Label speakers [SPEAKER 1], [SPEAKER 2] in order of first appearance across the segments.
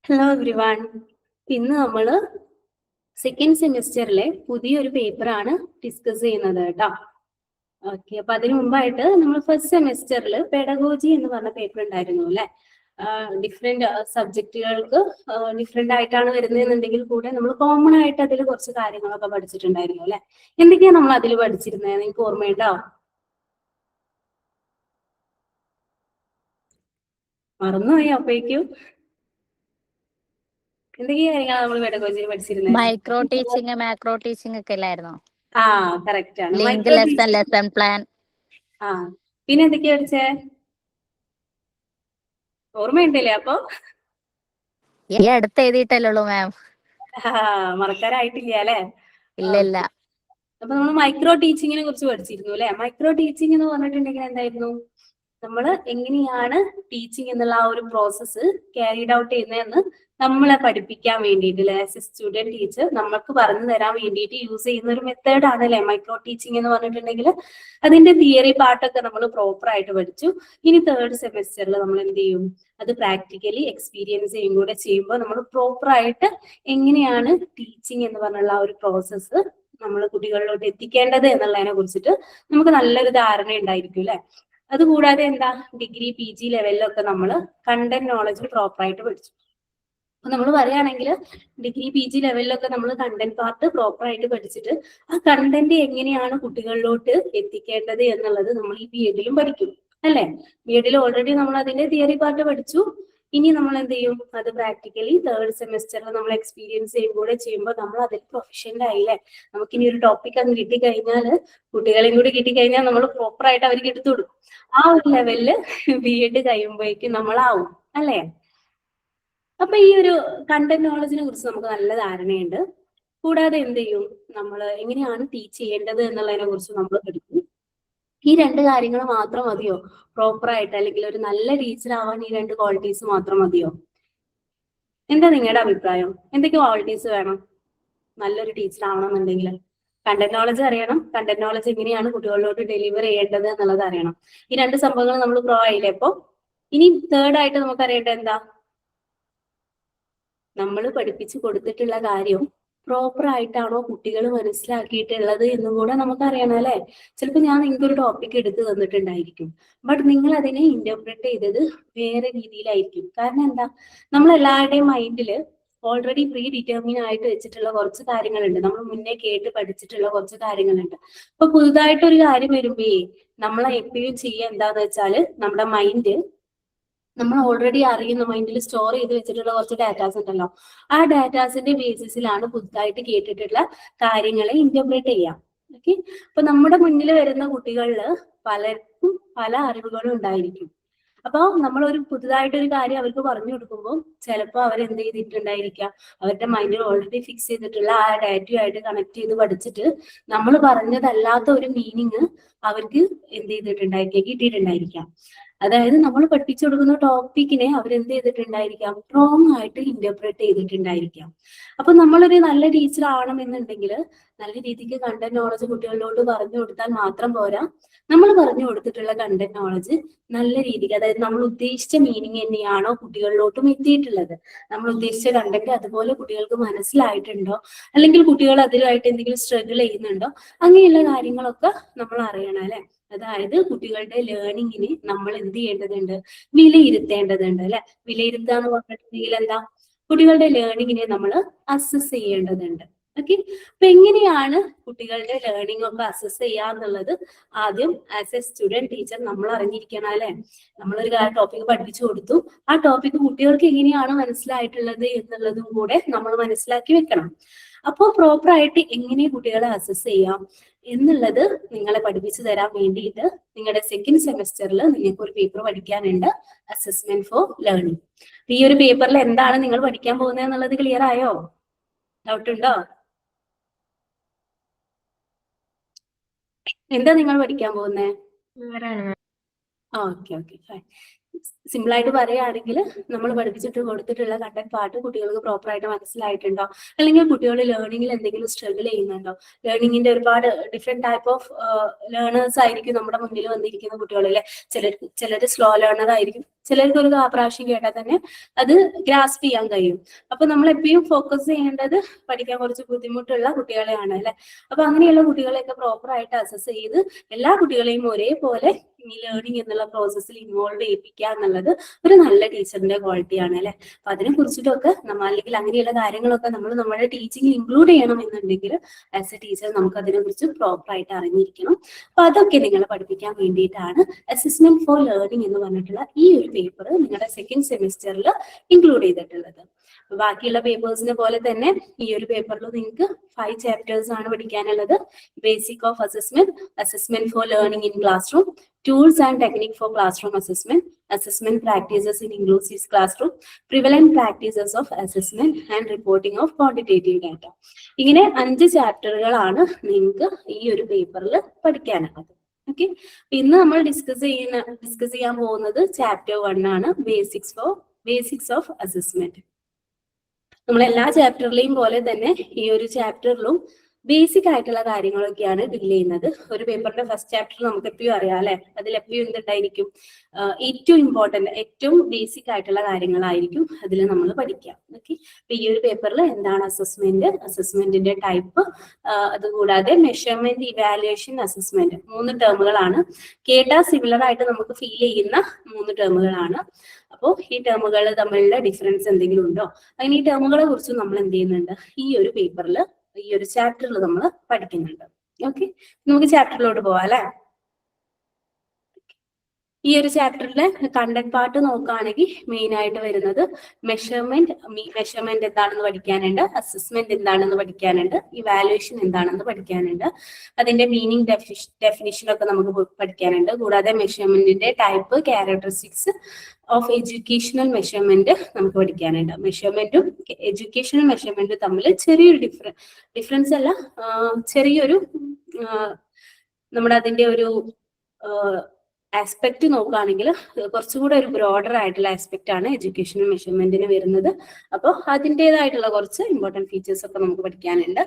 [SPEAKER 1] Hello everyone. ഇന്ന് നമ്മൾ second സെമിസ്റ്ററിലെ പുതിയൊരു പേപ്പറാണ് ഡിസ്കസ് ചെയ്യുന്നത് കേട്ടോ. ഓക്കെ, അപ്പൊ അതിനു മുമ്പായിട്ട് നമ്മൾ ഫസ്റ്റ് സെമിസ്റ്ററിൽ പെഡഗോജി എന്ന് പറഞ്ഞ പേപ്പർ ഉണ്ടായിരുന്നു അല്ലെ. ഡിഫറെന്റ് സബ്ജക്റ്റുകൾക്ക് ഡിഫറെന്റ് ആയിട്ടാണ് വരുന്നതെന്നുണ്ടെങ്കിൽ കൂടെ നമ്മൾ കോമൺ ആയിട്ട് അതിൽ കുറച്ച് കാര്യങ്ങളൊക്കെ പഠിച്ചിട്ടുണ്ടായിരുന്നു അല്ലെ. എന്തൊക്കെയാ നമ്മൾ അതിൽ പഠിച്ചിരുന്നത്, നിങ്ങൾക്ക് ഓർമ്മയുണ്ടോ? മറന്നുപോയി അപ്പോഴേക്കും. എന്തൊക്കെയാ കാര്യങ്ങളാണ് നമ്മൾ പെഡഗോജിയിൽ പഠിച്ചിരുന്നത്?
[SPEAKER 2] മൈക്രോ ടീച്ചിങ് മാക്രോ ടീച്ചിങ് ഒക്കെ അല്ലായിരുന്നോ?
[SPEAKER 1] ആ കറക്റ്റ് ആണ്.
[SPEAKER 2] Link lesson plan.
[SPEAKER 1] ആ പിന്നെ എന്തൊക്കെയാ പഠിച്ചേ? ഓർമ്മയുണ്ടല്ലേ? അപ്പൊ
[SPEAKER 2] ഈ അടുത്ത് എഴുതിയിട്ടല്ലോ മാം.
[SPEAKER 1] മറക്കാനായിട്ടില്ല അല്ലെ?
[SPEAKER 2] ഇല്ല.
[SPEAKER 1] അപ്പൊ നമ്മൾ മൈക്രോ ടീച്ചിങ്ങിനെ കുറിച്ച് പഠിച്ചിരുന്നു അല്ലെ. മൈക്രോ ടീച്ചിങ് എന്ന് പറഞ്ഞിട്ടുണ്ടെങ്കിൽ എന്തായിരുന്നു? നമ്മൾ എങ്ങനെയാണ് ടീച്ചിങ് എന്നുള്ള ആ ഒരു പ്രോസസ്സ് ക്യാരിഡ് ഔട്ട് ചെയ്യുന്നതെന്ന് നമ്മളെ പഠിപ്പിക്കാൻ വേണ്ടിയിട്ട് ആസ് എ സ്റ്റുഡന്റ് ടീച്ചർ നമ്മൾക്ക് പറഞ്ഞു തരാൻ വേണ്ടിയിട്ട് യൂസ് ചെയ്യുന്ന ഒരു മെത്തേഡ് ആണ് അല്ലെ മൈക്രോ ടീച്ചിങ് എന്ന് പറഞ്ഞിട്ടുണ്ടെങ്കിൽ. അതിന്റെ തിയറി പാർട്ടൊക്കെ നമ്മൾ പ്രോപ്പർ ആയിട്ട് പഠിച്ചു. ഇനി തേർഡ് സെമിസ്റ്ററിൽ നമ്മൾ എന്ത് ചെയ്യും? അത് പ്രാക്ടിക്കലി എക്സ്പീരിയൻസ് ചെയ്യും കൂടെ ചെയ്യുമ്പോൾ നമ്മൾ പ്രോപ്പർ ആയിട്ട് എങ്ങനെയാണ് ടീച്ചിങ് എന്ന് പറഞ്ഞുള്ള ആ ഒരു പ്രോസസ്സ് നമ്മൾ കുട്ടികളിലോട്ട് എത്തിക്കേണ്ടത് എന്നുള്ളതിനെ കുറിച്ചിട്ട് നമുക്ക് നല്ലൊരു ധാരണ ഉണ്ടായിരിക്കും അല്ലെ. അതുകൂടാതെ എന്താ, ഡിഗ്രി PG ലെവലിലൊക്കെ നമ്മൾ കണ്ടന്റ് നോളജ് പ്രോപ്പർ ആയിട്ട് പഠിച്ചു. അപ്പൊ നമ്മൾ പറയുകയാണെങ്കിൽ ഡിഗ്രി PG ലെവലിലൊക്കെ നമ്മൾ കണ്ടന്റ് പാർട്ട് പ്രോപ്പർ ആയിട്ട് പഠിച്ചിട്ട് ആ കണ്ടന്റ് എങ്ങനെയാണ് കുട്ടികളിലോട്ട് എത്തിക്കേണ്ടത് എന്നുള്ളത് നമ്മൾ ഈ BEd-ലും പഠിക്കും അല്ലെ. BEd-ൽ ഓൾറെഡി നമ്മൾ അതിന്റെ തിയറി പാർട്ട് പഠിച്ചു. ഇനി നമ്മൾ എന്ത് ചെയ്യും? അത് പ്രാക്ടിക്കലി തേർഡ് സെമിസ്റ്ററിൽ നമ്മൾ എക്സ്പീരിയൻസ് ചെയ്യുമ്പോൾ നമ്മൾ അതിൽ പ്രൊഫഷണൽ ആയില്ലേ. നമുക്കിനി ഒരു ടോപ്പിക് അങ്ങ് കിട്ടിക്കഴിഞ്ഞാൽ, കുട്ടികളെയും കൂടി കിട്ടിക്കഴിഞ്ഞാൽ നമ്മൾ പ്രോപ്പർ ആയിട്ട് അവർക്ക് എടുത്തു കൊടുക്കും. ആ ഒരു ലെവലില് BEd കഴിയുമ്പോഴേക്കും നമ്മളാവും അല്ലേ. അപ്പൊ ഈ ഒരു കണ്ടന്റ് നോളജിനെ കുറിച്ച് നമുക്ക് നല്ല ധാരണയുണ്ട്. കൂടാതെ എന്ത് ചെയ്യും? നമ്മൾ എങ്ങനെയാണ് ടീച്ച് ചെയ്യേണ്ടത് എന്നുള്ളതിനെ കുറിച്ച് നമ്മൾ പഠിക്കും. ഈ രണ്ട് കാര്യങ്ങൾ മാത്രം മതിയോ പ്രോപ്പർ ആയിട്ട്? അല്ലെങ്കിൽ ഒരു നല്ല ടീച്ചർ ആവാൻ ഈ രണ്ട് ക്വാളിറ്റീസ് മാത്രം മതിയോ? എന്താ നിങ്ങളുടെ അഭിപ്രായം? എന്തൊക്കെ ക്വാളിറ്റീസ് വേണം നല്ലൊരു ടീച്ചർ ആവണമെന്നുണ്ടെങ്കിൽ? കണ്ടന്റ് നോളജ് അറിയണം, കണ്ടന്റ് നോളജ് എങ്ങനെയാണ് കുട്ടികളിലോട്ട് ഡെലിവർ ചെയ്യേണ്ടത് എന്നുള്ളത് അറിയണം. ഈ രണ്ട് സംഭവങ്ങൾ നമ്മൾ പ്രോ ആയില്ലേ. അപ്പൊ ഇനി തേർഡ് ആയിട്ട് നമുക്ക് അറിയേണ്ടത് എന്താ? നമ്മൾ പഠിപ്പിച്ചു കൊടുത്തിട്ടുള്ള കാര്യം പ്രോപ്പർ ആയിട്ടാണോ കുട്ടികൾ മനസ്സിലാക്കിയിട്ടുള്ളത് എന്നും കൂടെ നമുക്ക് അറിയണം അല്ലെ. ചിലപ്പോൾ ഞാൻ നിങ്ങൾക്ക് ഒരു ടോപ്പിക് എടുത്തു തന്നിട്ടുണ്ടായിരിക്കും, ബട്ട് നിങ്ങൾ അതിനെ ഇന്റർപ്രറ്റ് ചെയ്തത് വേറെ രീതിയിലായിരിക്കും. കാരണം എന്താ, നമ്മൾ എല്ലാവരുടെയും മൈൻഡില് ഓൾറെഡി പ്രീ ഡിറ്റർമിൻ ആയിട്ട് വെച്ചിട്ടുള്ള കുറച്ച് കാര്യങ്ങളുണ്ട്. നമ്മൾ മുന്നേ കേട്ട് പഠിച്ചിട്ടുള്ള കുറച്ച് കാര്യങ്ങളുണ്ട്. അപ്പൊ പുതുതായിട്ട് ഒരു കാര്യം വരുമ്പോ നമ്മളെ എപ്പോഴും ചെയ്യുക എന്താന്ന് വെച്ചാല്, നമ്മുടെ മൈൻഡ് നമ്മൾ ഓൾറെഡി അറിയുന്ന മൈൻഡിൽ സ്റ്റോർ ചെയ്ത് വെച്ചിട്ടുള്ള കുറച്ച് ഡാറ്റാസ് ഉണ്ടല്ലോ, ആ ഡാറ്റാസിന്റെ ബേസിസിലാണ് പുതുതായിട്ട് കേട്ടിട്ടുള്ള കാര്യങ്ങളെ ഇന്റർപ്രേറ്റ് ചെയ്യാം. ഓക്കെ, അപ്പൊ നമ്മുടെ മുന്നിൽ വരുന്ന കുട്ടികളില് പലർക്കും പല അറിവുകളും ഉണ്ടായിരിക്കും. അപ്പൊ നമ്മൾ ഒരു പുതുതായിട്ട് ഒരു കാര്യം അവർക്ക് പറഞ്ഞു കൊടുക്കുമ്പോൾ ചിലപ്പോൾ അവരെന്ത് ചെയ്തിട്ടുണ്ടായിരിക്കാം, അവരുടെ മൈൻഡിൽ ഓൾറെഡി ഫിക്സ് ചെയ്തിട്ടുള്ള ആ ഡാറ്റയുമായിട്ട് കണക്ട് ചെയ്ത് പഠിച്ചിട്ട് നമ്മൾ പറഞ്ഞതല്ലാത്ത ഒരു മീനിങ് അവർക്ക് എന്ത് ചെയ്തിട്ടുണ്ടായിരിക്കാം, കിട്ടിയിട്ടുണ്ടായിരിക്കാം. അതായത് നമ്മൾ പഠിപ്പിച്ചു കൊടുക്കുന്ന ടോപ്പിക്കിനെ അവരെന്ത് ചെയ്തിട്ടുണ്ടായിരിക്കാം, റോങ് ആയിട്ട് ഇന്റർപ്രറ്റ് ചെയ്തിട്ടുണ്ടായിരിക്കാം. അപ്പൊ നമ്മളൊരു നല്ല ടീച്ചർ ആവണമെന്നുണ്ടെങ്കിൽ നല്ല രീതിക്ക് കണ്ടന്റ് നോളജ് കുട്ടികളിലോട്ട് പറഞ്ഞു കൊടുത്താൽ മാത്രം പോരാ. നമ്മൾ പറഞ്ഞു കൊടുത്തിട്ടുള്ള കണ്ടന്റ് നോളജ് നല്ല രീതിക്ക്, അതായത് നമ്മൾ ഉദ്ദേശിച്ച മീനിങ് തന്നെയാണോ കുട്ടികളിലോട്ടും എത്തിയിട്ടുള്ളത്, നമ്മൾ ഉദ്ദേശിച്ച കണ്ടന്റ് അതുപോലെ കുട്ടികൾക്ക് മനസ്സിലായിട്ടുണ്ടോ, അല്ലെങ്കിൽ കുട്ടികൾ അതിലുമായിട്ട് എന്തെങ്കിലും സ്ട്രഗിൾ ചെയ്യുന്നുണ്ടോ, അങ്ങനെയുള്ള കാര്യങ്ങളൊക്കെ നമ്മൾ അറിയണം അല്ലെ. അതായത് കുട്ടികളുടെ ലേണിങ്ങിന് നമ്മൾ എന്ത് ചെയ്യേണ്ടതുണ്ട്, വിലയിരുത്തേണ്ടതുണ്ട് അല്ലെ. വിലയിരുത്തുക എന്ന് പറഞ്ഞിട്ടുണ്ടെങ്കിൽ എന്താ, കുട്ടികളുടെ ലേണിങ്ങിനെ നമ്മൾ അസസ് ചെയ്യേണ്ടതുണ്ട്. ഓക്കെ, അപ്പൊ എങ്ങനെയാണ് കുട്ടികളുടെ ലേണിംഗ് ഒക്കെ അസസ് ചെയ്യാന്നുള്ളത് ആദ്യം ആസ് എ സ്റ്റുഡന്റ് ടീച്ചർ നമ്മൾ അറിഞ്ഞിരിക്കണം അല്ലെ. നമ്മളൊരു ടോപ്പിക് പഠിപ്പിച്ചു കൊടുത്തു, ആ ടോപ്പിക് കുട്ടികൾക്ക് എങ്ങനെയാണ് മനസ്സിലായിട്ടുള്ളത് എന്നുള്ളതും കൂടെ നമ്മൾ മനസ്സിലാക്കി വെക്കണം. അപ്പോൾ പ്രോപ്പർ ആയിട്ട് എങ്ങനെ കുട്ടികളെ അസസ് ചെയ്യാം എന്നുള്ളത് നിങ്ങളെ പഠിപ്പിച്ചു തരാൻ വേണ്ടിയിട്ട് നിങ്ങളുടെ സെക്കൻഡ് സെമിസ്റ്ററിൽ നിങ്ങൾക്ക് ഒരു പേപ്പർ പഠിക്കാനുണ്ട്, അസസ്മെന്റ് ഫോർ ലേണിംഗ്. ഈ ഒരു പേപ്പറിൽ എന്താണ് നിങ്ങൾ പഠിക്കാൻ പോകുന്നത് എന്നുള്ളത് ക്ലിയർ ആയോ? ഡൗട്ട് ഉണ്ടോ? എന്താ നിങ്ങൾ പഠിക്കാൻ പോകുന്നത്? Okay, fine. സിമ്പിൾ ആയിട്ട് പറയുകയാണെങ്കിൽ നമ്മൾ പഠിപ്പിച്ചിട്ട് കൊടുത്തിട്ടുള്ള കണ്ടന്റ് പാർട്ട് കുട്ടികൾക്ക് പ്രോപ്പർ ആയിട്ട് മനസ്സിലായിട്ടുണ്ടോ, അല്ലെങ്കിൽ കുട്ടികൾ ലേണിംഗിൽ എന്തെങ്കിലും സ്ട്രഗിൾ ചെയ്യുന്നുണ്ടോ? ലേണിംഗിന്റെ ഒരുപാട് ഡിഫറെന്റ് ടൈപ്പ് ഓഫ് ലേണേഴ്സ് ആയിരിക്കും നമ്മുടെ മുന്നിൽ വന്നിരിക്കുന്ന കുട്ടികൾ അല്ലെ. ചിലർ സ്ലോ ലേണർ ആയിരിക്കും, ചിലർക്ക് ഒരു പ്രാവശ്യം കേട്ടാൽ തന്നെ അത് ഗ്രാസ്പ് ചെയ്യാൻ കഴിയും. അപ്പൊ നമ്മൾ എപ്പോഴും ഫോക്കസ് ചെയ്യേണ്ടത് പഠിക്കാൻ കുറച്ച് ബുദ്ധിമുട്ടുള്ള കുട്ടികളെയാണ് അല്ലെ. അപ്പൊ അങ്ങനെയുള്ള കുട്ടികളെയൊക്കെ പ്രോപ്പർ ആയിട്ട് അസസ് ചെയ്ത് എല്ലാ കുട്ടികളെയും ഒരേപോലെ ഈ ലേണിംഗ് എന്നുള്ള പ്രോസസ്സിൽ ഇൻവോൾവ് ചെയ്യിപ്പിക്കുക എന്നുള്ളത് ഒരു നല്ല ടീച്ചറിന്റെ ക്വാളിറ്റിയാണ് അല്ലെ. അപ്പൊ അതിനെ കുറിച്ചിട്ടൊക്കെ അല്ലെങ്കിൽ അങ്ങനെയുള്ള കാര്യങ്ങളൊക്കെ നമ്മൾ നമ്മുടെ ടീച്ചിങ്ങിൽ ഇൻക്ലൂഡ് ചെയ്യണം എന്നുണ്ടെങ്കിൽ ആസ് എ ടീച്ചർ നമുക്ക് അതിനെ കുറിച്ച് പ്രോപ്പർ ആയിട്ട് അറിഞ്ഞിരിക്കണം. അപ്പൊ അതൊക്കെ നിങ്ങളെ പഠിപ്പിക്കാൻ വേണ്ടിയിട്ടാണ് അസസ്മെന്റ് ഫോർ ലേണിംഗ് എന്ന് പറഞ്ഞിട്ടുള്ള ഈ ഒരു പേപ്പർ നിങ്ങളുടെ സെക്കൻഡ് സെമിസ്റ്ററിൽ ഇൻക്ലൂഡ് ചെയ്തിട്ടുള്ളത്. ബാക്കിയുള്ള പേപ്പേഴ്സിനെ പോലെ തന്നെ ഈ ഒരു പേപ്പറിൽ നിങ്ങൾക്ക് 5 ചാപ്റ്റേഴ്സ് ആണ് പഠിക്കാനുള്ളത്. Basic of assessment, assessment for learning in class room, tools and technique four class room assessment, assessment practices in inclusive classroom, prevalent practices of assessment and reporting of quantitative data. ഇങ്ങനെ 5 ചാപ്റ്ററുകളാണ് നിങ്ങൾക്ക് ഈ ഒരു പേപ്പറിൽ പഠിക്കാനുള്ളത്. Okay, ഇന്ന് നമ്മൾ discuss ചെയ്യാൻ പോകുന്നത് ചാപ്റ്റർ 1 ആണ്, ബേസിക്സ് ഓഫ് അസസ്മെന്റ്. നമ്മൾ എല്ലാ ചാപ്റ്ററിലെയും പോലെ തന്നെ ഈ ഒരു ചാപ്റ്ററിലും ബേസിക് ആയിട്ടുള്ള കാര്യങ്ങളൊക്കെയാണ് ഡീൽ ചെയ്യുന്നത്. ഒരു പേപ്പറിന്റെ ഫസ്റ്റ് ചാപ്റ്റർ നമുക്ക് എപ്പോഴും അറിയാം അല്ലെ, അതിൽ എപ്പോഴും എന്തുണ്ടായിരിക്കും, ഏറ്റവും ഇമ്പോർട്ടന്റ് ഏറ്റവും ബേസിക് ആയിട്ടുള്ള കാര്യങ്ങളായിരിക്കും അതിൽ നമ്മൾ പഠിക്കാം. ഓക്കെ, അപ്പൊ ഈ ഒരു പേപ്പറിൽ എന്താണ് അസസ്മെന്റ്, അസസ്മെന്റിന്റെ ടൈപ്പ്, അതുകൂടാതെ മെഷർമെന്റ്, ഇവാലുവേഷൻ, അസസ്മെന്റ് 3 ടേമുകളാണ്. കേട്ടാ സിമിലർ ആയിട്ട് നമുക്ക് ഫീൽ ചെയ്യുന്ന 3 ടേമുകളാണ്. അപ്പോൾ ഈ ടേമുകൾ തമ്മിലുള്ള ഡിഫറൻസ് എന്തെങ്കിലും ഉണ്ടോ, അങ്ങനെ ഈ ടേമുകളെ കുറിച്ച് നമ്മൾ എന്ത് ചെയ്യുന്നുണ്ട് ഈ ഒരു പേപ്പറിൽ, ഈ ഒരു ചാപ്റ്ററിൽ നമ്മൾ പഠിക്കുന്നുണ്ട്. ഓക്കെ, നമുക്ക് ചാപ്റ്ററിലോട്ട് പോവാം അല്ലെ. ഈ ഒരു ചാപ്റ്ററിലെ കണ്ടന്റ് പാർട്ട് നോക്കുകയാണെങ്കിൽ മെയിൻ ആയിട്ട് വരുന്നത് മെഷർമെന്റ് എന്താണെന്ന് പഠിക്കാനുണ്ട്, അസസ്മെന്റ് എന്താണെന്ന് പഠിക്കാനുണ്ട്, ഇവാലുവേഷൻ എന്താണെന്ന് പഠിക്കാനുണ്ട്, അതിന്റെ മീനിങ് ഡെഫിനിഷൻ ഒക്കെ നമുക്ക് പഠിക്കാനുണ്ട്. കൂടാതെ മെഷർമെന്റിന്റെ type, characteristics of educational measurement നമുക്ക് പഠിക്കാനുണ്ട്. മെഷർമെന്റും എഡ്യൂക്കേഷണൽ മെഷർമെന്റും തമ്മിൽ ചെറിയൊരു ഡിഫറൻസ് അല്ല, ചെറിയൊരു നമ്മുടെ അതിന്റെ ഒരു ആസ്പെക്ട് നോക്കുകയാണെങ്കിൽ കുറച്ചുകൂടെ ഒരു ബ്രോഡർ ആയിട്ടുള്ള ആസ്പെക്ട് ആണ് എഡ്യൂക്കേഷണൽ മെഷർമെന്റിന് വരുന്നത്. അപ്പോൾ അതിൻ്റെതായിട്ടുള്ള കുറച്ച് ഇമ്പോർട്ടൻറ്റ് ഫീച്ചേഴ്സ് ഒക്കെ നമുക്ക് പഠിക്കാനുണ്ട്.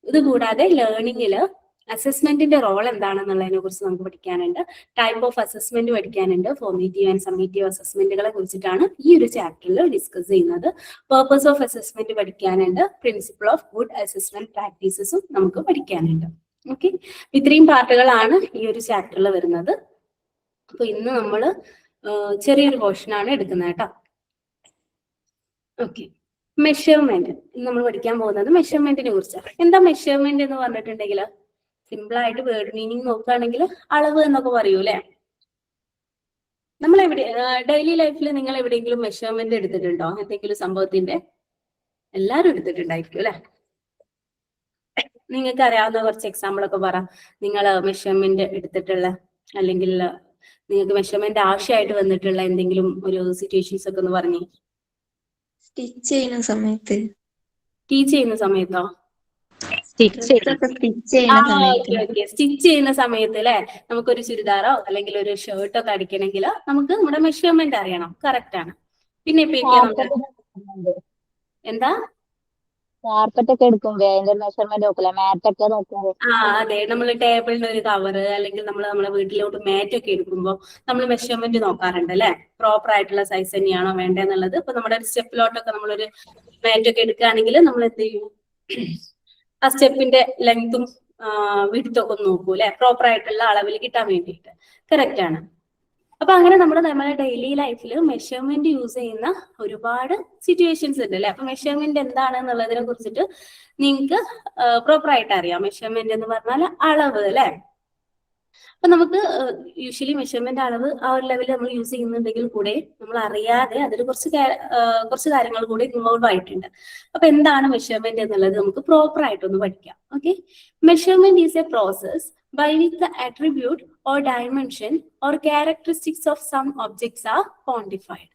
[SPEAKER 1] ഇത് കൂടാതെ ലേണിംഗില് അസസ്മെന്റിന്റെ റോൾ എന്താണെന്നുള്ളതിനെ കുറിച്ച് നമുക്ക് പഠിക്കാനുണ്ട്. ടൈപ്പ് ഓഫ് അസസ്മെന്റ് പഠിക്കാനുണ്ട്. ഫോർമേറ്റീവ് ആൻഡ് സമ്മേറ്റീവ് അസസ്മെന്റുകളെ കുറിച്ചിട്ടാണ് ഈ ഒരു ചാപ്റ്ററിൽ ഡിസ്കസ് ചെയ്യുന്നത്. പർപ്പസ് ഓഫ് അസസ്മെന്റ് പഠിക്കാനുണ്ട്. പ്രിൻസിപ്പിൾ ഓഫ് ഗുഡ് അസസ്മെന്റ് പ്രാക്ടീസസും നമുക്ക് പഠിക്കാനുണ്ട്. ഓക്കെ, ഇത്രയും പാർട്ടുകളാണ് ഈ ഒരു ചാപ്റ്ററിൽ വരുന്നത്. അപ്പൊ ഇന്ന് നമ്മൾ ചെറിയൊരു പോർഷൻ ആണ് എടുക്കുന്നത് കേട്ടോ. ഓക്കെ, മെഷർമെന്റ് നമ്മൾ പഠിക്കാൻ പോകുന്നത് മെഷർമെന്റിനെ കുറിച്ചാണ്. എന്താ മെഷർമെന്റ് എന്ന് പറഞ്ഞിട്ടുണ്ടെങ്കിൽ സിമ്പിൾ ആയിട്ട് വേർഡ് മീനിങ് നോക്കുകയാണെങ്കിൽ അളവ് എന്നൊക്കെ പറയൂ അല്ലെ. നമ്മൾ ഡെയിലി ലൈഫിൽ നിങ്ങൾ എവിടെയെങ്കിലും മെഷർമെന്റ് എടുത്തിട്ടുണ്ടോ? എന്തെങ്കിലും സംഭവത്തിന്റെ എല്ലാവരും എടുത്തിട്ടുണ്ടായിരിക്കും അല്ലെ. നിങ്ങൾക്ക് അറിയാവുന്ന കുറച്ച് എക്സാമ്പിൾ ഒക്കെ പറ, നിങ്ങൾ മെഷർമെന്റ് എടുത്തിട്ടുള്ള അല്ലെങ്കിൽ നിങ്ങൾക്ക് മെഷർമെന്റ് ആവശ്യമായിട്ട് വന്നിട്ടുള്ള എന്തെങ്കിലും ഒരു സിറ്റുവേഷൻസ് ഒക്കെ ഒന്ന് പറഞ്ഞേ.
[SPEAKER 3] സ്റ്റിച്ച് ചെയ്യുന്ന സമയത്ത്.
[SPEAKER 1] ടീച്ച് ചെയ്യുന്ന സമയത്തോ?
[SPEAKER 3] സ്റ്റിച്ച്
[SPEAKER 1] ചെയ്യുന്ന സമയത്ത് അല്ലെ, നമുക്കൊരു ചുരിദാറോ അല്ലെങ്കിൽ ഒരു ഷർട്ടൊക്കെ അടിക്കണമെങ്കിൽ നമുക്ക് നമ്മുടെ മെഷർമെന്റ് അറിയണം. കറക്റ്റ് ആണ്. പിന്നെ ഇപ്പൊ എന്താ
[SPEAKER 2] കാർപ്പറ്റൊക്കെ എടുക്കുമ്പോ അതിന്റെ മെഷർമെന്റ് നോക്കില്ല, മാറ്റൊക്കെ നോക്കുമ്പോ.
[SPEAKER 1] അതെ, നമ്മൾ ടേബിളിന്റെ ഒരു കവറ് അല്ലെങ്കിൽ നമ്മളെ വീട്ടിലോട്ട് മാറ്റ് ഒക്കെ എടുക്കുമ്പോൾ നമ്മൾ മെഷർമെന്റ് നോക്കാറുണ്ട് അല്ലെ. പ്രോപ്പർ ആയിട്ടുള്ള സൈസ് തന്നെയാണോ വേണ്ടതെന്നുള്ളത്. ഇപ്പൊ നമ്മുടെ ഒരു സ്റ്റെപ്പിലോട്ടൊക്കെ നമ്മളൊരു മാറ്റ് ഒക്കെ എടുക്കുകയാണെങ്കിൽ നമ്മൾ എന്ത് ചെയ്യും, ആ സ്റ്റെപ്പിന്റെ ലെങ്തും വിഡ്ത്തും ഒക്കെ നോക്കൂ അല്ലെ, പ്രോപ്പർ ആയിട്ടുള്ള അളവിൽ കിട്ടാൻ വേണ്ടിയിട്ട്. കറക്റ്റ് ആണ്. അപ്പൊ അങ്ങനെ നമ്മുടെ ഡെയിലി ലൈഫിൽ മെഷർമെന്റ് യൂസ് ചെയ്യുന്ന ഒരുപാട് സിറ്റുവേഷൻസ് ഉണ്ട് അല്ലെ. അപ്പൊ മെഷർമെന്റ് എന്താണെന്നുള്ളതിനെ കുറിച്ചിട്ട് നിങ്ങൾക്ക് പ്രോപ്പർ ആയിട്ട് അറിയാം. മെഷർമെന്റ് എന്ന് പറഞ്ഞാൽ അളവ് അല്ലെ. അപ്പൊ നമുക്ക് യൂഷ്വലി മെഷർമെന്റ് അളവ് ആ ഒരു ലെവലിൽ നമ്മൾ യൂസ് ചെയ്യുന്നുണ്ടെങ്കിൽ കൂടെ നമ്മൾ അറിയാതെ അതിൽ കുറച്ച് കാര്യങ്ങൾ കൂടി ഇൻവോൾവ് ആയിട്ടുണ്ട്. അപ്പൊ എന്താണ് മെഷർമെന്റ് എന്നുള്ളത് നമുക്ക് പ്രോപ്പർ ആയിട്ടൊന്ന് പഠിക്കാം. Okay, measurement is a process by which the attribute or dimension or characteristics of some objects are quantified.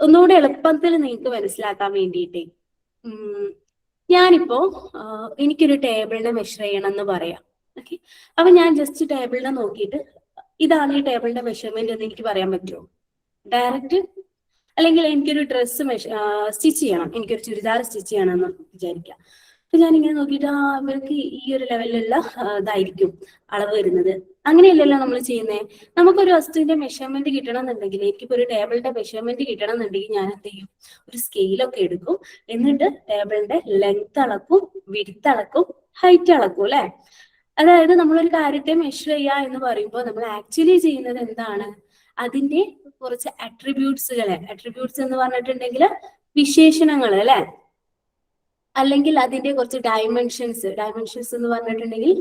[SPEAKER 1] ഒന്നുകൂടെ എളുപ്പത്തിൽ നിങ്ങൾക്ക് മനസ്സിലാക്കാൻ വേണ്ടിയിട്ടേ, ഞാനിപ്പോ എനിക്കൊരു ടേബിളിനെ മെഷർ ചെയ്യണം എന്ന് പറയാം. ഓക്കെ, അപ്പൊ ഞാൻ ജസ്റ്റ് ടേബിളിനെ നോക്കിയിട്ട് ഇതാണ് ഈ ടേബിളിന്റെ മെഷർമെന്റ് എന്ന് എനിക്ക് പറയാൻ പറ്റുമോ ഡയറക്റ്റ്? അല്ലെങ്കിൽ എനിക്കൊരു ഡ്രസ്സ് സ്റ്റിച്ച് ചെയ്യണം, എനിക്കൊരു ചുരിദാർ സ്റ്റിച്ച് ചെയ്യണം എന്ന് വിചാരിക്കാം. അപ്പൊ ഞാൻ ഇങ്ങനെ നോക്കിയിട്ട് ഇവർക്ക് ഈ ഒരു ലെവലിലുള്ള ഇതായിരിക്കും അളവ് വരുന്നത്. അങ്ങനെയല്ലല്ലോ നമ്മൾ ചെയ്യുന്നത്. നമുക്കൊരു വസ്തുവിന്റെ മെഷർമെന്റ് കിട്ടണം എന്നുണ്ടെങ്കിൽ, എനിക്കിപ്പോ ഒരു ടേബിളിന്റെ മെഷർമെന്റ് കിട്ടണം എന്നുണ്ടെങ്കിൽ ഞാൻ എന്ത് ചെയ്യും? ഒരു സ്കെയിലൊക്കെ എടുക്കും, എന്നിട്ട് ടേബിളിന്റെ ലെങ്ത് അളക്കും, വിഡ്ത്ത് അളക്കും, ഹൈറ്റ് അളക്കും അല്ലെ. അതായത് നമ്മളൊരു കാര്യത്തെ മെഷർ ചെയ്യുക എന്ന് പറയുമ്പോൾ നമ്മൾ ആക്ച്വലി ചെയ്യുന്നത് എന്താണ്? അതിന്റെ കുറച്ച് അട്രിബ്യൂട്ട്സ് എന്ന് പറഞ്ഞിട്ടുണ്ടെങ്കിൽ വിശേഷണങ്ങൾ അല്ലെ, അല്ലെങ്കിൽ അതിന്റെ കുറച്ച് ഡയമെൻഷൻസ് എന്ന് പറഞ്ഞിട്ടുണ്ടെങ്കിൽ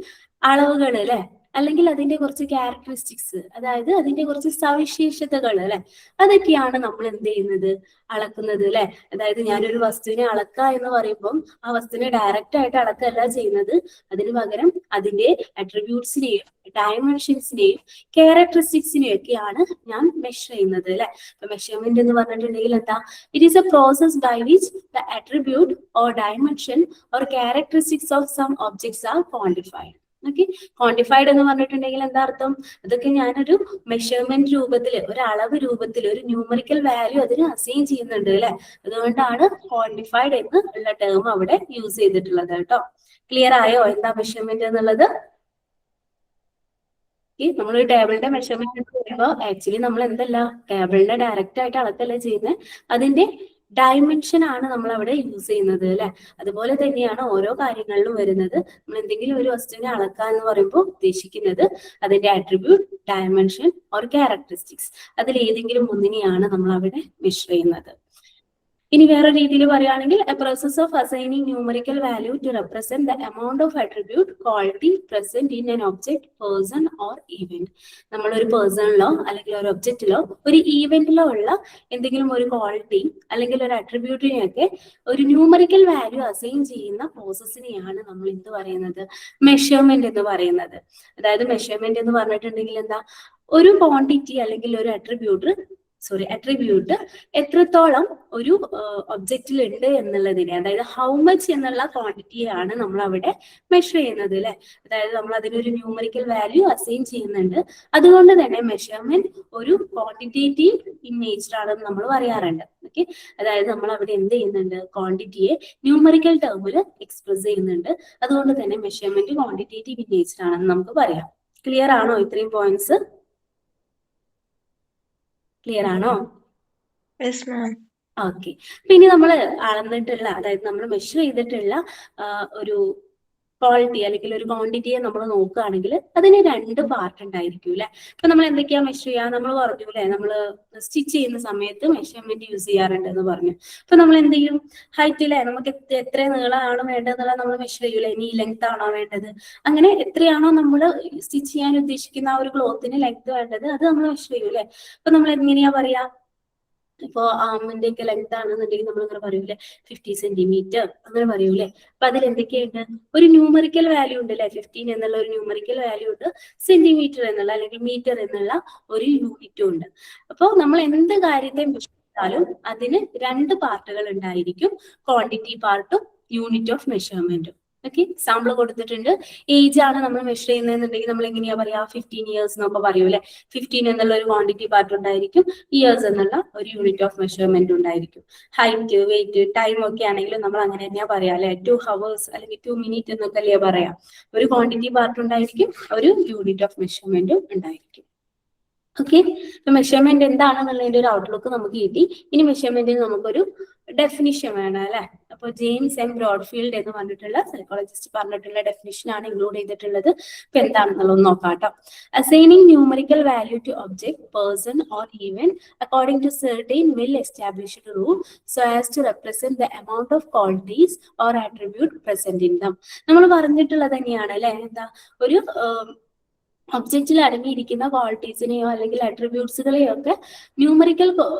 [SPEAKER 1] അളവുകൾ അല്ലെ, അല്ലെങ്കിൽ അതിന്റെ കുറച്ച് ക്യാരക്ടറിസ്റ്റിക്സ്, അതായത് അതിന്റെ കുറച്ച് സവിശേഷതകൾ അല്ലെ, അതൊക്കെയാണ് നമ്മൾ എന്ത് ചെയ്യുന്നത്? അളക്കുന്നത് അല്ലെ. അതായത് ഞാനൊരു വസ്തുവിനെ അളക്കുക എന്ന് പറയുമ്പോൾ ആ വസ്തുവിനെ ഡയറക്റ്റ് ആയിട്ട് അളക്കല്ല ചെയ്യുന്നത്, അതിന് പകരം അതിന്റെ അട്രിബ്യൂട്ട്സിനെയും ഡയമെൻഷൻസിനെയും ക്യാരക്ടറിസ്റ്റിക്സിനെയും ഒക്കെയാണ് ഞാൻ മെഷർ ചെയ്യുന്നത് അല്ലെ. അപ്പൊ മെഷർമെന്റ് എന്ന് പറഞ്ഞിട്ടുണ്ടെങ്കിൽ എന്താ? It is a process by which the attribute or dimension or characteristics of some objects are quantified. Okay, quantified എന്ന് പറഞ്ഞിട്ടുണ്ടെങ്കിൽ എന്താ അർത്ഥം? അതൊക്കെ ഞാനൊരു മെഷർമെന്റ് രൂപത്തിൽ, ഒരു അളവ് രൂപത്തിൽ, ഒരു ന്യൂമറിക്കൽ വാല്യൂ അതിന് അസൈൻ ചെയ്യുന്നുണ്ട് അല്ലെ. അതുകൊണ്ടാണ് ക്വാണ്ടിഫൈഡ് എന്ന് ഉള്ള ടേം അവിടെ യൂസ് ചെയ്തിട്ടുള്ളത് കേട്ടോ. ക്ലിയർ ആയോ എന്താ മെഷർമെന്റ് എന്നുള്ളത്? നമ്മളൊരു ടേബിളിന്റെ മെഷർമെന്റ് പറയുമ്പോൾ ആക്ച്വലി നമ്മൾ എന്തല്ല, ടേബിളിന്റെ ഡയറക്റ്റ് ആയിട്ട് അളക്കല്ല ചെയ്യുന്നത്, അതിന്റെ ഡയമെൻഷൻ ആണ് നമ്മൾ അവിടെ യൂസ് ചെയ്യുന്നത് അല്ലെ. അതുപോലെ തന്നെയാണ് ഓരോ കാര്യങ്ങളിലും വരുന്നത്. നമ്മൾ എന്തെങ്കിലും ഒരു വസ്തുവിനെ അളക്കുക എന്ന് പറയുമ്പോൾ ഉദ്ദേശിക്കുന്നത് അതിന്റെ അട്രിബ്യൂട്ട്, ഡയമെൻഷൻ ഓർ ക്യാരക്ടറിസ്റ്റിക്സ്, അതിൽ ഏതെങ്കിലും ഒന്നിനെയാണ് നമ്മൾ അവിടെ മെഷർ ചെയ്യുന്നത്. ഇനി വേറെ രീതിയിൽ പറയുകയാണെങ്കിൽ, a process of assigning numerical value to represent the amount of attribute quality present in an object, person or event. നമ്മൾ ഒരു പേഴ്സണിലോ അല്ലെങ്കിൽ ഒരു ഒബ്ജക്റ്റിലോ ഒരു ഈവന്റിലോ ഉള്ള എന്തെങ്കിലും ഒരു ക്വാളിറ്റി അല്ലെങ്കിൽ ഒരു അട്രിബ്യൂട്ടിനെയൊക്കെ ഒരു ന്യൂമറിക്കൽ വാല്യൂ അസൈൻ ചെയ്യുന്ന പ്രോസസ്സിനെയാണ് നമ്മൾ എന്ത് പറയുന്നത്? മെഷർമെന്റ് എന്ന് പറയുന്നത്. അതായത് മെഷർമെന്റ് എന്ന് പറഞ്ഞിട്ടുണ്ടെങ്കിൽ എന്താ? ഒരു ക്വാണ്ടിറ്റി അല്ലെങ്കിൽ ഒരു അട്രിബ്യൂട്ട് എത്രത്തോളം ഒരു ഒബ്ജക്റ്റിൽ ഉണ്ട് എന്നുള്ളതിനെ, അതായത് ഹൗ മച്ച് എന്നുള്ള ക്വാണ്ടിറ്റിയാണ് നമ്മൾ അവിടെ മെഷർ ചെയ്യുന്നത് അല്ലെ. അതായത് നമ്മൾ അതിനൊരു ന്യൂമറിക്കൽ വാല്യൂ അസൈൻ ചെയ്യുന്നുണ്ട്. അതുകൊണ്ട് തന്നെ മെഷർമെന്റ് ഒരു ക്വാണ്ടിറ്റേറ്റീവ് ഇൻ നേച്ചർ ആണെന്ന് നമ്മൾ പറയാറുണ്ട്. ഓക്കെ, അതായത് നമ്മൾ അവിടെ എന്ത് ചെയ്യുന്നുണ്ട്? ക്വാണ്ടിറ്റിയെ ന്യൂമറിക്കൽ ടേമിൽ എക്സ്പ്രസ് ചെയ്യുന്നുണ്ട്. അതുകൊണ്ട് തന്നെ മെഷർമെന്റ് ക്വാണ്ടിറ്റേറ്റീവ് ഇൻ നേച്ചർ ആണെന്ന് നമുക്ക് പറയാം. ക്ലിയർ ആണോ ഇത്രയും പോയിന്റ്സ്? ക്ലിയർ ആണോ?
[SPEAKER 3] Yes ma'am.
[SPEAKER 1] ഓക്കെ, പിന്നെ നമ്മൾ അളന്നിട്ടുള്ള, അതായത് നമ്മൾ മെഷർ ചെയ്തിട്ടുള്ള ഒരു ക്വാളിറ്റി അല്ലെങ്കിൽ ഒരു ക്വാണ്ടിറ്റിയെ നമ്മൾ നോക്കുകയാണെങ്കിൽ അതിന് രണ്ട് പാർട്ട് ഉണ്ടായിരിക്കും അല്ലെ. ഇപ്പൊ നമ്മൾ എന്തൊക്കെയാ മെഷർ ചെയ്യാ? നമ്മൾ പറഞ്ഞു അല്ലെ, നമ്മൾ സ്റ്റിച്ച് ചെയ്യുന്ന സമയത്ത് മെഷർമെന്റ് യൂസ് ചെയ്യാറുണ്ട് എന്ന് പറഞ്ഞു. അപ്പൊ നമ്മൾ എന്ത് ചെയ്യും? ഹൈറ്റ് അല്ലെ, നമുക്ക് എത്ര നീളമാണ് വേണ്ടതെന്നുള്ളത് നമ്മൾ മെഷർ ചെയ്യൂലേ. നീ ലെങ്ത് ആണോ വേണ്ടത്, അങ്ങനെ എത്രയാണോ നമ്മൾ സ്റ്റിച്ച് ചെയ്യാൻ ഉദ്ദേശിക്കുന്ന ആ ഒരു ക്ലോത്തിന് ലെങ്ത് വേണ്ടത്, അത് നമ്മൾ മെഷർ ചെയ്യൂലേ. അപ്പൊ നമ്മൾ എങ്ങനെയാ പറയാ? ഇപ്പോ ആമിന്റെ ഒക്കെ ലെങ്ത് ആണെന്നുണ്ടെങ്കിൽ നമ്മൾ ഇങ്ങനെ പറയൂലേ 50 സെന്റിമീറ്റർ അങ്ങനെ പറയൂലേ. അപ്പൊ അതിൽ എന്തൊക്കെയുണ്ട്? ഒരു ന്യൂമറിക്കൽ വാല്യൂ ഉണ്ട് അല്ലെ, 15 എന്നുള്ള ഒരു ന്യൂമറിക്കൽ വാല്യൂ ഉണ്ട്, സെന്റിമീറ്റർ എന്നുള്ള അല്ലെങ്കിൽ മീറ്റർ എന്നുള്ള ഒരു യൂണിറ്റും ഉണ്ട്. അപ്പോൾ നമ്മൾ എന്ത് കാര്യത്തെ മെഷർ അതിന് രണ്ട് പാർട്ടുകൾ ഉണ്ടായിരിക്കും, ക്വാണ്ടിറ്റി പാർട്ടും യൂണിറ്റ് ഓഫ് മെഷർമെന്റും. ഓക്കെ, എക്സാമ്പിൾ കൊടുത്തിട്ടുണ്ട്. ഏജ് ആണ് നമ്മൾ മെഷർ ചെയ്യുന്നതെന്നുണ്ടെങ്കിൽ നമ്മൾ എങ്ങനെയാ പറയാ? 15 ഇയേഴ്സ് എന്നൊക്കെ പറയൂലേ. 15 എന്നുള്ള ഒരു ക്വാണ്ടിറ്റി പാർട്ട് ഉണ്ടായിരിക്കും, ഇയേഴ്സ് എന്നുള്ള ഒരു യൂണിറ്റ് ഓഫ് മെഷർമെന്റ് ഉണ്ടായിരിക്കും. ഹൈറ്റ്, വെയിറ്റ്, ടൈം ഒക്കെ ആണെങ്കിലും നമ്മൾ അങ്ങനെ തന്നെയാ പറയാ അല്ലെ. 2 hours അല്ലെങ്കിൽ 2 minutes എന്നൊക്കെ അല്ലേ പറയാ. ഒരു ക്വാണ്ടിറ്റി പാർട്ട് ഉണ്ടായിരിക്കും, ഒരു യൂണിറ്റ് ഓഫ് മെഷർമെന്റും ഉണ്ടായിരിക്കും. ഓക്കെ, ഇപ്പൊ മെഷർമെന്റ് എന്താണെന്നുള്ളതിന്റെ ഒരു ഔട്ട്ലുക്ക് നമുക്ക് കിട്ടി. ഇനി മെഷർമെന്റിന് നമുക്കൊരു ഡെഫിനിഷൻ വേണം അല്ലെ. അപ്പൊ ജെയിംസ് എം ബ്രോഡ്ഫീൽഡ് എന്ന് പറഞ്ഞിട്ടുള്ള സൈക്കോളജിസ്റ്റ് പറഞ്ഞിട്ടുള്ള ഡെഫിനിഷൻ ആണ് ഇൻക്ലൂഡ് ചെയ്തിട്ടുള്ളത്. ഇപ്പൊ എന്താണെന്നുള്ളത് നോക്കാം കേട്ടോ. Assigning numerical value to object, person or event according to certain well established rule so as to represent the amount of qualities or attribute present in them. നമ്മൾ പറഞ്ഞിട്ടുള്ളത് തന്നെയാണ് അല്ലെ. എന്താ? ഒരു ഒബ്ജക്റ്റിൽ അടങ്ങിയിരിക്കുന്ന ക്വാളിറ്റീസിനെയോ അല്ലെങ്കിൽ അട്രിബ്യൂട്ട്സുകളെയോ ഒക്കെ ന്യൂമറിക്കൽ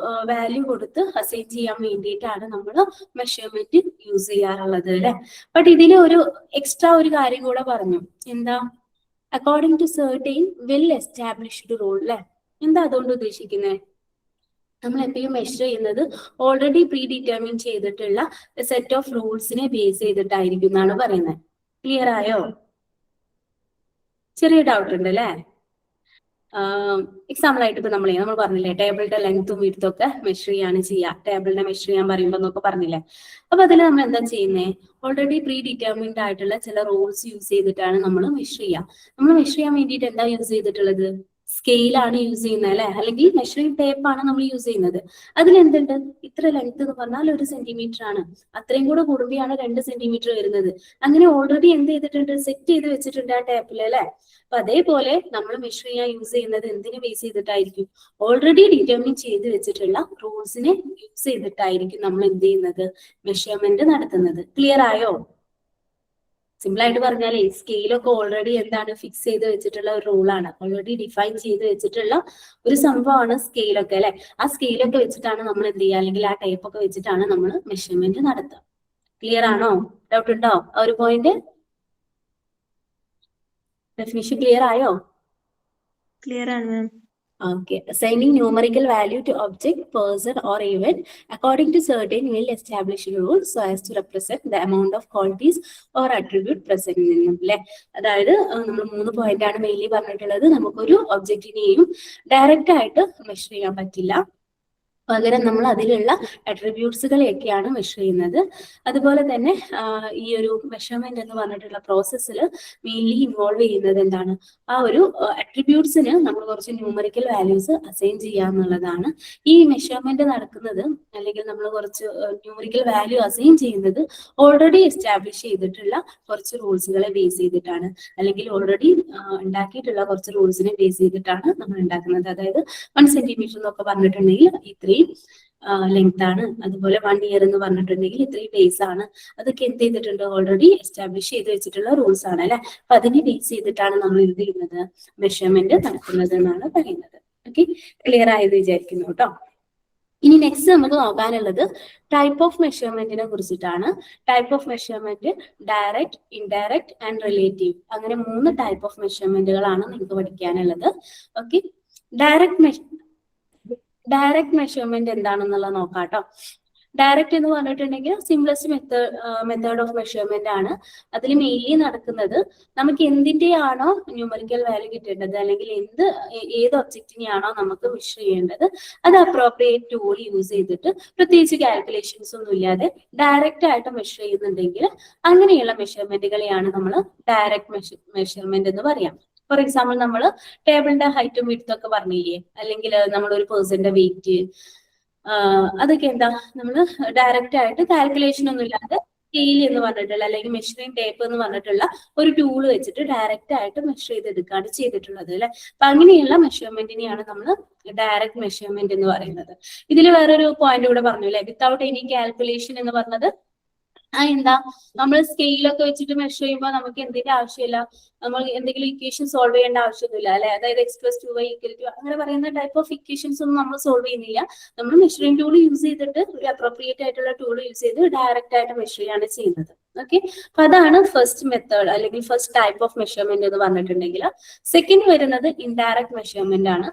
[SPEAKER 1] വാല്യൂ കൊടുത്ത് അസൈൻ ചെയ്യാൻ വേണ്ടിയിട്ടാണ് നമ്മൾ മെഷർമെന്റ് യൂസ് ചെയ്യാറുള്ളത് അല്ലെ. ബട്ട് ഇതിൽ ഒരു എക്സ്ട്രാ ഒരു കാര്യം കൂടെ പറഞ്ഞു. എന്താ? According to certain well established rule അല്ലെ. എന്താ അതുകൊണ്ട് ഉദ്ദേശിക്കുന്നത്? നമ്മൾ എപ്പോഴും മെഷർ ചെയ്യുന്നത് ഓൾറെഡി പ്രീ ഡിറ്റർമിൻ ചെയ്തിട്ടുള്ള സെറ്റ് ഓഫ് റൂൾസിനെ ബേസ് ചെയ്തിട്ടായിരിക്കും എന്നാണ് പറയുന്നത്. ക്ലിയർ ആയോ? ചെറിയ ഡൗട്ട് ഉണ്ട് അല്ലേ? എക്സാമ്പിൾ ആയിട്ട് ഇപ്പൊ നമ്മൾ പറഞ്ഞില്ലേ ടേബിളിന്റെ ലെങ്ത്തും വിഡ്ത്തും ഒക്കെ മെഷർ ചെയ്യാണ് ചെയ്യുക. ടേബിളിനെ മെഷർ ചെയ്യാൻ പറയുമ്പോൾ എന്നൊക്കെ പറഞ്ഞില്ലേ. അപ്പൊ അതിൽ നമ്മൾ എന്താ ചെയ്യുന്നത്, ഓൾറെഡി പ്രീ ഡിറ്റർമിൻഡ് ആയിട്ടുള്ള ചില റൂൾസ് യൂസ് ചെയ്തിട്ടാണ് നമ്മൾ മെഷർ ചെയ്യുക. നമ്മൾ മെഷർ ചെയ്യാൻ വേണ്ടിയിട്ട് എന്താ യൂസ് ചെയ്തിട്ടുള്ളത്, സ്കെയിലാണ് യൂസ് ചെയ്യുന്നത് അല്ലെ, അല്ലെങ്കിൽ മെഷറിംഗ് ടേപ്പ് ആണ് നമ്മൾ യൂസ് ചെയ്യുന്നത്. അതിലെന്തുണ്ട്, ഇത്ര ലെങ്ത് എന്ന് പറഞ്ഞാൽ 1 സെന്റിമീറ്റർ ആണ്, അത്രയും കൂടെ കൂടുമ്പോഴാണ് 2 സെന്റിമീറ്റർ വരുന്നത്. അങ്ങനെ ഓൾറെഡി എന്ത് ചെയ്തിട്ടുണ്ട്, സെറ്റ് ചെയ്ത് വെച്ചിട്ടുണ്ട് ആ ടേപ്പിൽ അല്ലെ. അപ്പൊ അതേപോലെ നമ്മൾ മെഷർ ചെയ്യാൻ യൂസ് ചെയ്യുന്നത് എന്തിനെ ബേസ് ചെയ്തിട്ടായിരിക്കും, ഓൾറെഡി ഡിറ്റർമിൻ ചെയ്ത് വെച്ചിട്ടുള്ള റൂൾസിനെ യൂസ് ചെയ്തിട്ടായിരിക്കും നമ്മൾ എന്ത് ചെയ്യുന്നത്, മെഷർമെന്റ് നടത്തുന്നത്. ക്ലിയർ ആയോ? സിമ്പിൾ ആയിട്ട് പറഞ്ഞാലേ സ്കെയിലൊക്കെ ഓൾറെഡി എന്താണ്, ഫിക്സ് ചെയ്ത് വെച്ചിട്ടുള്ള ഒരു റൂളാണ്, ഓൾറെഡി ഡിഫൈൻ ചെയ്ത് വെച്ചിട്ടുള്ള ഒരു സംഭവമാണ് സ്കെയിലൊക്കെ അല്ലെ. ആ സ്കെയിലൊക്കെ വെച്ചിട്ടാണ് നമ്മൾ എന്ത് ചെയ്യുക, അല്ലെങ്കിൽ ആ ടൈപ്പ് ഒക്കെ വെച്ചിട്ടാണ് നമ്മൾ മെഷർമെന്റ് നടത്തുക. ക്ലിയർ ആണോ? ഡൗട്ട് ഉണ്ടോ ആ ഒരു പോയിന്റ്? ഡെഫിനിഷൻ ക്ലിയർ ആയോ?
[SPEAKER 3] Clear ആണ് മാം.
[SPEAKER 1] Okay. Assigning numerical value to object, person, or event according to certain well-established rules so as to represent the amount of qualities or attribute present in them. അല്ലെ, അതായത് നമ്മൾ 3 point ആണ് mainly പറഞ്ഞിട്ടുള്ളത്. നമുക്കൊരു ഒബ്ജക്റ്റിനെയും direct ആയിട്ട് measure ചെയ്യാൻ പറ്റില്ല, പകരം നമ്മൾ അതിലുള്ള അട്രിബ്യൂട്ട്സുകളെയൊക്കെയാണ് മെഷർ ചെയ്യുന്നത്. അതുപോലെ തന്നെ ഈ ഒരു മെഷർമെന്റ് എന്ന് പറഞ്ഞിട്ടുള്ള പ്രോസസ്സിൽ മെയിൻലി ഇൻവോൾവ് ചെയ്യുന്നത് എന്താണ്, ആ ഒരു അട്രിബ്യൂട്ട്സിന് നമ്മൾ കുറച്ച് ന്യൂമറിക്കൽ വാല്യൂസ് അസൈൻ ചെയ്യുക എന്നുള്ളതാണ്. ഈ മെഷർമെന്റ് നടക്കുന്നത്, അല്ലെങ്കിൽ നമ്മൾ കുറച്ച് ന്യൂമറിക്കൽ വാല്യൂ അസൈൻ ചെയ്യുന്നത് ഓൾറെഡി എസ്റ്റാബ്ലിഷ് ചെയ്തിട്ടുള്ള കുറച്ച് റൂൾസുകളെ ബേസ് ചെയ്തിട്ടാണ്, അല്ലെങ്കിൽ ഓൾറെഡി ഉണ്ടാക്കിയിട്ടുള്ള കുറച്ച് റൂൾസിനെ ബേസ് ചെയ്തിട്ടാണ് നമ്മൾ ഉണ്ടാക്കുന്നത്. അതായത് 1 സെന്റിമീറ്റർ എന്നൊക്കെ പറഞ്ഞിട്ടുണ്ടെങ്കിൽ ഇത്രയും ലെങ്ത് ആണ്, അതുപോലെ 1 ഇയർ എന്ന് പറഞ്ഞിട്ടുണ്ടെങ്കിൽ ഇത്രയും ബേസ് ആണ്. അതൊക്കെ എന്ത് ചെയ്തിട്ടുണ്ട്, ഓൾറെഡി എസ്റ്റാബ്ലിഷ് ചെയ്ത് വെച്ചിട്ടുള്ള റൂൾസ് ആണ് അല്ലെ. അപ്പൊ അതിനെ ബേസ് ചെയ്തിട്ടാണ് നമ്മൾ എന്ത് ചെയ്യുന്നത്, മെഷർമെന്റ് നടത്തുന്നത് എന്നാണ് പറയുന്നത്. ഓക്കെ, ക്ലിയർ ആയത് വിചാരിക്കുന്നു കേട്ടോ. ഇനി നെക്സ്റ്റ് നമുക്ക് നോക്കാനുള്ളത് ടൈപ്പ് ഓഫ് മെഷർമെന്റിനെ കുറിച്ചിട്ടാണ്. Type of measurement direct, indirect and relative, അങ്ങനെ 3 ടൈപ്പ് ഓഫ് മെഷർമെന്റുകളാണ് നിങ്ങൾക്ക് പഠിക്കാനുള്ളത്. ഓക്കെ, ഡയറക്റ്റ് മെഷർമെന്റ് എന്താണെന്നുള്ളത് നോക്കാം കേട്ടോ. ഡയറക്റ്റ് എന്ന് പറഞ്ഞിട്ടുണ്ടെങ്കിൽ സിംപ്ലസ്റ്റ് മെത്തേഡ് ഓഫ് മെഷർമെന്റ് ആണ്. അതിൽ മെയിൻലി നടക്കുന്നത്, നമുക്ക് എന്തിന്റെയാണോ ന്യൂമറിക്കൽ വാല്യൂ കിട്ടേണ്ടത്, അല്ലെങ്കിൽ ഏത് ഒബ്ജക്റ്റിനെയാണോ നമുക്ക് മെഷർ ചെയ്യേണ്ടത്, അത് അപ്രോപ്രിയേറ്റ് ടൂൾ യൂസ് ചെയ്തിട്ട് പ്രത്യേകിച്ച് കാൽക്കുലേഷൻസ് ഒന്നും ഇല്ലാതെ ഡയറക്റ്റ് ആയിട്ട് മെഷർ ചെയ്യുന്നുണ്ടെങ്കിൽ അങ്ങനെയുള്ള മെഷർമെന്റുകളെയാണ് നമ്മൾ ഡയറക്റ്റ് മെഷർമെന്റ് എന്ന് പറയാം. ഫോർ എക്സാമ്പിൾ, നമ്മൾ ടേബിളിന്റെ ഹൈറ്റും വിഡ്ത്തും ഒക്കെ പറഞ്ഞില്ലേ, അല്ലെങ്കിൽ നമ്മൾ ഒരു പേഴ്സന്റെ വെയിറ്റ്, അതൊക്കെ എന്താ, നമ്മൾ ഡയറക്റ്റ് ആയിട്ട് കാൽക്കുലേഷൻ ഒന്നും ഇല്ലാതെ സ്കെയിൽ എന്ന് പറഞ്ഞിട്ടുള്ള, അല്ലെങ്കിൽ മെഷറിംഗ് ടേപ്പ് എന്ന് പറഞ്ഞിട്ടുള്ള ഒരു ടൂൾ വെച്ചിട്ട് ഡയറക്റ്റ് ആയിട്ട് മെഷർ ചെയ്തെടുക്കാണ് ചെയ്തിട്ടുള്ളത് അല്ലെ. അപ്പൊ അങ്ങനെയുള്ള മെഷർമെന്റിനെയാണ് നമ്മൾ ഡയറക്റ്റ് മെഷർമെന്റ് എന്ന് പറയുന്നത്. ഇതിൽ വേറൊരു പോയിന്റ് കൂടെ പറഞ്ഞു അല്ലെ, വിത്തൗട്ട് എനി കാൽക്കുലേഷൻ എന്ന് പറഞ്ഞത് എന്താ, നമ്മൾ സ്കെയിലൊക്കെ വെച്ചിട്ട് മെഷർ ചെയ്യുമ്പോൾ നമുക്ക് എന്തിന്റെ ആവശ്യമില്ല, നമ്മൾ എന്തെങ്കിലും ഇക്വേഷൻ സോൾവ് ചെയ്യേണ്ട ആവശ്യമൊന്നുമില്ല അല്ലെ. അതായത് x+2y = അങ്ങനെ പറയുന്ന ടൈപ്പ് ഓഫ് ഇക്വേഷൻസ് ഒന്നും നമ്മൾ സോൾവ് ചെയ്യുന്നില്ല. നമ്മൾ മെഷറിംഗ് ടൂൾ യൂസ് ചെയ്തിട്ട്, ഒരു അപ്രോപ്രിയേറ്റ് ആയിട്ടുള്ള ടൂൾ യൂസ് ചെയ്ത് ഡയറക്റ്റ് ആയിട്ട് മെഷർ ചെയ്യാണ് ചെയ്യുന്നത്. ഓക്കെ, അപ്പൊ അതാണ് ഫസ്റ്റ് മെത്തേഡ്, അല്ലെങ്കിൽ ഫസ്റ്റ് ടൈപ്പ് ഓഫ് മെഷർമെന്റ് എന്ന് പറഞ്ഞിട്ടുണ്ടെങ്കിൽ. സെക്കൻഡ് വരുന്നത് ഇൻഡയറക്റ്റ് മെഷർമെന്റ് ആണ്.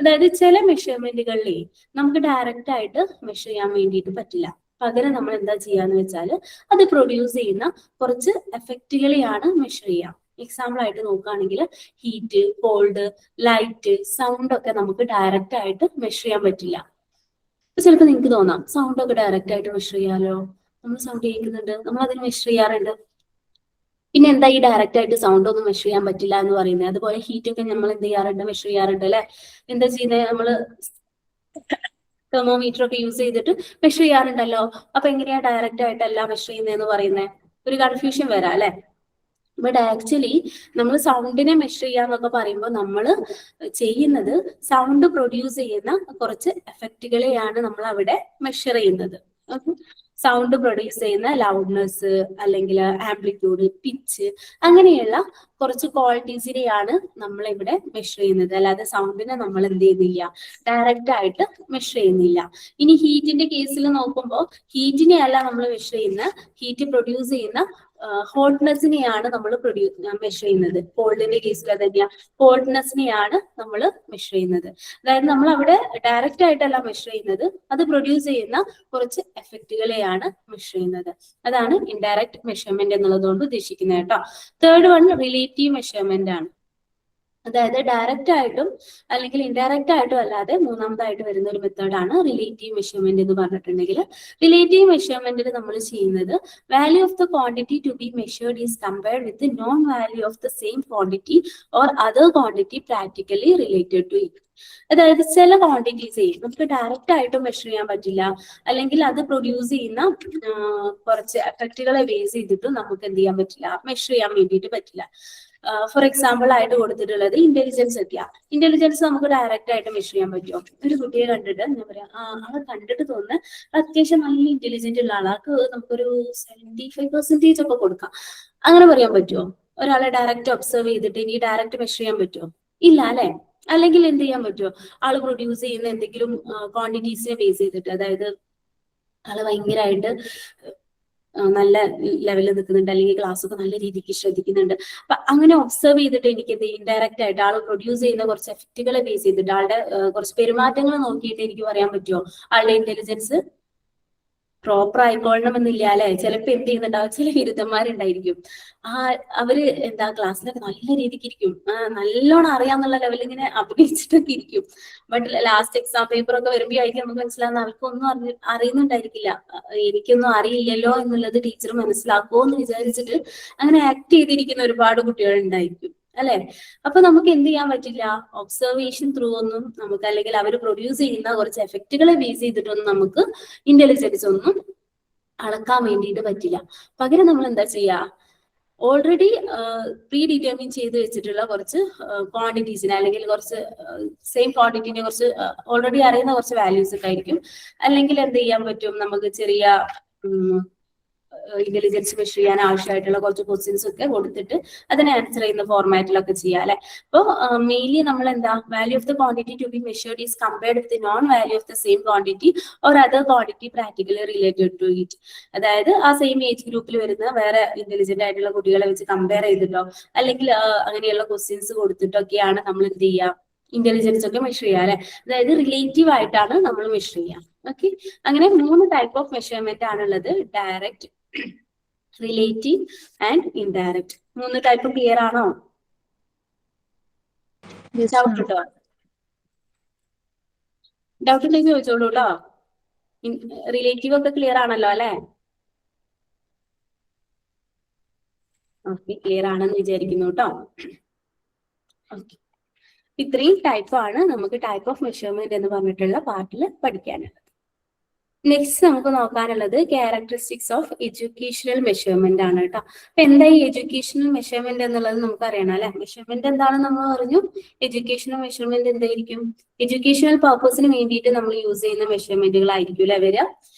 [SPEAKER 1] അതായത് ചില മെഷർമെന്റുകളിലെ നമുക്ക് ഡയറക്റ്റ് ആയിട്ട് മെഷർ ചെയ്യാൻ വേണ്ടിയിട്ട് പറ്റില്ല, പകരം നമ്മൾ എന്താ ചെയ്യാന്ന് വെച്ചാൽ അത് പ്രൊഡ്യൂസ് ചെയ്യുന്ന കുറച്ച് എഫക്റ്റുകളെയാണ് മെഷർ ചെയ്യാം. എക്സാമ്പിൾ ആയിട്ട് നോക്കുകയാണെങ്കിൽ ഹീറ്റ്, കോൾഡ്, ലൈറ്റ്, സൗണ്ട് ഒക്കെ നമുക്ക് ഡയറക്റ്റ് ആയിട്ട് മെഷർ ചെയ്യാൻ പറ്റില്ല. ചിലപ്പോൾ നിങ്ങൾക്ക് തോന്നാം സൗണ്ട് ഒക്കെ ഡയറക്റ്റ് ആയിട്ട് മെഷർ ചെയ്യാലോ, നമ്മൾ സൗണ്ട് കേൾക്കുന്നുണ്ട്, നമ്മൾ അതിന് മെഷർ ചെയ്യാറുണ്ട്, പിന്നെ എന്താ ഈ ഡയറക്റ്റ് ആയിട്ട് സൗണ്ട് ഒന്നും മെഷർ ചെയ്യാൻ പറ്റില്ല എന്ന് പറയുന്നത്. അതുപോലെ ഹീറ്റ് ഒക്കെ നമ്മൾ എന്ത് ചെയ്യാറുണ്ട്, മെഷർ ചെയ്യാറുണ്ട് അല്ലെ. എന്താ ചെയ്യുന്നത്, നമ്മൾ തെർമോമീറ്റർ ഒക്കെ യൂസ് ചെയ്തിട്ട് മെഷർ ചെയ്യാറുണ്ടല്ലോ. അപ്പൊ എങ്ങനെയാ ഡയറക്റ്റ് ആയിട്ട് എല്ലാം മെഷർ ചെയ്യുന്നതെന്ന് പറയുന്നത്, ഒരു കൺഫ്യൂഷൻ വരാം അല്ലെ. ബട്ട് ആക്ച്വലി നമ്മൾ സൗണ്ടിനെ മെഷർ ചെയ്യാന്നൊക്കെ പറയുമ്പോൾ നമ്മൾ ചെയ്യുന്നത് സൗണ്ട് പ്രൊഡ്യൂസ് ചെയ്യുന്ന കുറച്ച് എഫക്റ്റുകളെയാണ് നമ്മൾ അവിടെ മെഷർ ചെയ്യുന്നത്. സൗണ്ട് പ്രൊഡ്യൂസ് ചെയ്യുന്ന ലൗഡ്നെസ്, അല്ലെങ്കിൽ ആംപ്ലിറ്റ്യൂഡ്, പിച്ച്, അങ്ങനെയുള്ള കുറച്ച് ക്വാളിറ്റീസിനെയാണ് നമ്മൾ ഇവിടെ മെഷർ ചെയ്യുന്നത്. അല്ലാതെ സൗണ്ടിനെ നമ്മൾ എന്ത് ചെയ്യുന്നില്ല, ഡയറക്റ്റ് ആയിട്ട് മെഷർ ചെയ്യുന്നില്ല. ഇനി ഹീറ്റിന്റെ കേസിൽ നോക്കുമ്പോൾ ഹീറ്റിനെ അല്ല നമ്മൾ മെഷർ ചെയ്യുന്ന, ഹീറ്റ് പ്രൊഡ്യൂസ് ചെയ്യുന്ന ഹോട്ട്നെസ്സിനെയാണ് നമ്മൾ മെഷർ ചെയ്യുന്നത്. കോൾഡിന്റെ കേസിൽ തന്നെയാ, കോൾഡ്നെസ്സിനെയാണ് നമ്മൾ മെഷർ ചെയ്യുന്നത്. അതായത് നമ്മൾ അവിടെ ഡയറക്റ്റ് ആയിട്ടല്ല മെഷർ ചെയ്യുന്നത്, അത് പ്രൊഡ്യൂസ് ചെയ്യുന്ന കുറച്ച് എഫക്റ്റുകളെയാണ് മെഷർ ചെയ്യുന്നത്. അതാണ് ഇൻഡയറക്റ്റ് മെഷർമെന്റ് എന്നുള്ളതുകൊണ്ട് ഉദ്ദേശിക്കുന്നത് കേട്ടോ. തേർഡ് വൺ റിലേറ്റീവ് മെഷർമെന്റ് ആണ്. അതായത് ഡയറക്റ്റ് ആയിട്ടും അല്ലെങ്കിൽ ഇൻഡയറക്റ്റ് ആയിട്ടും അല്ലാതെ മൂന്നാമതായിട്ട് വരുന്ന ഒരു മെത്തേഡാണ് റിലേറ്റീവ് മെഷർമെന്റ് എന്ന് പറഞ്ഞിട്ടുണ്ടെങ്കിൽ റിലേറ്റീവ് മെഷർമെന്റിൽ നമ്മൾ ചെയ്യുന്നത് value of the quantity to be measured is compared with known value of the same quantity or other quantity practically related to it. അതായത് ചില ക്വാണ്ടിറ്റീസ് നമുക്ക് ഡയറക്റ്റ് ആയിട്ട് മെഷർ ചെയ്യാൻ പറ്റില്ല, അല്ലെങ്കിൽ അത് പ്രൊഡ്യൂസ് ചെയ്യുന്ന കുറച്ച് എഫക്റ്റുകളെ ബേസ് ചെയ്തിട്ട് നമുക്ക് എന്ത് ചെയ്യാൻ പറ്റില്ല, മെഷർ ചെയ്യാൻ വേണ്ടിയിട്ട് പറ്റില്ല. ഫോർ എക്സാമ്പിൾ ആയിട്ട് കൊടുത്തിട്ടുള്ളത് ഇന്റലിജൻസ് ഒക്കെയാണ്. ഇന്റലിജൻസ് നമുക്ക് ഡയറക്റ്റ് ആയിട്ട് മെഷർ ചെയ്യാൻ പറ്റുമോ? ഒരു കുട്ടിയെ കണ്ടിട്ട് ഞാൻ പറയാം, ആളെ കണ്ടിട്ട് തോന്നുന്നത് അത്യാവശ്യം നല്ല ഇന്റലിജന്റ് ഉള്ള ആൾക്ക് നമുക്കൊരു 75% ഒക്കെ കൊടുക്കാം, അങ്ങനെ പറയാൻ പറ്റുമോ? ഒരാളെ ഡയറക്റ്റ് ഒബ്സർവ് ചെയ്തിട്ട് ഇനി ഡയറക്റ്റ് മെഷർ ചെയ്യാൻ പറ്റുമോ? ഇല്ല അല്ലെ. അല്ലെങ്കിൽ എന്ത് ചെയ്യാൻ പറ്റുമോ? ആള് പ്രൊഡ്യൂസ് ചെയ്യുന്ന എന്തെങ്കിലും ക്വാണ്ടിറ്റീസിനെ ബേസ് ചെയ്തിട്ട്, അതായത് ആള് ഭയങ്കരമായിട്ട് നല്ല ലെവലിൽ നിൽക്കുന്നുണ്ട്, അല്ലെങ്കിൽ ക്ലാസ് ഒക്കെ നല്ല രീതിക്ക് ശ്രദ്ധിക്കുന്നുണ്ട്, അപ്പൊ അങ്ങനെ ഒബ്സർവ് ചെയ്തിട്ട് എനിക്ക് എന്ത് ഇൻഡയറക്റ്റ് ആയിട്ട് ആൾ പ്രൊഡ്യൂസ് ചെയ്യുന്ന കുറച്ച് എഫക്റ്റുകളെ ബേസ് ചെയ്തിട്ട് ആളുടെ കുറച്ച് പെരുമാറ്റങ്ങൾ നോക്കിയിട്ട് എനിക്ക് പറയാൻ പറ്റുമോ ആളുടെ ഇന്റലിജൻസ് പ്രോപ്പർ ആയിക്കൊള്ളണമെന്നില്ല അല്ലെ. ചിലപ്പോ എന്ത് ചെയ്യുന്നുണ്ടാവും, ചില ബിരുദന്മാരുണ്ടായിരിക്കും, അവര് എന്താ ക്ലാസ്സിലൊക്കെ നല്ല രീതിക്ക് ഇരിക്കും, നല്ലോണം അറിയാന്നുള്ള ലെവലിൽ ഇങ്ങനെ അഭിനയിച്ചിട്ടൊക്കെ ഇരിക്കും. ബട്ട് ലാസ്റ്റ് എക്സാം പേപ്പർ ഒക്കെ വരുമ്പോഴായിരിക്കും നമുക്ക് മനസ്സിലാവുന്ന അവർക്കൊന്നും അറിയുന്നുണ്ടായിരിക്കില്ല, എനിക്കൊന്നും അറിയില്ലല്ലോ എന്നുള്ളത് ടീച്ചർ മനസ്സിലാക്കുമോ എന്ന് വിചാരിച്ചിട്ട് അങ്ങനെ ആക്ട് ചെയ്തിരിക്കുന്ന ഒരുപാട് കുട്ടികൾ ഉണ്ടായിരിക്കും അല്ലെ. അപ്പൊ നമുക്ക് എന്ത് ചെയ്യാൻ പറ്റില്ല, ഒബ്സർവേഷൻ ത്രൂ ഒന്നും നമുക്ക്, അല്ലെങ്കിൽ അവർ പ്രൊഡ്യൂസ് ചെയ്യുന്ന കുറച്ച് എഫക്റ്റുകളെ ബേസ് ചെയ്തിട്ടൊന്നും നമുക്ക് ഇന്റലിജൻസ് ഒന്നും അളക്കാൻ വേണ്ടിയിട്ട് പറ്റില്ല. പകരം നമ്മൾ എന്താ ചെയ്യാ, ഓൾറെഡി പ്രീ ഡിറ്റർമിൻ ചെയ്ത് വെച്ചിട്ടുള്ള കുറച്ച് ക്വാണ്ടിറ്റീസിനെ, അല്ലെങ്കിൽ കുറച്ച് സെയിം ക്വാണ്ടിറ്റിനെ കുറച്ച് ഓൾറെഡി അറിയുന്ന കുറച്ച് വാല്യൂസ് ഉണ്ടായിരിക്കും, അല്ലെങ്കിൽ എന്ത് ചെയ്യാൻ പറ്റും, നമുക്ക് ചെറിയ ഇന്റലിജൻസ് മെഷർ ചെയ്യാൻ ആവശ്യമായിട്ടുള്ള കുറച്ച് ക്വസ്റ്റ്യൻസ് ഒക്കെ കൊടുത്തിട്ട് അതിനെ ആൻസർ ചെയ്യുന്ന ഫോർമാറ്റിലൊക്കെ ചെയ്യാം അല്ലെ. അപ്പോൾ മെയിൻലി നമ്മൾ എന്താ, value of the quantity to be measured is compared with known value of the same quantity or other quantity practically related to it. അതായത് ആ സെയിം ഏജ് ഗ്രൂപ്പിൽ വരുന്ന വേറെ ഇന്റലിജന്റ് ആയിട്ടുള്ള കുട്ടികളെ വെച്ച് കമ്പയർ ചെയ്തിട്ടോ, അല്ലെങ്കിൽ അങ്ങനെയുള്ള ക്വസ്റ്റ്യൻസ് കൊടുത്തിട്ടൊക്കെയാണ് നമ്മൾ എന്ത് ചെയ്യുക, ഇന്റലിജൻസ് ഒക്കെ മെഷർ ചെയ്യുക അല്ലെ. അതായത് റിലേറ്റീവ് ആയിട്ടാണ് നമ്മൾ മെഷർ ചെയ്യുക. ഓക്കെ, അങ്ങനെ 3 ടൈപ്പ് ഓഫ് മെഷർമെന്റ് ആണുള്ളത്: direct, relative and indirect. 3 type clear ആണോ? ഡൗട്ട് ഉണ്ടോ? ഡൗട്ട് ഉണ്ടെങ്കിൽ ചോദിച്ചോളൂ കേട്ടോ. റിലേറ്റീവ് ഒക്കെ ക്ലിയർ ആണല്ലോ അല്ലെ? ഓക്കെ, ക്ലിയർ ആണെന്ന് വിചാരിക്കുന്നു കേട്ടോ. ഓക്കെ, ഇത്രയും ടൈപ്പ് ആണ് നമുക്ക് ടൈപ്പ് ഓഫ് മെഷർമെന്റ് എന്ന് പറഞ്ഞിട്ടുള്ള പാർട്ടിൽ പഠിക്കാനുള്ളത്. നെക്സ്റ്റ് നമുക്ക് നോക്കാനുള്ളത് ക്യാരക്ടറിസ്റ്റിക്സ് ഓഫ് എഡ്യൂക്കേഷണൽ മെഷർമെന്റ് ആണ് കേട്ടോ. അപ്പൊ എന്താ ഈ എഡ്യൂക്കേഷണൽ മെഷർമെന്റ് എന്നുള്ളത് നമുക്ക് അറിയണം അല്ലെ. മെഷർമെന്റ് എന്താണെന്ന് നമ്മൾ പറഞ്ഞു. എഡ്യൂക്കേഷണൽ മെഷർമെന്റ് എന്തായിരിക്കും? എഡ്യൂക്കേഷണൽ പർപ്പസിന് വേണ്ടിയിട്ട് നമ്മൾ യൂസ് ചെയ്യുന്ന മെഷർമെന്റുകളായിരിക്കും അല്ലെ വരിക.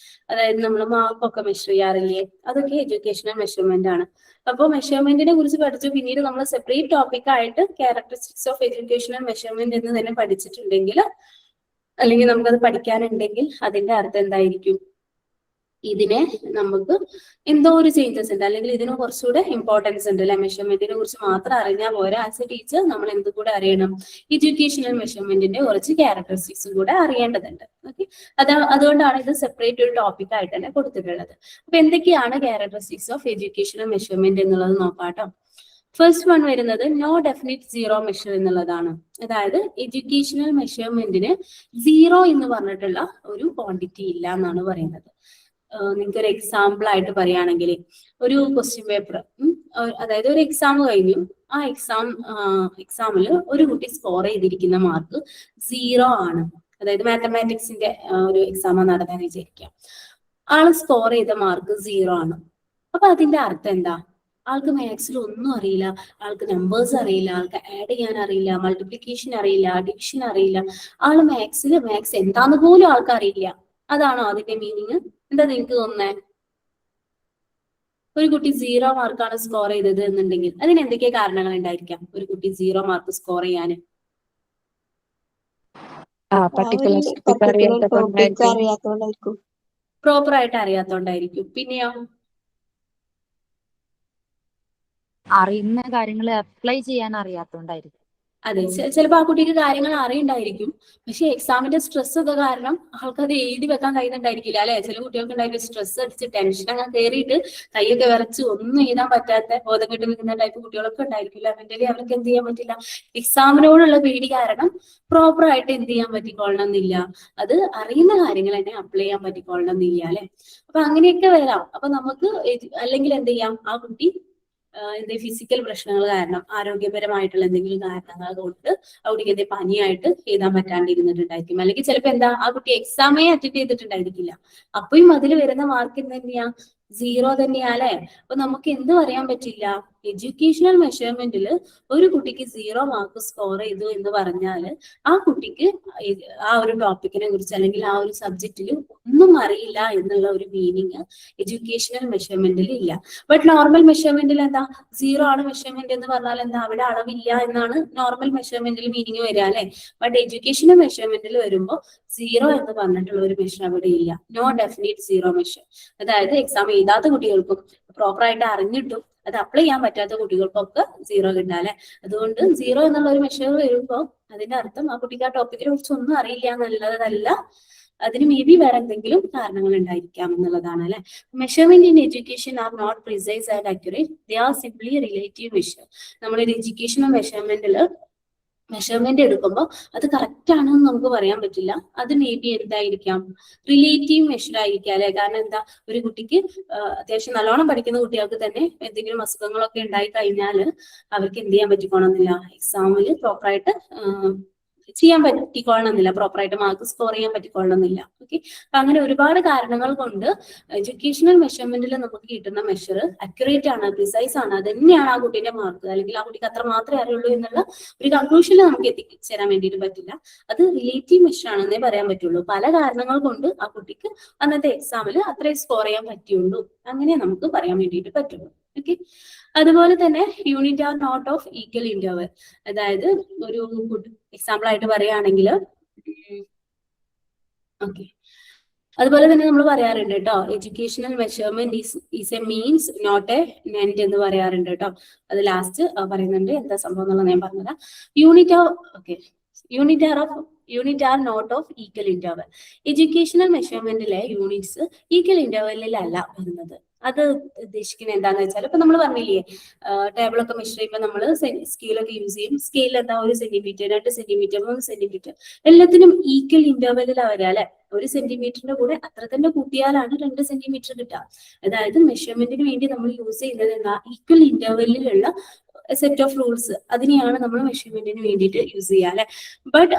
[SPEAKER 1] അതായത് നമ്മൾ മാർക്കൊക്കെ മെഷർ ചെയ്യാറില്ലേ, അതൊക്കെ എഡ്യൂക്കേഷണൽ മെഷർമെന്റ് ആണ്. അപ്പോൾ മെഷർമെന്റിനെ കുറിച്ച് പഠിച്ചു, പിന്നീട് നമ്മൾ സെപ്പറേറ്റ് ടോപ്പിക് ആയിട്ട് ക്യാരക്ടറിസ്റ്റിക്സ് ഓഫ് എഡ്യൂക്കേഷണൽ മെഷർമെന്റ് എന്ന് തന്നെ പഠിച്ചിട്ടുണ്ടെങ്കിൽ, അല്ലെങ്കിൽ നമുക്കത് പഠിക്കാനുണ്ടെങ്കിൽ അതിന്റെ അർത്ഥം എന്തായിരിക്കും, ഇതിനെ നമുക്ക് എന്തോ ഒരു ചേഞ്ചസ് ഉണ്ട്, അല്ലെങ്കിൽ ഇതിന് കുറച്ചുകൂടെ ഇമ്പോർട്ടൻസ് ഉണ്ട് അല്ലെ. മെഷർമെന്റിനെ കുറിച്ച് മാത്രം അറിഞ്ഞാൽ പോരാ, ആസ് എ ടീച്ചർ നമ്മൾ എന്ത് കൂടെ അറിയണം, എഡ്യൂക്കേഷണൽ മെഷർമെന്റിന്റെ കുറച്ച് ക്യാരക്ടറിസ്റ്റിക്സും കൂടെ അറിയേണ്ടതുണ്ട്. ഓക്കെ, അതുകൊണ്ടാണ് ഇത് സെപ്പറേറ്റ് ഒരു ടോപ്പിക് ആയിട്ട് തന്നെ കൊടുത്തിട്ടുള്ളത്. അപ്പൊ എന്തൊക്കെയാണ് ക്യാരക്ടറിസ്റ്റിക്സ് ഓഫ് എഡ്യൂക്കേഷണൽ മെഷർമെന്റ് എന്നുള്ളത് നോക്കാട്ടോ. ഫസ്റ്റ് വൺ വരുന്നത് നോ ഡെഫിനിറ്റ് സീറോ മെഷർ എന്നുള്ളതാണ്. അതായത് എഡ്യൂക്കേഷണൽ മെഷർമെന്റിന് സീറോ എന്ന് പറഞ്ഞിട്ടുള്ള ഒരു ക്വാണ്ടിറ്റി ഇല്ല എന്നാണ് പറയുന്നത്. നിങ്ങൾക്ക് ഒരു എക്സാമ്പിൾ ആയിട്ട് പറയുകയാണെങ്കിൽ, ഒരു ക്വസ്റ്റ്യൻ പേപ്പർ, അതായത് ഒരു എക്സാം കഴിഞ്ഞു, ആ എക്സാമിൽ ഒരു കുട്ടി സ്കോർ ചെയ്തിരിക്കുന്ന മാർക്ക് 0 ആണ്. അതായത് മാത്തമാറ്റിക്സിന്റെ ഒരു എക്സാം നടന്നതെന്ന് വിചാരിക്കാം, ആള് സ്കോർ ചെയ്ത മാർക്ക് 0 ആണ്. അപ്പൊ അതിന്റെ അർത്ഥം എന്താ? ആൾക്ക് മാത്സിൽ ഒന്നും അറിയില്ല, ആൾക്ക് നമ്പേഴ്സ് അറിയില്ല, ആൾക്ക് ആഡ് ചെയ്യാൻ അറിയില്ല, മൾട്ടിപ്ലിക്കേഷൻ അറിയില്ല, ഡിവിഷൻ അറിയില്ല. ആള് മാത്സ് എന്താന്ന് പോലും ആൾക്ക് അറിയില്ല. അതാണോ അതിന്റെ മീനിങ്? എന്താ നിങ്ങൾക്ക് തോന്നുന്നേ? ഒരു കുട്ടി 0 മാർക്കാണ് സ്കോർ ചെയ്തത് എന്നുണ്ടെങ്കിൽ അതിന് എന്തൊക്കെ കാരണങ്ങൾ ഉണ്ടായിരിക്കാം ഒരു കുട്ടി 0 മാർക്ക് സ്കോർ ചെയ്യാന്? പ്രോപ്പർ ആയിട്ട് അറിയാത്തോണ്ടായിരിക്കും. പിന്നെയോ?
[SPEAKER 4] അറിയുന്ന കാര്യങ്ങൾ അപ്ലൈ ചെയ്യാൻ അറിയാത്തോണ്ടായിരിക്കും.
[SPEAKER 1] അതെ, ചിലപ്പോൾ ആ കുട്ടിക്ക് കാര്യങ്ങൾ അറിയണ്ടായിരിക്കും, പക്ഷെ എക്സാമിന്റെ സ്ട്രെസ് ഒക്കെ കാരണം ആൾക്കത് എഴുതി വെക്കാൻ കഴിയുന്നുണ്ടായിരിക്കില്ല അല്ലെ. ചില കുട്ടികൾക്ക് ഉണ്ടായിരിക്കും സ്ട്രെസ് അടിച്ച് ടെൻഷൻ അങ്ങനെ കയറിയിട്ട് കൈയൊക്കെ വിറച്ച് ഒന്നും എഴുതാൻ പറ്റാത്ത ബോധം കെട്ട് നിൽക്കുന്ന ടൈപ്പ് കുട്ടികളൊക്കെ ഉണ്ടായിരിക്കില്ല. മെന്റലി അവർക്ക് എന്ത് ചെയ്യാൻ പറ്റില്ല, എക്സാമിനോടുള്ള പേടി കാരണം പ്രോപ്പർ ആയിട്ട് എന്ത് ചെയ്യാൻ പറ്റിക്കൊള്ളണം എന്നില്ല, അത് അറിയുന്ന കാര്യങ്ങൾ തന്നെ അപ്ലൈ ചെയ്യാൻ പറ്റിക്കൊള്ളണം എന്നില്ല അല്ലെ. അപ്പൊ അങ്ങനെയൊക്കെ വരാം. അപ്പൊ നമുക്ക് അല്ലെങ്കിൽ എന്ത് ചെയ്യാം, ആ കുട്ടി എന്തെങ്കിലും ഫിസിക്കൽ പ്രശ്നങ്ങൾ കാരണം, ആരോഗ്യപരമായിട്ടുള്ള എന്തെങ്കിലും കാരണങ്ങൾ കൊണ്ട് ആ കുട്ടിക്ക് എന്തെങ്കിലും പനിയായിട്ട് എഴുതാൻ പറ്റാണ്ടിരുന്നിട്ടുണ്ടായിരിക്കും. അല്ലെങ്കിൽ ചിലപ്പോൾ എന്താ, ആ കുട്ടി എക്സാമേ അറ്റൻഡ് ചെയ്തിട്ടുണ്ടായിരിക്കില്ല, അപ്പോഴും അതിൽ വരുന്ന മാർക്ക് എന്ത് തന്നെയാ, 0 തന്നെയാ അല്ലെ. അപ്പൊ നമുക്ക് എന്ത് പറയാൻ പറ്റില്ല, എഡ്യൂക്കേഷണൽ മെഷർമെന്റിൽ ഒരു കുട്ടിക്ക് 0 മാർക്ക് സ്കോർ ചെയ്തു എന്ന് പറഞ്ഞാൽ ആ കുട്ടിക്ക് ആ ഒരു ടോപ്പിക്കിനെ കുറിച്ച് അല്ലെങ്കിൽ ആ ഒരു സബ്ജക്റ്റിൽ ഒന്നും അറിയില്ല എന്നുള്ള ഒരു മീനിങ് എഡ്യൂക്കേഷണൽ മെഷർമെന്റിൽ ഇല്ല. ബട്ട് നോർമൽ മെഷർമെന്റിൽ എന്താ, 0 ആണ് മെഷർമെന്റ് എന്ന് പറഞ്ഞാൽ എന്താ, അവിടെ അളവില്ല എന്നാണ് നോർമൽ മെഷർമെന്റിൽ മീനിങ് വരിക അല്ലെ. ബട്ട് എഡ്യൂക്കേഷണൽ മെഷർമെന്റിൽ വരുമ്പോൾ 0 എന്ന് പറഞ്ഞിട്ടുള്ള ഒരു മെഷർ അവിടെ ഇല്ല. No definite 0 measure. അതായത് എക്സാം എഴുതാത്ത കുട്ടികൾക്കും പ്രോപ്പർ ആയിട്ട് അറിഞ്ഞിട്ടും അത് അപ്ലൈ ചെയ്യാൻ പറ്റാത്ത കുട്ടികൾക്കൊക്കെ 0 കിട്ടാം അല്ലെ. അതുകൊണ്ട് 0 എന്നുള്ള ഒരു മെഷർ വരുമ്പോൾ അതിന്റെ അർത്ഥം ആ കുട്ടിക്ക് ആ ടോപ്പിക്കിനെ കുറിച്ച് ഒന്നും അറിയില്ല എന്നുള്ളതല്ല, അതിന് മേ ബി വേറെ എന്തെങ്കിലും കാരണങ്ങൾ ഉണ്ടായിരിക്കാം എന്നുള്ളതാണ് അല്ലെ. Measurement in education are not precise and accurate, they are simply relative measure. നമ്മളൊരു എഡ്യൂക്കേഷണൽ മെഷർമെന്റ് എടുക്കുമ്പോൾ അത് കറക്റ്റ് ആണെന്ന് നമുക്ക് പറയാൻ പറ്റില്ല. അത് മേ ബി എന്തായിരിക്കാം, റിലേറ്റീവ് മെഷർ ആയിരിക്കാം അല്ലെ. കാരണം എന്താ, ഒരു കുട്ടിക്ക് അത്യാവശ്യം നല്ലോണം പഠിക്കുന്ന കുട്ടികൾക്ക് തന്നെ എന്തെങ്കിലും അസുഖങ്ങളൊക്കെ ഉണ്ടായി കഴിഞ്ഞാൽ അവർക്ക് എന്ത് ചെയ്യാൻ പറ്റിക്കോണമെന്നില്ല, എക്സാമിൽ പ്രോപ്പറായിട്ട് ചെയ്യാൻ പറ്റിക്കൊള്ളണമെന്നില്ല, പ്രോപ്പറായിട്ട് മാർക്ക് സ്കോർ ചെയ്യാൻ പറ്റിക്കൊള്ളണമെന്നില്ല. ഓക്കെ, അപ്പൊ അങ്ങനെ ഒരുപാട് കാരണങ്ങൾ കൊണ്ട് എഡ്യൂക്കേഷണൽ മെഷർമെന്റിൽ നമുക്ക് കിട്ടുന്ന മെഷർ അക്യുറേറ്റ് ആണ്, പ്രിസൈസ് ആണ്, അത് തന്നെയാണ് ആ കുട്ടീന്റെ മാർക്ക്, അല്ലെങ്കിൽ ആ കുട്ടിക്ക് അത്ര മാത്രമേ അറിയുള്ളൂ എന്നുള്ള ഒരു കൺക്ലൂഷനിൽ നമുക്ക് എത്തിച്ചേരാൻ വേണ്ടിയിട്ട് പറ്റില്ല. അത് റിലേറ്റീവ് മെഷർ ആണെന്നേ പറയാൻ പറ്റുള്ളൂ. പല കാരണങ്ങൾ കൊണ്ട് ആ കുട്ടിക്ക് അന്നത്തെ എക്സാമിൽ അത്രേ സ്കോർ ചെയ്യാൻ പറ്റിയുള്ളൂ, അങ്ങനെ നമുക്ക് പറയാൻ വേണ്ടിയിട്ട് പറ്റുള്ളൂ. ഓക്കെ, അതുപോലെ തന്നെ unit are not of equal interval. അതായത് ഒരു എക്സാമ്പിൾ ആയിട്ട് പറയുകയാണെങ്കിൽ, ഓക്കെ, അതുപോലെ തന്നെ നമ്മൾ പറയാറുണ്ട് കേട്ടോ, educational measurement is a means not a end എന്ന് പറയാറുണ്ട് കേട്ടോ. അത് ലാസ്റ്റ് പറയുന്നുണ്ട് എന്താ സംഭവം എന്നുള്ളത് ഞാൻ പറഞ്ഞുതരാം. Unit are not of equal interval. Educational മെഷർമെന്റിലെ യൂണിറ്റ്സ് ഈക്വൽ ഇന്റർവെല്ലിലല്ല വരുന്നത്. അത് ഉദ്ദേശിക്കുന്നത് എന്താന്ന് വെച്ചാൽ, ഇപ്പൊ നമ്മൾ പറഞ്ഞില്ലേ, ടേബിളൊക്കെ മെഷർ ചെയ്യുമ്പോൾ നമ്മൾ സ്കെയിലൊക്കെ യൂസ് ചെയ്യും. സ്കെയിൽ എന്താ, 1 സെന്റിമീറ്റർ, 2 സെന്റിമീറ്റർ, 3 സെന്റിമീറ്റർ, എല്ലാത്തിനും ഈക്വൽ ഇന്റർവെല്ലിലാണ് വരിക അല്ലെ. 1 സെന്റിമീറ്ററിന്റെ കൂടെ അത്ര തന്നെ കൂട്ടിയാലാണ് 2 സെന്റിമീറ്റർ കിട്ടുക. അതായത് മെഷർമെന്റിന് വേണ്ടി നമ്മൾ യൂസ് ചെയ്യുന്നത് എന്താ, ഈക്വൽ ഇന്റർവെല്ലിലുള്ള സെറ്റ് ഓഫ് റൂൾസ്, അതിനെയാണ് നമ്മൾ മെഷർമെന്റിന് വേണ്ടിയിട്ട് യൂസ് ചെയ്യുക അല്ലെ. ബട്ട്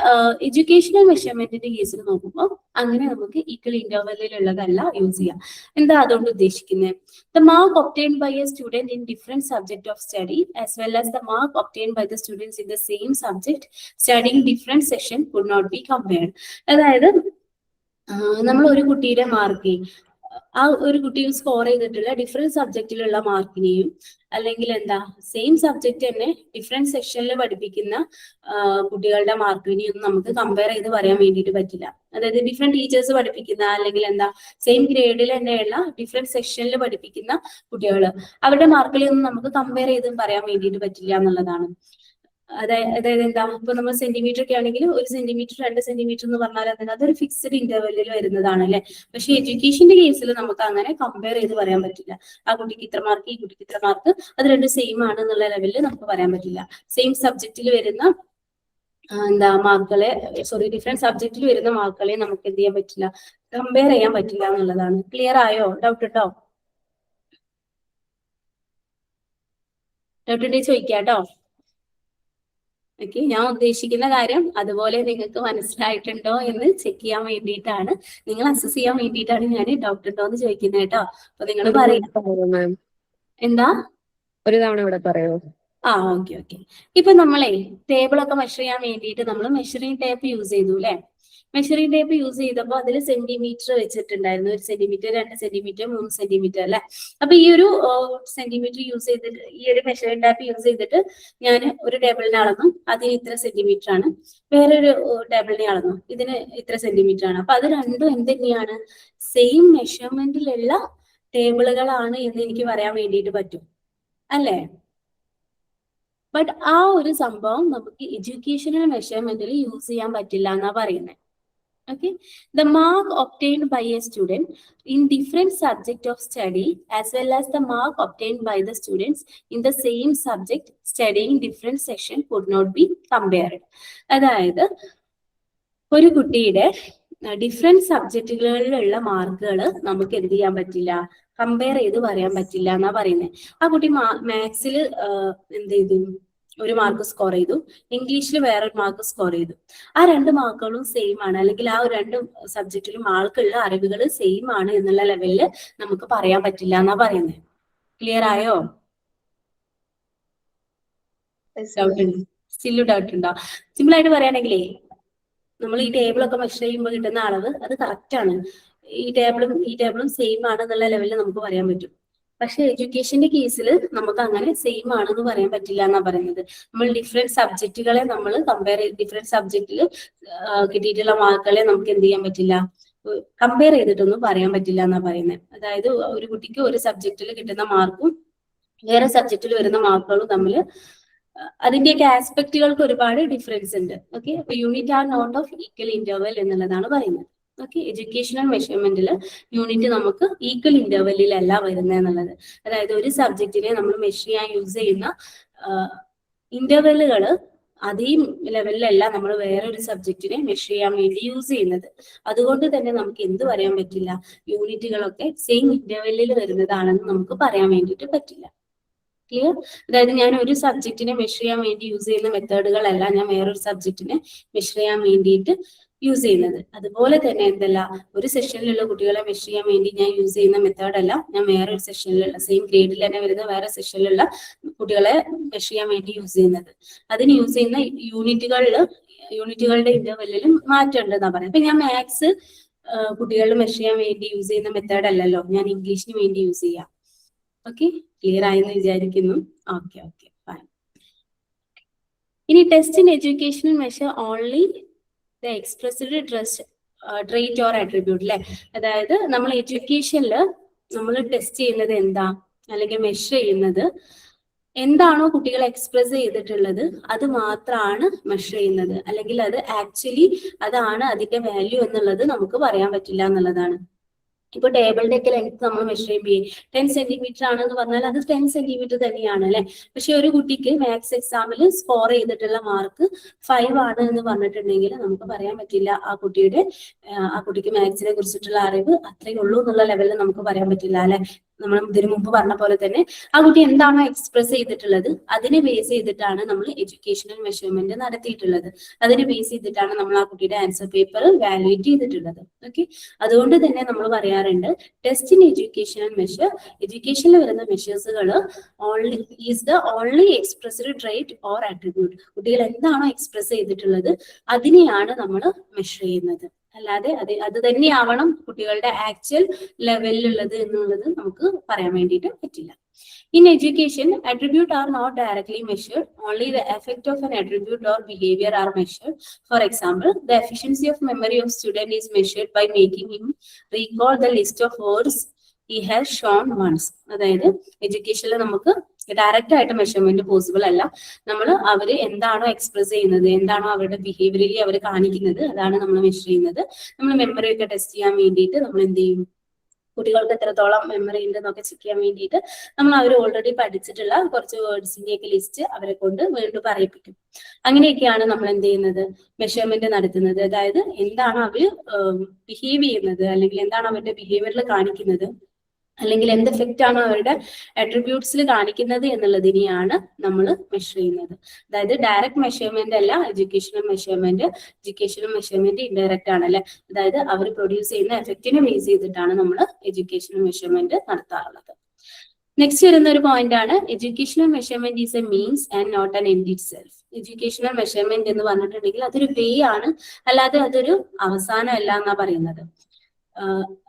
[SPEAKER 1] എഡ്യൂക്കേഷണൽ മെഷർമെന്റിന്റെ കേസിൽ നോക്കുമ്പോൾ അങ്ങനെ നമുക്ക് ഈക്വൽ ഇന്റർവെല്ലിലുള്ളതല്ല യൂസ് ചെയ്യാം. എന്താ അതുകൊണ്ട് ഉദ്ദേശിക്കുന്നത്, the mark obtained by a student in different subject of study as well as the mark obtained by the students in the same subject studying different session could not be compared. അതായത് നമ്മൾ ഒരു കുട്ടിയുടെ mark, ആ ഒരു കുട്ടി score ചെയ്തിട്ടുള്ള different സബ്ജക്റ്റിലുള്ള മാർക്കിനെയും അല്ലെങ്കിൽ എന്താ സെയിം സബ്ജക്റ്റ് തന്നെ ഡിഫറെന്റ് സെക്ഷനിൽ പഠിപ്പിക്കുന്ന കുട്ടികളുടെ മാർക്കിനെയും ഒന്നും നമുക്ക് കമ്പയർ ചെയ്ത് പറയാൻ വേണ്ടിയിട്ട് പറ്റില്ല. അതായത് ഡിഫറെന്റ് ടീച്ചേഴ്സ് പഠിപ്പിക്കുന്ന അല്ലെങ്കിൽ എന്താ സെയിം ഗ്രേഡിൽ തന്നെയുള്ള ഡിഫറെന്റ് സെക്ഷനിൽ പഠിപ്പിക്കുന്ന കുട്ടികൾ, അവരുടെ മാർക്കിലൊന്നും നമുക്ക് കമ്പയർ ചെയ്ത് പറയാൻ വേണ്ടിയിട്ട് പറ്റില്ല എന്നുള്ളതാണ്. അതായത് എന്താ, ഇപ്പൊ നമ്മൾ സെന്റിമീറ്റർ ഒക്കെ ആണെങ്കിൽ 1 സെന്റിമീറ്റർ 2 സെന്റിമീറ്റർ എന്ന് പറഞ്ഞാൽ എന്താ, അതൊരു ഫിക്സഡ് ഇന്റർവെല്ലിൽ വരുന്നതാണ് അല്ലെ. പക്ഷെ എഡ്യൂക്കേഷന്റെ കേസിൽ നമുക്ക് അങ്ങനെ കമ്പയർ ചെയ്ത് പറയാൻ പറ്റില്ല. ആ കുട്ടിക്ക് ഇത്ര മാർക്ക്, ഈ കുട്ടിക്ക് ഇത്ര മാർക്ക്, അത് രണ്ടും സെയിം ആണ് എന്നുള്ള ലെവലിൽ നമുക്ക് പറയാൻ പറ്റില്ല. സെയിം സബ്ജക്റ്റിൽ വരുന്ന ഡിഫറെന്റ് സബ്ജക്റ്റിൽ വരുന്ന മാർക്കുകളെ നമുക്ക് എന്ത് ചെയ്യാൻ പറ്റില്ല, കമ്പയർ ചെയ്യാൻ പറ്റില്ല എന്നുള്ളതാണ്. ക്ലിയർ ആയോ? ഡൗട്ട് ഉണ്ടോ? ഡൗട്ട് ഉണ്ടെങ്കിൽ ചോദിക്കാട്ടോ. ഓക്കെ, ഞാൻ ഉദ്ദേശിക്കുന്ന കാര്യം അതുപോലെ നിങ്ങൾക്ക് മനസ്സിലായിട്ടുണ്ടോ എന്ന് ചെക്ക് ചെയ്യാൻ വേണ്ടിയിട്ടാണ്, നിങ്ങൾ അസസ് ചെയ്യാൻ വേണ്ടിയിട്ടാണ് ഞാൻ ഡൗട്ട് ഉണ്ടോ എന്ന് ചോദിക്കുന്നത് കേട്ടോ. അപ്പൊ നിങ്ങൾ പറയാം. എന്താ,
[SPEAKER 4] ഒരു തവണ ഇവിടെ പറയോ?
[SPEAKER 1] ഓക്കെ. ഇപ്പൊ നമ്മളെ ടേബിളൊക്കെ മെഷർ ചെയ്യാൻ വേണ്ടിയിട്ട് നമ്മൾ മെഷറിംഗ് ടേപ്പ് യൂസ് ചെയ്തു അല്ലെ. മെഷറിംഗ് ടേപ്പ് യൂസ് ചെയ്തപ്പോൾ അതിൽ സെന്റിമീറ്റർ വെച്ചിട്ടുണ്ടായിരുന്നു. 1 സെന്റിമീറ്റർ, 2 സെന്റിമീറ്റർ, 3 സെന്റിമീറ്റർ അല്ലെ. അപ്പൊ ഈ ഒരു സെന്റിമീറ്റർ യൂസ് ചെയ്തിട്ട്, ഈ ഒരു മെഷറിംഗ് ടേപ്പ് യൂസ് ചെയ്തിട്ട് ഞാൻ ഒരു ടേബിളിനെ അളന്നു, അതിന് ഇത്ര സെന്റിമീറ്റർ ആണ്. വേറൊരു ടേബിളിനെ അളന്നു, ഇതിന് ഇത്ര സെന്റിമീറ്റർ ആണ്. അപ്പൊ അത് രണ്ടും എന്ത് തന്നെയാണ്, സെയിം മെഷർമെന്റിലുള്ള ടേബിളുകളാണ് എന്ന് എനിക്ക് പറയാൻ വേണ്ടിയിട്ട് പറ്റും അല്ലേ. ബട്ട് ആ ഒരു സംഭവം നമുക്ക് എഡ്യൂക്കേഷണൽ മെഷർമെന്റിൽ യൂസ് ചെയ്യാൻ പറ്റില്ല എന്നാ പറയുന്നത്. Okay, the mark obtained by a student in different subject of study as well as the mark obtained by the students in the same subject studying different section could not be compared. അതായത് ഒരു കുട്ടിയുടെ different സബ്ജക്റ്റുകളിലുള്ള മാർക്കുകൾ നമുക്ക് എന്ത് ചെയ്യാൻ പറ്റില്ല, compare ചെയ്ത് പറയാൻ പറ്റില്ല എന്നാ പറയുന്നത്. ആ കുട്ടി മാത്സിൽ എന്ത് ചെയ്തു, ഒരു മാർക്ക് സ്കോർ ചെയ്തു, ഇംഗ്ലീഷിൽ വേറൊരു മാർക്ക് സ്കോർ ചെയ്തു. ആ രണ്ട് മാർക്കുകളും സെയിം ആണ്, അല്ലെങ്കിൽ ആ രണ്ട് സബ്ജക്റ്റിലും ആൾക്കുള്ള അറിവുകൾ സെയിം ആണ് എന്നുള്ള ലെവലിൽ നമുക്ക് പറയാൻ പറ്റില്ല എന്നാ പറയുന്നത്. ക്ലിയർ ആയോ? ഡൗട്ട് ഉണ്ട്? സ്റ്റിൽ ഡൗട്ട് ഉണ്ടോ? സിമ്പിൾ ആയിട്ട് പറയുകയാണെങ്കിലേ, നമ്മൾ ഈ ടേബിളൊക്കെ മെഷർ ചെയ്യുമ്പോൾ കിട്ടുന്ന അളവ് അത് കറക്റ്റ് ആണ്, ഈ ടേബിളും സെയിം ആണ് എന്നുള്ള ലെവലിൽ നമുക്ക് പറയാൻ പറ്റും. പക്ഷെ എഡ്യൂക്കേഷന്റെ കേസിൽ നമുക്ക് അങ്ങനെ സെയിം ആണെന്ന് പറയാൻ പറ്റില്ല എന്നാ പറയുന്നത്. നമ്മൾ ഡിഫറെന്റ് സബ്ജക്റ്റുകളെ നമ്മൾ കമ്പയർ ചെയ്ത്, ഡിഫറെന്റ് സബ്ജക്റ്റിൽ കിട്ടിയിട്ടുള്ള മാർക്കുകളെ നമുക്ക് എന്ത് ചെയ്യാൻ പറ്റില്ല, കമ്പയർ ചെയ്തിട്ടൊന്നും പറയാൻ പറ്റില്ല എന്നാ പറയുന്നത്. അതായത് ഒരു കുട്ടിക്ക് ഒരു സബ്ജക്റ്റിൽ കിട്ടുന്ന മാർക്കും വേറെ സബ്ജക്റ്റിൽ വരുന്ന മാർക്കുകളും തമ്മിൽ അതിന്റെയൊക്കെ ആസ്പെക്റ്റുകൾക്ക് ഒരുപാട് ഡിഫറൻസ് ഉണ്ട്. Okay, unit are not of equal interval എന്നുള്ളതാണ് പറയുന്നത്. ഓക്കെ, എഡ്യൂക്കേഷണൽ മെഷർമെന്റിൽ യൂണിറ്റ് നമുക്ക് ഈക്വൽ ഇന്റർവെല്ലിലല്ല വരുന്നത് എന്നുള്ളത്. അതായത് ഒരു സബ്ജക്റ്റിനെ നമ്മൾ മെഷർ ചെയ്യാൻ യൂസ് ചെയ്യുന്ന ഇന്റർവെല്ലുകൾ അതേ ലെവലിലല്ല നമ്മൾ വേറൊരു സബ്ജക്റ്റിനെ മെഷർ ചെയ്യാൻ വേണ്ടി യൂസ് ചെയ്യുന്നത്. അതുകൊണ്ട് തന്നെ നമുക്ക് എന്ത് പറയാൻ പറ്റില്ല, യൂണിറ്റുകളൊക്കെ സെയിം ഇന്റർവെല്ലിൽ വരുന്നതാണെന്ന് നമുക്ക് പറയാൻ വേണ്ടിയിട്ട് പറ്റില്ല. ക്ലിയർ? അതായത് ഞാൻ ഒരു സബ്ജക്റ്റിനെ മെഷർ ചെയ്യാൻ വേണ്ടി യൂസ് ചെയ്യുന്ന മെത്തേഡുകളല്ല ഞാൻ വേറൊരു സബ്ജക്റ്റിനെ മെഷർ ചെയ്യാൻ വേണ്ടിയിട്ട് യൂസ് ചെയ്യുന്നത്. അതുപോലെ തന്നെ എന്തല്ല, ഒരു സെഷനിലുള്ള കുട്ടികളെ മെഷർ ചെയ്യാൻ വേണ്ടി ഞാൻ യൂസ് ചെയ്യുന്ന മെത്തേഡല്ല ഞാൻ വേറൊരു സെഷനിലുള്ള സെയിം ഗ്രേഡിൽ തന്നെ വരുന്ന വേറെ സെഷനിലുള്ള കുട്ടികളെ മെഷർ ചെയ്യാൻ വേണ്ടി യൂസ് ചെയ്യുന്നത്. അതിന് യൂസ് ചെയ്യുന്ന യൂണിറ്റുകളുടെ ഇന്റർവെല്ലിലും മാറ്റം ഉണ്ടെന്നാ പറയാം. ഇപ്പൊ ഞാൻ മാത്സ് കുട്ടികളെ മെഷർ ചെയ്യാൻ വേണ്ടി യൂസ് ചെയ്യുന്ന മെത്തേഡ് അല്ലല്ലോ ഞാൻ ഇംഗ്ലീഷിന് വേണ്ടി യൂസ് ചെയ്യാം. ഓക്കെ, ക്ലിയർ ആയെന്ന് വിചാരിക്കുന്നു. Okay, fine. ഇനി test in educational measure only the expressed trait or attribute അല്ലെ. അതായത് നമ്മൾ എഡ്യൂക്കേഷനിൽ നമ്മൾ ടെസ്റ്റ് ചെയ്യുന്നത് എന്താ, അല്ലെങ്കിൽ മെഷർ ചെയ്യുന്നത് എന്താണോ കുട്ടികൾ എക്സ്പ്രസ് ചെയ്തിട്ടുള്ളത് അത് മാത്രമാണ് മെഷർ ചെയ്യുന്നത്, അല്ലെങ്കിൽ അത് ആക്ച്വലി അതാണ് അതിന്റെ വാല്യൂ എന്നുള്ളത് നമുക്ക് പറയാൻ പറ്റില്ല എന്നുള്ളതാണ്. ഇപ്പൊ ടേബിളിന്റെ ഒക്കെ ലെങ്ത് നമ്മൾ മെഷർ ചെയ്യുമ്പോൾ 10 സെന്റിമീറ്റർ ആണെന്ന് പറഞ്ഞാൽ അത് 10 സെന്റിമീറ്റർ തന്നെയാണ് അല്ലെ. പക്ഷെ ഒരു കുട്ടിക്ക് മാത്സ് എക്സാമിൽ സ്കോർ ചെയ്തിട്ടുള്ള മാർക്ക് 5 ആണ് എന്ന് പറഞ്ഞിട്ടുണ്ടെങ്കിൽ നമുക്ക് പറയാൻ പറ്റില്ല ആ കുട്ടിക്ക് മാത്സിനെ കുറിച്ചിട്ടുള്ള അറിവ് അത്രയേ ഉള്ളൂ എന്നുള്ള ലെവലിൽ നമുക്ക് പറയാൻ പറ്റില്ല അല്ലെ. നമ്മൾ ഇതിനു മുമ്പ് പറഞ്ഞ പോലെ തന്നെ ആ കുട്ടി എന്താണോ എക്സ്പ്രസ് ചെയ്തിട്ടുള്ളത് അതിനെ ബേസ് ചെയ്തിട്ടാണ് നമ്മൾ എഡ്യൂക്കേഷണൽ മെഷർമെന്റ് നടത്തിയിട്ടുള്ളത്. അതിനെ ബേസ് ചെയ്തിട്ടാണ് നമ്മൾ ആ കുട്ടിയുടെ ആൻസർ പേപ്പർ വാല്യുവേറ്റ് ചെയ്തിട്ടുള്ളത്. ഓക്കെ, അതുകൊണ്ട് തന്നെ നമ്മൾ പറയാറുണ്ട് ടെസ്റ്റ് ഇൻ എഡ്യൂക്കേഷണൽ മെഷർ, എഡ്യൂക്കേഷനിൽ വരുന്ന മെഷേഴ്സുകൾ only expressed trait or attribute, കുട്ടികൾ എന്താണോ എക്സ്പ്രസ് ചെയ്തിട്ടുള്ളത് അതിനെയാണ് നമ്മൾ മെഷർ ചെയ്യുന്നത്. അല്ലാതെ അത് തന്നെയാവണം കുട്ടികളുടെ ആക്ച്വൽ ലെവലിലുള്ളത് എന്നുള്ളത് നമുക്ക് പറയാൻ വേണ്ടിയിട്ട് പറ്റില്ല. In education, attributes are not directly measured. Only the effect of an attribute or behavior are measured. For example, the efficiency of memory of student is measured by making him recall the list of words he has shown once. അതായത് എഡ്യൂക്കേഷനിൽ നമുക്ക് direct ആയിട്ട് measurement possible അല്ല. നമ്മൾ അവർ എന്താണോ express ചെയ്യുന്നത്, എന്താണോ അവരുടെ ബിഹേവിയറിൽ അവർ കാണിക്കുന്നത് അതാണ് നമ്മൾ മെഷർ ചെയ്യുന്നത്. നമ്മൾ മെമ്മറി ഒക്കെ ടെസ്റ്റ് ചെയ്യാൻ വേണ്ടിയിട്ട് നമ്മൾ എന്ത് ചെയ്യും, കുട്ടികൾക്ക് എത്രത്തോളം മെമ്മറി ഉണ്ട് എന്നൊക്കെ ചെക്ക് ചെയ്യാൻ വേണ്ടിയിട്ട് നമ്മൾ അവർ ഓൾറെഡി പഠിച്ചിട്ടുള്ള കുറച്ച് വേർഡ്സിന്റെ ഒക്കെ ലിസ്റ്റ് അവരെ കൊണ്ട് വീണ്ടും പറയിപ്പിക്കും. അങ്ങനെയൊക്കെയാണ് നമ്മൾ എന്ത് ചെയ്യുന്നത്, മെഷർമെന്റ് നടത്തുന്നത്. അതായത് എന്താണ് അവർ ബിഹേവ് ചെയ്യുന്നത്, അല്ലെങ്കിൽ എന്താണ് അവരുടെ ബിഹേവിയറിൽ കാണിക്കുന്നത്, അല്ലെങ്കിൽ എന്ത് എഫക്റ്റ് ആണ് അവരുടെ അട്രിബ്യൂട്ട്സിൽ കാണിക്കുന്നത് എന്നുള്ളതിനെയാണ് നമ്മൾ മെഷർ ചെയ്യുന്നത്. അതായത് ഡയറക്റ്റ് മെഷർമെന്റ് അല്ല എഡ്യൂക്കേഷണൽ മെഷർമെന്റ് ഇൻഡയറക്റ്റ് ആണ് അല്ലെ. അതായത് അവർ പ്രൊഡ്യൂസ് ചെയ്യുന്ന എഫക്റ്റിനെ ബേസ് ചെയ്തിട്ടാണ് നമ്മൾ എഡ്യൂക്കേഷണൽ മെഷർമെന്റ് നടത്താറുള്ളത്. നെക്സ്റ്റ് വരുന്ന ഒരു പോയിന്റ് ആണ് educational measurement is a means and not an end itself. Educational measurement എന്ന് പറഞ്ഞിട്ടുണ്ടെങ്കിൽ അതൊരു വേ ആണ്, അല്ലാതെ അതൊരു അവസാനം അല്ല എന്നാ പറയുന്നത്.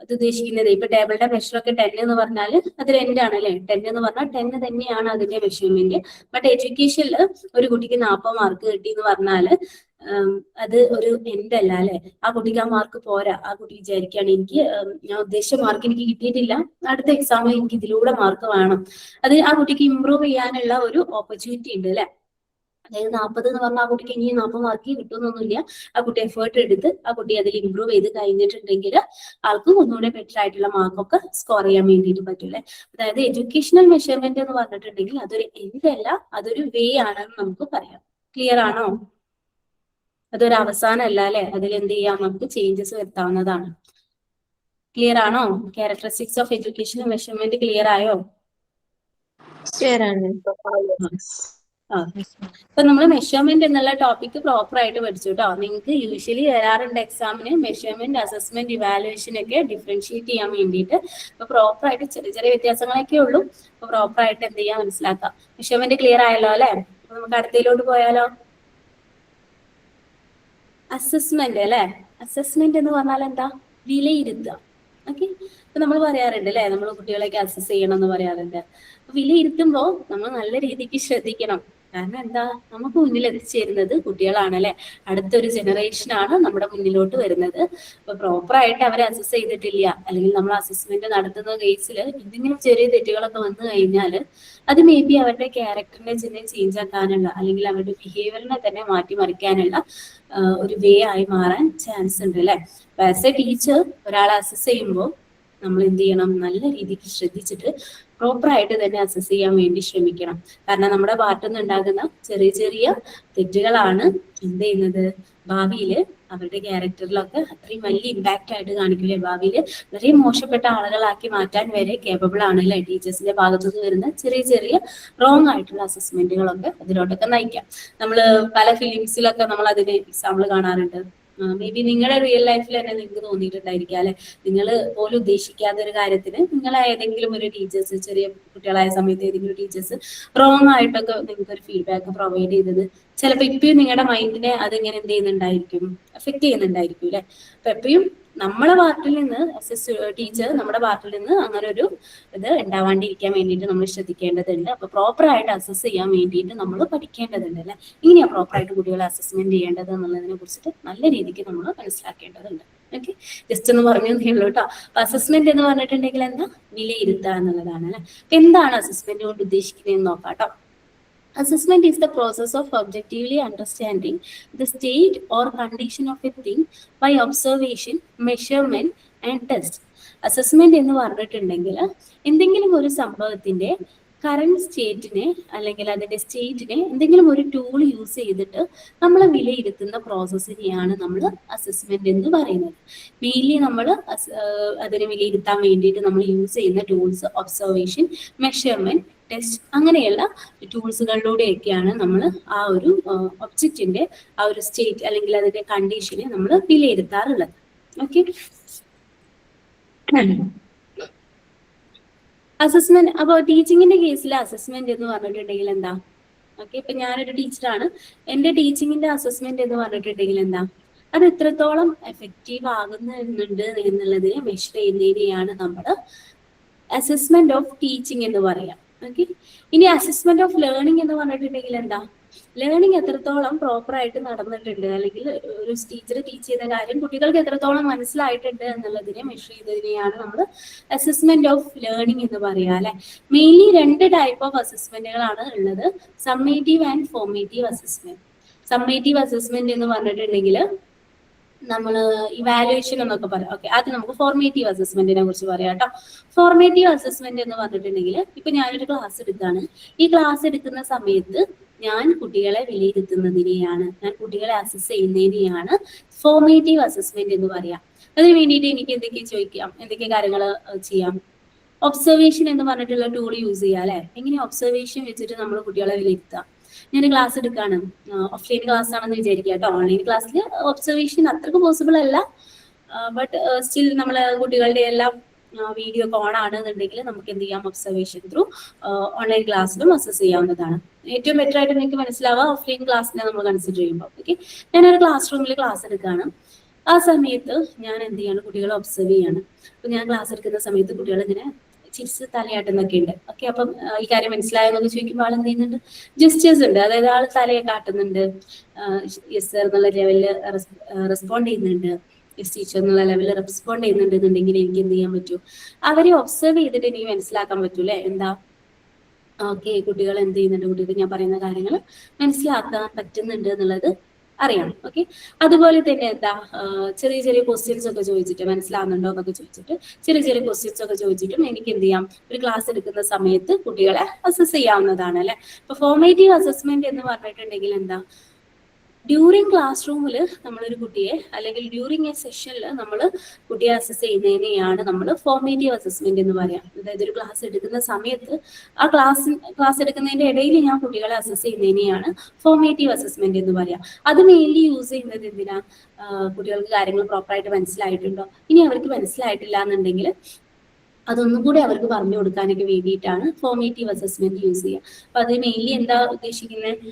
[SPEAKER 1] അത് ഉദ്ദേശിക്കുന്നത് ഇപ്പൊ ടേബിളിന്റെ മെഷറൊക്കെ 10 എന്ന് പറഞ്ഞാൽ അതൊരു എൻഡ് ആണ് അല്ലെ. 10 എന്ന് പറഞ്ഞാൽ 10 തന്നെയാണ് അതിന്റെ മെഷർമെന്റ്. ബട്ട് എഡ്യൂക്കേഷനിൽ ഒരു കുട്ടിക്ക് 40 മാർക്ക് കിട്ടി എന്ന് പറഞ്ഞാല് അത് ഒരു എൻഡ് അല്ല അല്ലെ. ആ കുട്ടിക്ക് ആ മാർക്ക് പോരാ. ആ കുട്ടി വിചാരിക്കുകയാണ് എനിക്ക് ഞാൻ ഉദ്ദേശിച്ച മാർക്ക് എനിക്ക് കിട്ടിയിട്ടില്ല, അടുത്ത എക്സാമിൽ എനിക്ക് ഇതിലൂടെ മാർക്ക് വേണം. അത് ആ കുട്ടിക്ക് ഇമ്പ്രൂവ് ചെയ്യാനുള്ള ഒരു ഓപ്പർച്യൂണിറ്റി ഉണ്ട് അല്ലെ. അതായത് 40 എന്ന് പറഞ്ഞാൽ ആ കുട്ടിക്ക് ഇനി 40 മാർക്ക് കിട്ടുന്നൊന്നുമില്ല. ആ കുട്ടി എഫേർട്ട് എടുത്ത് ആ കുട്ടി അതിൽ ഇമ്പ്രൂവ് ചെയ്ത് കഴിഞ്ഞിട്ടുണ്ടെങ്കിൽ ആൾക്ക് ഒന്നുകൂടെ ബെറ്റർ ആയിട്ടുള്ള മാർക്കൊക്കെ സ്കോർ ചെയ്യാൻ വേണ്ടിയിട്ട് പറ്റൂലേ. അതായത് എഡ്യൂക്കേഷണൽ മെഷർമെന്റ് എന്ന് പറഞ്ഞിട്ടുണ്ടെങ്കിൽ അതൊരു എൻഡ് അല്ല, അതൊരു വേ ആണെന്ന് നമുക്ക് പറയാം. ക്ലിയർ ആണോ? അതൊരു അവസാനം അല്ല അല്ലെ, അതിൽ എന്ത് ചെയ്യാം, നമുക്ക് ചേഞ്ചസ് വരുത്താവുന്നതാണ്. ക്ലിയർ ആണോ? Characteristics of educational measurement clear ആയോ?
[SPEAKER 3] ക്ലിയർ ആണ്.
[SPEAKER 1] അപ്പൊ നമ്മൾ മെഷർമെന്റ് എന്നുള്ള ടോപ്പിക് പ്രോപ്പർ ആയിട്ട് പഠിച്ചു കേട്ടോ. നിങ്ങൾക്ക് യൂഷ്വലി വരാറുണ്ട് എക്സാമിന് മെഷർമെന്റ്, അസസ്മെന്റ്, ഇവാലുവേഷൻ ഒക്കെ ഡിഫറൻഷിയേറ്റ് ചെയ്യാൻ വേണ്ടിയിട്ട്. അപ്പൊ പ്രോപ്പർ ആയിട്ട് ചെറിയ ചെറിയ വ്യത്യാസങ്ങളൊക്കെ ഉള്ളൂ. അപ്പൊ പ്രോപ്പർ ആയിട്ട് എന്ത് ചെയ്യാൻ മനസ്സിലാക്കാം. മെഷർമെന്റ് ക്ലിയർ ആയല്ലോ അല്ലെ? അപ്പൊ നമുക്ക് അടുത്തയിലോട്ട് പോയാലോ? അസസ്മെന്റ് അല്ലെ. അസസ്മെന്റ് എന്ന് പറഞ്ഞാൽ എന്താ? വിലയിരുത്തുക. ഓക്കെ, ഇപ്പൊ നമ്മൾ പറയാറുണ്ട് അല്ലെ, നമ്മൾ കുട്ടികളെയൊക്കെ അസസ് ചെയ്യണം എന്ന് പറയാറുണ്ട്. അപ്പൊ വിലയിരുത്തുമ്പോ നമ്മൾ നല്ല രീതിക്ക് ശ്രദ്ധിക്കണം. കാരണം എന്താ, നമുക്ക് മുന്നിൽ എത്തിച്ചേരുന്നത് കുട്ടികളാണ് അല്ലെ. അടുത്തൊരു ജനറേഷനാണ് നമ്മുടെ മുന്നിലോട്ട് വരുന്നത്. അപ്പൊ പ്രോപ്പർ ആയിട്ട് അവരെ അസസ് ചെയ്തിട്ടില്ല, അല്ലെങ്കിൽ നമ്മൾ അസസ്മെന്റ് നടത്തുന്ന കേസിൽ എന്തെങ്കിലും ചെറിയ തെറ്റുകളൊക്കെ വന്നു കഴിഞ്ഞാൽ അത് മേ ബി അവരുടെ ക്യാരക്ടറിനെ തന്നെ ചേഞ്ച് ആക്കാനുള്ള, അല്ലെങ്കിൽ അവരുടെ ബിഹേവിയറിനെ തന്നെ മാറ്റിമറിക്കാനുള്ള ഒരു വേ ആയി മാറാൻ ചാൻസ് ഉണ്ട് അല്ലെ. ആസ് എ ടീച്ചർ ഒരാളെ അസസ് ചെയ്യുമ്പോൾ നമ്മൾ എന്ത് ചെയ്യണം, നല്ല രീതിക്ക് ശ്രദ്ധിച്ചിട്ട് പ്രോപ്പർ ആയിട്ട് തന്നെ അസസ് ചെയ്യാൻ വേണ്ടി ശ്രമിക്കണം. കാരണം നമ്മുടെ ഭാഗത്തു നിന്ന് ഉണ്ടാകുന്ന ചെറിയ ചെറിയ തെറ്റുകളാണ് എന്ത് ചെയ്യുന്നത്, ഭാവിയിൽ അവരുടെ ക്യാരക്ടറിലൊക്കെ അത്രയും വലിയ ഇമ്പാക്റ്റ് ആയിട്ട് കാണിക്കില്ലേ. ഭാവിയിൽ വളരെ മോശപ്പെട്ട ആളുകളാക്കി മാറ്റാൻ വരെ കേപ്പബിൾ ആണ് അല്ലെ. ടീച്ചേഴ്സിന്റെ ഭാഗത്തു നിന്ന് വരുന്ന ചെറിയ ചെറിയ റോങ് ആയിട്ടുള്ള അസസ്മെന്റുകളൊക്കെ അതിലോട്ടൊക്കെ നയിക്കാം. നമ്മൾ പല ഫിലിംസിലൊക്കെ നമ്മൾ അതിന് എക്സാമ്പിൾ കാണാറുണ്ട്. മേ ബി നിങ്ങളുടെ റിയൽ ലൈഫിൽ തന്നെ നിങ്ങൾക്ക് തോന്നിയിട്ടുണ്ടായിരിക്കാം അല്ലെ. നിങ്ങൾ പോലും ഉദ്ദേശിക്കാത്ത ഒരു കാര്യത്തിന് നിങ്ങൾ ഏതെങ്കിലും ഒരു ടീച്ചേഴ്സ്, ചെറിയ കുട്ടികളായ സമയത്ത് ഏതെങ്കിലും ടീച്ചേഴ്സ് റോങ് ആയിട്ടൊക്കെ നിങ്ങൾക്ക് ഒരു ഫീഡ്ബാക്ക് പ്രൊവൈഡ് ചെയ്തത് ചിലപ്പോൾ ഇപ്പോഴും നിങ്ങളുടെ മൈൻഡിനെ അതിങ്ങനെ എന്ത് ചെയ്യുന്നുണ്ടായിരിക്കും, എഫക്ട് ചെയ്യുന്നുണ്ടായിരിക്കും അല്ലെ. അപ്പൊ എപ്പോഴും നമ്മളെ പാർട്ടിൽ നിന്ന് ടീച്ചർ നമ്മുടെ പാർട്ടിൽ നിന്ന് അങ്ങനെ ഒരു ഇത് ഉണ്ടാവാണ്ടിരിക്കാൻ വേണ്ടിയിട്ട് നമ്മൾ ശ്രദ്ധിക്കേണ്ടതുണ്ട്. അപ്പൊ പ്രോപ്പർ ആയിട്ട് അസസ് ചെയ്യാൻ വേണ്ടിയിട്ട് നമ്മൾ പഠിക്കേണ്ടതുണ്ട് അല്ലെ. ഇങ്ങനെയാ പ്രോപ്പർ ആയിട്ട് കുട്ടികളെ അസസ്മെന്റ് ചെയ്യേണ്ടത് എന്നുള്ളതിനെ കുറിച്ചിട്ട് നല്ല രീതിക്ക് നമ്മൾ മനസ്സിലാക്കേണ്ടതുണ്ട്. ഓക്കെ, ജസ്റ്റ് ഒന്ന് പറഞ്ഞു തന്നെയുള്ളൂ കേട്ടോ. അപ്പൊ അസസ്മെന്റ് എന്ന് പറഞ്ഞിട്ടുണ്ടെങ്കിൽ എന്താ, വിലയിരുത്തുക എന്നുള്ളതാണ് അല്ലെ. എന്താണ് അസസ്മെന്റ് കൊണ്ട് ഉദ്ദേശിക്കുന്നതെന്ന് നോക്കാം കേട്ടോ. Assessment is the process of objectively understanding the state or condition of a thing by observation, measurement and test. Assessment എന്ന് പറഞ്ഞിട്ടുണ്ടെങ്കിൽ എന്തെങ്കിലും ഒരു സംഭവത്തിന്റെ കറന്റ് സ്റ്റേറ്റിനെ അല്ലെങ്കിൽ അതിന്റെ സ്റ്റേറ്റിനെ എന്തെങ്കിലും ഒരു ടൂൾ യൂസ് ചെയ്തിട്ട് നമ്മൾ വിലയിരുത്തുന്ന പ്രോസസ്സിനെയാണ് നമ്മൾ അസസ്മെന്റ് എന്ന് പറയുന്നത്. മെയിൻലി നമ്മൾ അതിനെ വിലയിരുത്താൻ വേണ്ടിയിട്ട് നമ്മൾ യൂസ് ചെയ്യുന്ന ടൂൾസ് ഒബ്സർവേഷൻ, മെഷർമെന്റ്, ടെസ്റ്റ് അങ്ങനെയുള്ള ടൂൾസുകളിലൂടെയൊക്കെയാണ് നമ്മൾ ആ ഒരു ഒബ്ജക്റ്റിന്റെ ആ ഒരു സ്റ്റേറ്റ് അല്ലെങ്കിൽ അതിന്റെ കണ്ടീഷനെ നമ്മൾ വിലയിരുത്താറുള്ളത്. Okay, assessment. അപ്പോൾ ടീച്ചിങ്ങിന്റെ കേസിൽ അസസ്മെന്റ് എന്ന് പറഞ്ഞിട്ടുണ്ടെങ്കിൽ എന്താ, ഓക്കെ, ഇപ്പൊ ഞാനൊരു ടീച്ചറാണ്, എന്റെ ടീച്ചിങ്ങിന്റെ അസസ്മെന്റ് എന്ന് പറഞ്ഞിട്ടുണ്ടെങ്കിൽ എന്താ, അത് എത്രത്തോളം എഫക്റ്റീവ് ആകുന്നുണ്ട് എന്നുള്ളതിനെ മെഷർ ചെയ്യുന്നതിനെയാണ് നമ്മൾ അസസ്മെന്റ് ഓഫ് ടീച്ചിങ് എന്ന് പറയാം. ഓക്കെ, ഇനി അസസ്മെന്റ് ഓഫ് ലേണിംഗ് എന്ന് പറഞ്ഞിട്ടുണ്ടെങ്കിൽ എന്താ, ലേണിംഗ് എത്രത്തോളം പ്രോപ്പർ ആയിട്ട് നടന്നിട്ടുണ്ട്, അല്ലെങ്കിൽ ഒരു ടീച്ചർ ടീച്ച് ചെയ്ത കാര്യം കുട്ടികൾക്ക് എത്രത്തോളം മനസ്സിലായിട്ടുണ്ട് എന്നുള്ളതിനെ മെഷർ ചെയ്തതിനെയാണ് നമ്മൾ അസസ്മെന്റ് ഓഫ് ലേണിംഗ് എന്ന് പറയാം അല്ലെ. മെയിൻലി 2 ടൈപ്പ് ഓഫ് അസസ്മെന്റുകളാണ് ഉള്ളത്, summative and formative assessment. Summative assessment എന്ന് പറഞ്ഞിട്ടുണ്ടെങ്കിൽ നമ്മൾ ഇവാലുവേഷൻ എന്നൊക്കെ പറയാം. ഓക്കെ, അത് നമുക്ക് ഫോർമേറ്റീവ് അസസ്മെന്റിനെ കുറിച്ച് പറയാം കേട്ടോ. ഫോർമേറ്റീവ് അസസ്മെന്റ് എന്ന് പറഞ്ഞിട്ടുണ്ടെങ്കിൽ ഇപ്പൊ ഞാനൊരു ക്ലാസ് എടുത്താണ്, ഈ ക്ലാസ് എടുക്കുന്ന സമയത്ത് ഞാൻ കുട്ടികളെ വിലയിരുത്തുന്നതിനെയാണ്, ഞാൻ കുട്ടികളെ അസസ് ചെയ്യുന്നതിനെയാണ് ഫോർമേറ്റീവ് അസസ്മെന്റ് എന്ന് പറയാം. അതിന് വേണ്ടിയിട്ട് എനിക്ക് എന്തൊക്കെ കാര്യങ്ങൾ ചെയ്യാം. ഒബ്സർവേഷൻ എന്ന് പറഞ്ഞിട്ടുള്ള ടൂൾ യൂസ് ചെയ്യാം അല്ലെ. എങ്ങനെ ഒബ്സർവേഷൻ വെച്ചിട്ട് നമ്മൾ കുട്ടികളെ വിലയിരുത്താം. ഞാൻ ക്ലാസ് എടുക്കാണ്, ഓഫ്ലൈൻ ക്ലാസ് ആണെന്ന് വിചാരിക്കുക കേട്ടോ. ഓൺലൈൻ ക്ലാസ്സിൽ ഒബ്സർവേഷൻ അത്രക്ക് പോസിബിൾ അല്ല, ബട്ട് സ്റ്റിൽ നമ്മളെ കുട്ടികളുടെ എല്ലാം വീഡിയോ ഒക്കെ ഓൺ ആണെന്നുണ്ടെങ്കിൽ നമുക്ക് എന്ത് ചെയ്യാം, ഒബ്സർവേഷൻ ത്രൂ ഓൺലൈൻ ക്ലാസ്സിലും അസസ് ചെയ്യാവുന്നതാണ്. ഏറ്റവും ബെറ്റർ ആയിട്ട് നിങ്ങൾക്ക് മനസ്സിലാവുക ഓഫ്ലൈൻ ക്ലാസ്സിനെ നമ്മൾ കൺസിഡർ ചെയ്യുമ്പോൾ. ഓക്കെ, ഞാനൊരു ക്ലാസ് റൂമിൽ ക്ലാസ് എടുക്കുകയാണ്, ആ സമയത്ത് ഞാൻ എന്ത് ചെയ്യാണ്, കുട്ടികളെ ഒബ്സർവ് ചെയ്യാണ്. അപ്പൊ ഞാൻ ക്ലാസ് എടുക്കുന്ന സമയത്ത് കുട്ടികൾ ഇങ്ങനെ ചിരിച്ച് തലയാട്ടുന്നൊക്കെ ഉണ്ട്. ഓക്കെ, അപ്പം ഈ കാര്യം മനസ്സിലായെന്നൊക്കെ ചോദിക്കുമ്പോൾ ആൾ എന്ത് ചെയ്യുന്നുണ്ട്, ജസ്റ്റേഴ്സ് ഉണ്ട്, അതായത് ആൾ തലയെ കാട്ടുന്നുണ്ട്, യെസ് സർ എന്നുള്ള ലെവലിൽ റെസ്പോണ്ട് ചെയ്യുന്നുണ്ട്, യെസ് ടീച്ചർ എന്നുള്ള ലെവലിൽ റെസ്പോണ്ട് ചെയ്യുന്നുണ്ടെന്നുണ്ടെങ്കിൽ എനിക്ക് എന്ത് ചെയ്യാൻ പറ്റൂ, അവരെ ഒബ്സർവ് ചെയ്തിട്ട് എനിക്ക് മനസ്സിലാക്കാൻ പറ്റൂലേ എന്താ ഓക്കെ, കുട്ടികൾ എന്ത് ചെയ്യുന്നുണ്ട്, കുട്ടികൾക്ക് ഞാൻ പറയുന്ന കാര്യങ്ങൾ മനസ്സിലാക്കാൻ പറ്റുന്നുണ്ട് എന്നുള്ളത് അറിയണം. ഓക്കെ, അതുപോലെ തന്നെ എന്താ ചെറിയ ചെറിയ ക്വസ്റ്റ്യൻസ് ഒക്കെ ചോദിച്ചിട്ട് മനസ്സിലാവുന്നുണ്ടോ എന്നൊക്കെ ചോദിച്ചിട്ട് ചെറിയ ചെറിയ ക്വസ്റ്റ്യൻസ് ഒക്കെ ചോദിച്ചിട്ടും എനിക്ക് എന്ത് ചെയ്യാം, ഒരു ക്ലാസ് എടുക്കുന്ന സമയത്ത് കുട്ടികളെ അസസ് ചെയ്യാവുന്നതാണ് അല്ലെ. ഇപ്പൊ ഫോർമേറ്റീവ് അസസ്മെന്റ് എന്ന് പറഞ്ഞിട്ടുണ്ടെങ്കിൽ എന്താ, ഡ്യൂറിങ് ക്ലാസ് റൂമിൽ നമ്മളൊരു കുട്ടിയെ അല്ലെങ്കിൽ ഡ്യൂറിങ് എ സെഷനിൽ നമ്മൾ കുട്ടിയെ അസസ് ചെയ്യുന്നതിനെയാണ് നമ്മൾ ഫോർമേറ്റീവ് അസസ്മെന്റ് എന്ന് പറയാം. അതായത് ഒരു ക്ലാസ് എടുക്കുന്ന സമയത്ത് ആ ക്ലാസ് എടുക്കുന്നതിന്റെ ഇടയിൽ ഞാൻ കുട്ടികളെ അസസ് ചെയ്യുന്നതിനെയാണ് ഫോർമേറ്റീവ് അസസ്മെന്റ് എന്ന് പറയാം. അത് മെയിൻലി യൂസ് ചെയ്യുന്നത് എന്തിനാ, കുട്ടികൾക്ക് കാര്യങ്ങൾ പ്രോപ്പറായിട്ട് മനസ്സിലായിട്ടുണ്ടോ, ഇനി അവർക്ക് മനസ്സിലായിട്ടില്ല എന്നുണ്ടെങ്കിൽ അതൊന്നും കൂടി അവർക്ക് പറഞ്ഞു കൊടുക്കാനൊക്കെ വേണ്ടിയിട്ടാണ് ഫോർമേറ്റീവ് അസസ്മെന്റ് യൂസ് ചെയ്യുക. അപ്പൊ അത് മെയിൻലി എന്താ ഉദ്ദേശിക്കുന്നത്,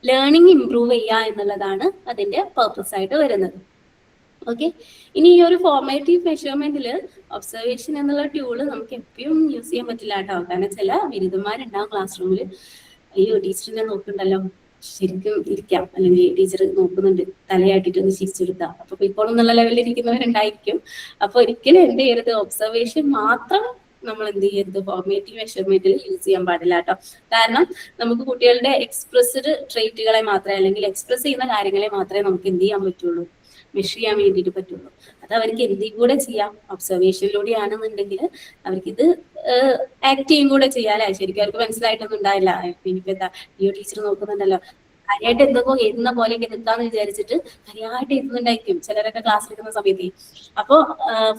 [SPEAKER 1] ലേണിംഗ് ഇംപ്രൂവ് ചെയ്യുക എന്നുള്ളതാണ് അതിന്റെ പർപ്പസ് ആയിട്ട് വരുന്നത്. ഓക്കെ, ഇനി ഈ ഒരു ഫോർമേറ്റീവ് മെഷർമെന്റിൽ ഒബ്സർവേഷൻ എന്നുള്ള ടൂള് നമുക്ക് എപ്പോഴും യൂസ് ചെയ്യാൻ പറ്റില്ല കേട്ടോ. കാരണം ചില ബിരുദന്മാരുണ്ടാവും ക്ലാസ് റൂമിൽ, അയ്യോ ടീച്ചറിനെ നോക്കണ്ടല്ലോ, ശരിക്കും ഇരിക്കാം, അല്ലെങ്കിൽ ടീച്ചർ നോക്കുന്നുണ്ട്, തലയാട്ടിട്ടൊന്ന് ചിരിച്ചെടുത്താം, അപ്പൊ ഇപ്പോൾ എന്നുള്ള ലെവലിൽ ഇരിക്കുന്നവരുണ്ടായിരിക്കും. അപ്പൊ ഒരിക്കലും എന്ത് ചെയ്യരുത്, ഒബ്സർവേഷൻ മാത്രം നമ്മൾ എന്ത് ചെയ്യരുത്, ഫോർമേറ്റീവ് മെഷർമെന്റിൽ യൂസ് ചെയ്യാൻ പാടില്ല കേട്ടോ. കാരണം നമുക്ക് കുട്ടികളുടെ എക്സ്പ്രസ്ഡ് ട്രേറ്റുകളെ മാത്രമേ, അല്ലെങ്കിൽ എക്സ്പ്രസ് ചെയ്യുന്ന കാര്യങ്ങളെ മാത്രമേ നമുക്ക് എന്ത് ചെയ്യാൻ പറ്റുള്ളൂ, മെഷർ ചെയ്യാൻ വേണ്ടിയിട്ട് പറ്റുള്ളൂ. അത് അവർക്ക് എന്തും കൂടെ ചെയ്യാം, ഒബ്സർവേഷനിലൂടെ ആണെന്നുണ്ടെങ്കിൽ അവർക്ക് ഇത് ആക്ട് ചെയ്യും കൂടെ ചെയ്യാം അല്ലെ. ശരിക്കും അവർക്ക് മനസ്സിലായിട്ടൊന്നും ഉണ്ടാവില്ല, ഇനിയിപ്പോ എന്താ ഈ ടീച്ചർ നോക്കുന്നുണ്ടല്ലോ, കാര്യമായിട്ട് എന്തൊക്കെ എഴുതുന്ന പോലെയൊക്കെ നിൽക്കാന്ന് വിചാരിച്ചിട്ട് കാര്യമായിട്ട് എഴുതുന്നുണ്ടായിരിക്കും ചിലരൊക്കെ ക്ലാസ് എടുക്കുന്ന സമയത്ത്. അപ്പോൾ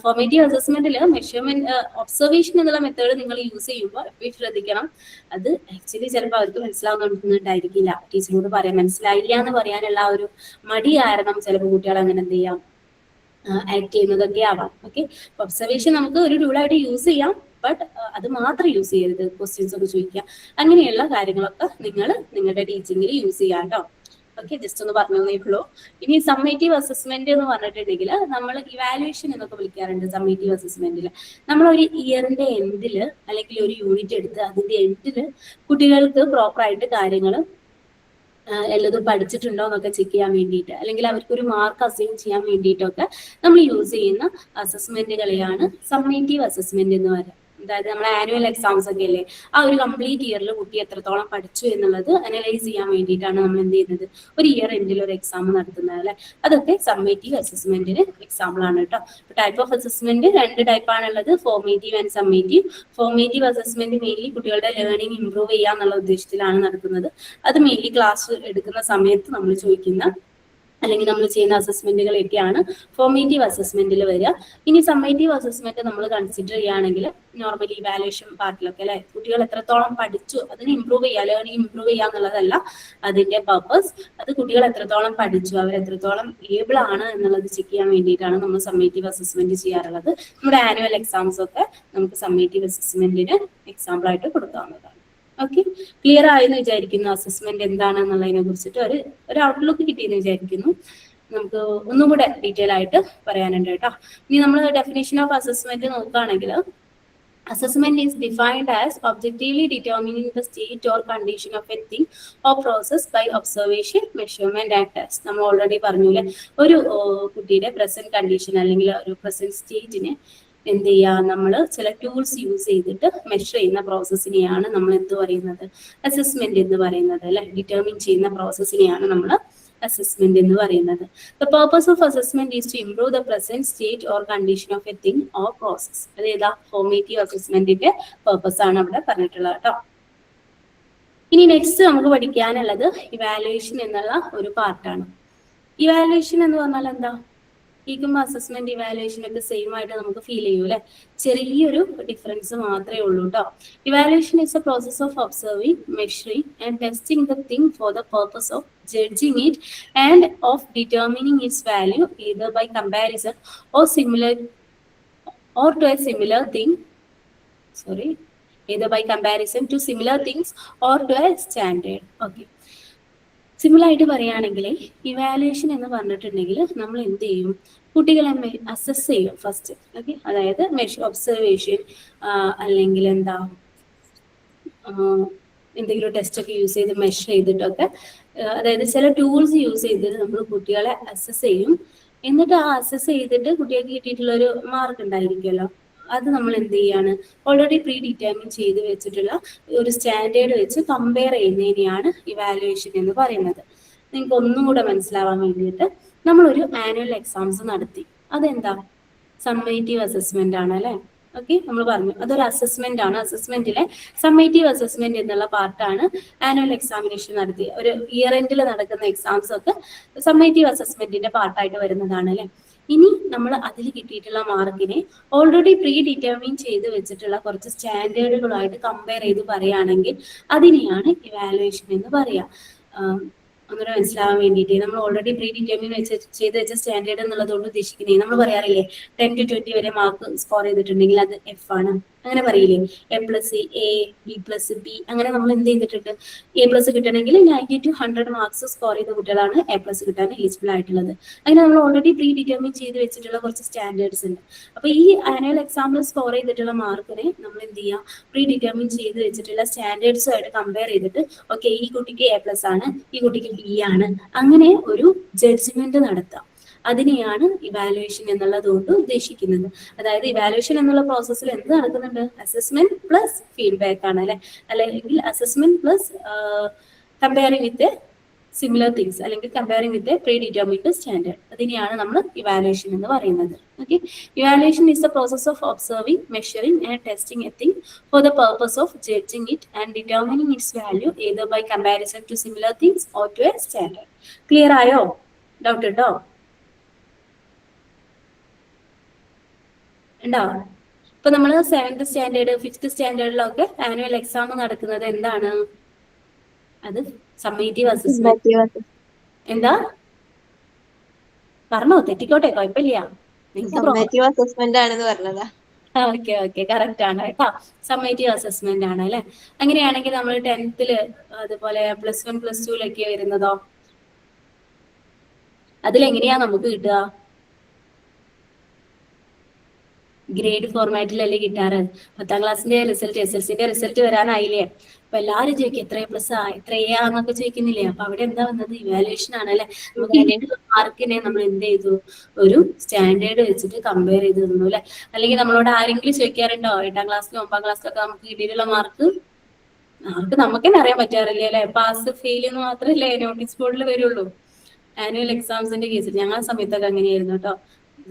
[SPEAKER 1] ഫോർമേറ്റീവ് അസസ്മെന്റിൽ മെഷർമെന്റ് ഒബ്സർവേഷൻ എന്നുള്ള മെത്തേഡ് നിങ്ങൾ യൂസ് ചെയ്യുമ്പോൾ എപ്പോഴും ശ്രദ്ധിക്കണം, അത് ആക്ച്വലി ചിലപ്പോൾ അവർക്ക് മനസ്സിലാവുന്നുണ്ടായിരിക്കില്ല. ടീച്ചറിനോട് പറയാൻ മനസ്സിലായില്ല എന്ന് പറയാനുള്ള ആ ഒരു മടി കാരണം ചിലപ്പോൾ കുട്ടികൾ അങ്ങനെ എന്ത് ചെയ്യാം, ആക്ട് ചെയ്യുന്നതൊക്കെ ആവാം. ഓക്കെ, ഒബ്സർവേഷൻ നമുക്ക് ഒരു ടൂളായിട്ട് യൂസ് ചെയ്യാം, ബട്ട് അത് മാത്രം യൂസ് ചെയ്യരുത്. ക്വസ്റ്റ്യൻസ് ഒക്കെ ചോദിക്കുക, അങ്ങനെയുള്ള കാര്യങ്ങളൊക്കെ നിങ്ങൾ നിങ്ങളുടെ ടീച്ചിങ്ങിൽ യൂസ് ചെയ്യാം കേട്ടോ. ഓക്കെ, ജസ്റ്റ് ഒന്ന് പറഞ്ഞേ ഉള്ളൂ. ഇനി സമ്മേറ്റീവ് അസസ്മെന്റ് എന്ന് പറഞ്ഞിട്ടുണ്ടെങ്കിൽ നമ്മൾ ഇവാലുവേഷൻ എന്നൊക്കെ വിളിക്കാറുണ്ട്. സമ്മേറ്റീവ് അസസ്മെന്റിൽ നമ്മൾ ഒരു ഇയറിന്റെ എൻഡിൽ അല്ലെങ്കിൽ ഒരു യൂണിറ്റ് എടുത്ത് അതിന്റെ എൻഡിൽ കുട്ടികൾക്ക് പ്രോപ്പറായിട്ട് കാര്യങ്ങൾ എല്ലതും പഠിച്ചിട്ടുണ്ടോ എന്നൊക്കെ ചെക്ക് ചെയ്യാൻ വേണ്ടിയിട്ട്, അല്ലെങ്കിൽ അവർക്ക് ഒരു മാർക്ക് അസൈൻ ചെയ്യാൻ വേണ്ടിയിട്ടൊക്കെ നമ്മൾ യൂസ് ചെയ്യുന്ന അസസ്മെന്റുകളെയാണ് സമ്മേറ്റീവ് അസസ്മെന്റ് എന്ന് പറയുന്നത്. അതായത് നമ്മുടെ ആനുവൽ എക്സാംസ് ഒക്കെ അല്ലേ, ആ ഒരു കംപ്ലീറ്റ് ഇയറിൽ കുട്ടി എത്രത്തോളം പഠിച്ചു എന്നുള്ളത് അനലൈസ് ചെയ്യാൻ വേണ്ടിയിട്ടാണ് നമ്മൾ എന്ത് ചെയ്യുന്നത്, ഒരു ഇയർ എൻഡിൽ ഒരു എക്സാം നടത്തുന്നത് അല്ലെ. അതൊക്കെ സമ്മേറ്റീവ് അസസ്മെന്റിന് എക്സാമ്പിൾ ആണ് കേട്ടോ. ടൈപ്പ് ഓഫ് അസസ്മെന്റ് 2 ടൈപ്പാണുള്ളത്, formative and summative. Formative assessment mainly കുട്ടികളുടെ ലേണിംഗ് ഇംപ്രൂവ് ചെയ്യുക എന്നുള്ള ഉദ്ദേശത്തിലാണ് നടക്കുന്നത്. അത് മെയിൻലി ക്ലാസ് എടുക്കുന്ന സമയത്ത് നമ്മൾ ചോദിക്കുന്ന അല്ലെങ്കിൽ നമ്മൾ ചെയ്യുന്ന അസസ്മെന്റുകളൊക്കെയാണ് ഫോർമേറ്റീവ് അസസ്മെന്റിൽ വരിക. ഇനി സമ്മേറ്റീവ് അസസ്മെന്റ് നമ്മൾ കൺസിഡർ ചെയ്യുകയാണെങ്കിൽ നോർമലി ഇവാലുവേഷൻ പാർട്ടിലൊക്കെ അല്ലെ, കുട്ടികൾ എത്രത്തോളം പഠിച്ചു അതിന് ഇംപ്രൂവ് ചെയ്യുക, ലേണിംഗ് ഇംപ്രൂവ് ചെയ്യുക എന്നുള്ളതല്ല അതിന്റെ പർപ്പസ്. അത് കുട്ടികൾ എത്രത്തോളം പഠിച്ചു, അവർ എത്രത്തോളം ഏബിൾ ആണ് എന്നുള്ളത് ചെക്ക് ചെയ്യാൻ വേണ്ടിയിട്ടാണ് നമ്മൾ സമ്മേറ്റീവ് അസസ്മെന്റ് ചെയ്യാറുള്ളത്. നമ്മുടെ ആനുവൽ എക്സാംസ് ഒക്കെ നമുക്ക് സമ്മേറ്റീവ് അസസ്മെന്റിന് എക്സാമ്പിൾ ആയിട്ട് കൊടുക്കാവുന്നതാണ്. ഓക്കെ, ക്ലിയർ ആയെന്ന് വിചാരിക്കുന്നു. അസസ്മെന്റ് എന്താണെന്നുള്ളതിനെ കുറിച്ചിട്ട് ഒരു ഔട്ട്ലുക്ക് കിട്ടിയെന്ന് വിചാരിക്കുന്നു. നമുക്ക് ഒന്നും കൂടെ ഡീറ്റെയിൽ ആയിട്ട് പറയാനുണ്ട് കേട്ടോ. ഇനി നമ്മൾ ഡെഫിനേഷൻ ഓഫ് അസസ്മെന്റ് നോക്കുകയാണെങ്കിൽ, assessment is defined as objectively determining the state or condition of a thing or process by observation, measurement and test. നമ്മൾ ഓൾറെഡി പറഞ്ഞില്ലേ, ഒരു കുട്ടിയുടെ പ്രസന്റ് കണ്ടീഷൻ അല്ലെങ്കിൽ ഒരു പ്രസന്റ് സ്റ്റേറ്റിനെ എന്ത് ചെയ്യുക, നമ്മൾ ചില ടൂൾസ് യൂസ് ചെയ്തിട്ട് മെഷർ ചെയ്യുന്ന പ്രോസസ്സിനെയാണ് നമ്മൾ എന്ത് പറയുന്നത്, അസസ്മെന്റ് എന്ന് പറയുന്നത് അല്ലെ. ഡിറ്റർമിൻ ചെയ്യുന്ന പ്രോസസ്സിനെയാണ് നമ്മൾ assessment എന്ന് പറയുന്നത്. The purpose of assessment is to improve the present state or condition of a thing or process. അതേതാ, ഫോർമേറ്റീവ് അസസ്മെന്റിന്റെ പർപ്പസ് ആണ് അവിടെ പറഞ്ഞിട്ടുള്ളത് കേട്ടോ. ഇനി നെക്സ്റ്റ് നമുക്ക് പഠിക്കാനുള്ളത് ഇവാലുവേഷൻ എന്നുള്ള ഒരു പാർട്ടാണ്. ഇവാലുവേഷൻ എന്ന് പറഞ്ഞാൽ എന്താ, കേൾക്കുമ്പോൾ അസസ്മെന്റ് ഇവാലുവേഷൻ ഒക്കെ സെയിം ആയിട്ട് നമുക്ക് ഫീൽ ചെയ്യും അല്ലെ. ചെറിയൊരു ഡിഫറൻസ് മാത്രമേ ഉള്ളൂ കേട്ടോ. Evaluation is a process of observing, measuring and testing the thing for the purpose of judging it and of determining its value either by comparison or similar or to a similar thing, either by comparison to similar things or to a standard. Okay, simple ആയിട്ട് പറയുകയാണെങ്കിൽ evaluation എന്ന് പറഞ്ഞിട്ടുണ്ടെങ്കിൽ നമ്മൾ എന്ത് ചെയ്യും, കുട്ടികളെ assess ചെയ്യും first. Okay, അതായത് ഒബ്സർവേഷൻ അല്ലെങ്കിൽ എന്താ എന്തെങ്കിലും ടെസ്റ്റ് ഒക്കെ യൂസ് ചെയ്ത് മെഷർ ചെയ്തിട്ടൊക്കെ, അതായത് ചില ടൂൾസ് യൂസ് ചെയ്തിട്ട് നമ്മൾ കുട്ടികളെ അസസ് ചെയ്യും. എന്നിട്ട് ആ അസസ് ചെയ്തിട്ട് കുട്ടികൾക്ക് കിട്ടിയിട്ടുള്ള ഒരു മാർക്ക് ഉണ്ടായിരിക്കുമല്ലോ, അത് നമ്മൾ എന്ത് ചെയ്യാണ്, ഓൾറെഡി പ്രീ ഡിറ്റർമിൻ ചെയ്ത് വെച്ചിട്ടുള്ള ഒരു സ്റ്റാൻഡേർഡ് വെച്ച് കമ്പയർ ചെയ്യുന്നതിനെയാണ് ഇവാലുവേഷൻ എന്ന് പറയുന്നത്. നിങ്ങൾക്ക് ഒന്നും കൂടെ മനസ്സിലാവാൻ വേണ്ടിയിട്ട് നമ്മളൊരു ആനുവൽ എക്സാംസ് നടത്തി. അതെന്താ, സമ്മേറ്റീവ് അസസ്മെന്റ് ആണ് അല്ലെ. ഓക്കെ, നമ്മൾ പറഞ്ഞു അതൊരു അസസ്മെന്റ് ആണ്. അസസ്മെന്റിലെ സമ്മേറ്റീവ് അസസ്മെന്റ് എന്നുള്ള പാർട്ടാണ് ആനുവൽ എക്സാമിനേഷൻ നടത്തി. ഒരു ഇയർ എൻഡിൽ നടക്കുന്ന എക്സാംസ് ഒക്കെ സമ്മേറ്റീവ് അസസ്മെന്റിന്റെ പാർട്ടായിട്ട് വരുന്നതാണ് അല്ലെ. ഇനി നമ്മൾ അതിൽ കിട്ടിയിട്ടുള്ള മാർക്കിനെ ഓൾറെഡി പ്രീ ഡിറ്റർമിൻ ചെയ്ത് വെച്ചിട്ടുള്ള കുറച്ച് സ്റ്റാൻഡേർഡുകളായിട്ട് കമ്പയർ ചെയ്ത് പറയുകയാണെങ്കിൽ അതിനെയാണ് ഇവാലുവേഷൻ എന്ന് പറയാം. ഒന്നുകൂടെ മനസ്സിലാവാൻ വേണ്ടിയിട്ട് നമ്മൾ ഓൾറെഡി പ്രീ ഡിറ്റർമിൻ ചെയ്ത് വെച്ച സ്റ്റാൻഡേർഡ് എന്നുള്ളതുകൊണ്ട് ഉദ്ദേശിക്കുന്നത്, നമ്മൾ പറയാറില്ലേ 10 to 20 വരെ മാർക്ക് സ്കോർ ചെയ്തിട്ടുണ്ടെങ്കിൽ അത് എഫ് ആണ്, അങ്ങനെ പറയില്ലേ. A+C, A, B+B, അങ്ങനെ നമ്മൾ എന്ത് ചെയ്തിട്ടുണ്ട്, A+ കിട്ടണമെങ്കിൽ 90 to 100 മാർക്സ് സ്കോർ ചെയ്ത കുട്ടികളാണ് A+ കിട്ടാൻ എലിജിബിൾ ആയിട്ടുള്ളത്. അങ്ങനെ നമ്മൾ ഓൾറെഡി പ്രീ ഡിറ്റർമിൻ ചെയ്ത് വെച്ചിട്ടുള്ള കുറച്ച് സ്റ്റാൻഡേർഡ്സ് ഉണ്ട്. അപ്പൊ ഈ ആനുവൽ എക്സാമിൽ സ്കോർ ചെയ്തിട്ടുള്ള മാർക്കിനെ നമ്മൾ എന്ത് ചെയ്യുക, പ്രീ ഡിറ്റർമിൻ ചെയ്ത് വെച്ചിട്ടുള്ള സ്റ്റാൻഡേർഡ്സുമായിട്ട് കമ്പയർ ചെയ്തിട്ട് ഓക്കെ ഈ കുട്ടിക്ക് A+ ആണ്, ഈ കുട്ടിക്ക് B ആണ്, അങ്ങനെ ഒരു ജഡ്ജ്മെന്റ് നടത്താം. അതിനെയാണ് ഇവാലുവേഷൻ എന്നുള്ളതുകൊണ്ട് ഉദ്ദേശിക്കുന്നത്. അതായത് ഇവാലുവേഷൻ എന്നുള്ള പ്രോസസ്സിൽ എന്ത് നടക്കുന്നുണ്ട്, അസസ്മെന്റ് പ്ലസ് ഫീഡ്ബാക്ക് ആണ് അല്ലെ, അല്ലെങ്കിൽ assessment plus comparing with similar things, അല്ലെങ്കിൽ comparing with predetermined standard. അതിനെയാണ് നമ്മൾ ഇവാലുവേഷൻ എന്ന് പറയുന്നത്. Okay, evaluation is the process of observing, measuring and testing a thing for the purpose of judging it and determining its value either by comparison to similar things or to a standard. Clear ആയോ? Doubt ഉണ്ടോ? ഉണ്ടോ? ഇപ്പൊ നമ്മൾ 7th standard 5th സ്റ്റാൻഡേർഡിലൊക്കെ annual exam നടക്കുന്നത് എന്താണ്, അത് summative assessment. എന്താ പറഞ്ഞോ, തെറ്റിക്കോട്ടെ, കുഴപ്പമില്ല.
[SPEAKER 3] സമ്മേറ്റീവ് അസസ്മെന്റ് ആണെന്ന് പറഞ്ഞതാ.
[SPEAKER 1] ഓക്കെ ഓക്കെ, കറക്റ്റ് ആണ് കേട്ടോ, സമ്മേറ്റീവ് അസസ്മെന്റ് ആണ് അല്ലെ. അങ്ങനെയാണെങ്കിൽ നമ്മൾ 10th അതുപോലെ +1 +2 വരുന്നതോ, അതിലെങ്ങനെയാ നമുക്ക് കിട്ടുക, ഗ്രേഡ് ഫോർമാറ്റിലല്ലേ കിട്ടാറ്. 10ാം ക്ലാസ്സിന്റെ റിസൾട്ട്, SSLCന്റെ റിസൾട്ട് വരാനായില്ലേ. അപ്പൊ എല്ലാവരും ചോദിക്കും എത്ര A+ എത്ര A എന്നൊക്കെ ചോദിക്കുന്നില്ലേ. അപ്പൊ അവിടെ എന്താ വന്നത്, ഇവാലുവേഷൻ ആണ് അല്ലെ. നമുക്ക് കിട്ടിയിട്ടുള്ള മാർക്കിനെ നമ്മൾ എന്ത് ചെയ്തു, ഒരു സ്റ്റാൻഡേർഡ് വെച്ചിട്ട് കമ്പയർ ചെയ്ത് തന്നു അല്ലെ. അല്ലെങ്കിൽ നമ്മളോട് ആരെങ്കിലും ചോദിക്കാറുണ്ടോ 8ാം ക്ലാസ്സിലും 9ാം ക്ലാസ്സിലൊക്കെ നമുക്ക് കിട്ടിയിട്ടുള്ള മാർക്ക് നമുക്ക് തന്നെ അറിയാൻ പറ്റാറില്ലേ അല്ലെ. പാസ് ഫെയിൽ എന്ന് മാത്രമല്ലേ നോട്ടീസ് ബോർഡിൽ വരുള്ളൂ. ആനുവൽ എക്സാംസിന്റെ കേസിൽ ഞങ്ങളുടെ സമയത്തൊക്കെ അങ്ങനെയായിരുന്നു കേട്ടോ.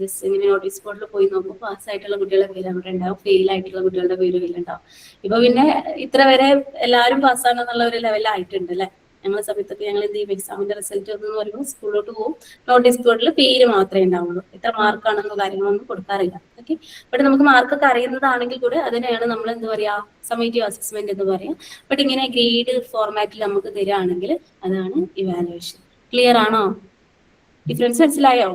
[SPEAKER 1] ജസ്റ്റ് ഇങ്ങനെ നോട്ടീസ് ബോർഡിൽ പോയി നോക്കും, പാസ് ആയിട്ടുള്ള കുട്ടികളുടെ പേര് അവിടെ ഉണ്ടാവും, ഫെയിൽ ആയിട്ടുള്ള കുട്ടികളുടെ പേര് ഉണ്ടാവും. ഇപ്പൊ പിന്നെ ഇത്ര വരെ എല്ലാവരും പാസ്സാണെന്നുള്ള ഒരു ലെവലായിട്ടുണ്ട് അല്ലെ. ഞങ്ങളുടെ സമയത്തൊക്കെ ഞങ്ങൾ എന്ത് ചെയ്യും, എക്സാമിന്റെ റിസൾട്ട് എന്ന് പറയുമ്പോൾ സ്കൂളിലോട്ട് പോകും, നോട്ടീസ് ബോർഡിൽ പേര് മാത്രമേ ഉണ്ടാവുള്ളൂ, ഇത്ര മാർക്കാണെന്നോ കാര്യങ്ങളൊന്നും കൊടുക്കാറില്ല. ഓക്കെ, ബട്ട് നമുക്ക് മാർക്കൊക്കെ അറിയുന്നതാണെങ്കിൽ കൂടെ അതിനെയാണ് നമ്മൾ എന്ത് പറയാ, സമ്മേറ്റീവ് അസസ്മെന്റ് എന്ന് പറയാം. ബട്ട് ഇങ്ങനെ ഗ്രേഡ് ഫോർമാറ്റിൽ നമുക്ക് തരികയാണെങ്കിൽ അതാണ് ഇവാലുവേഷൻ. ക്ലിയർ ആണോ? ഡിഫറൻസ് മനസ്സിലായോ?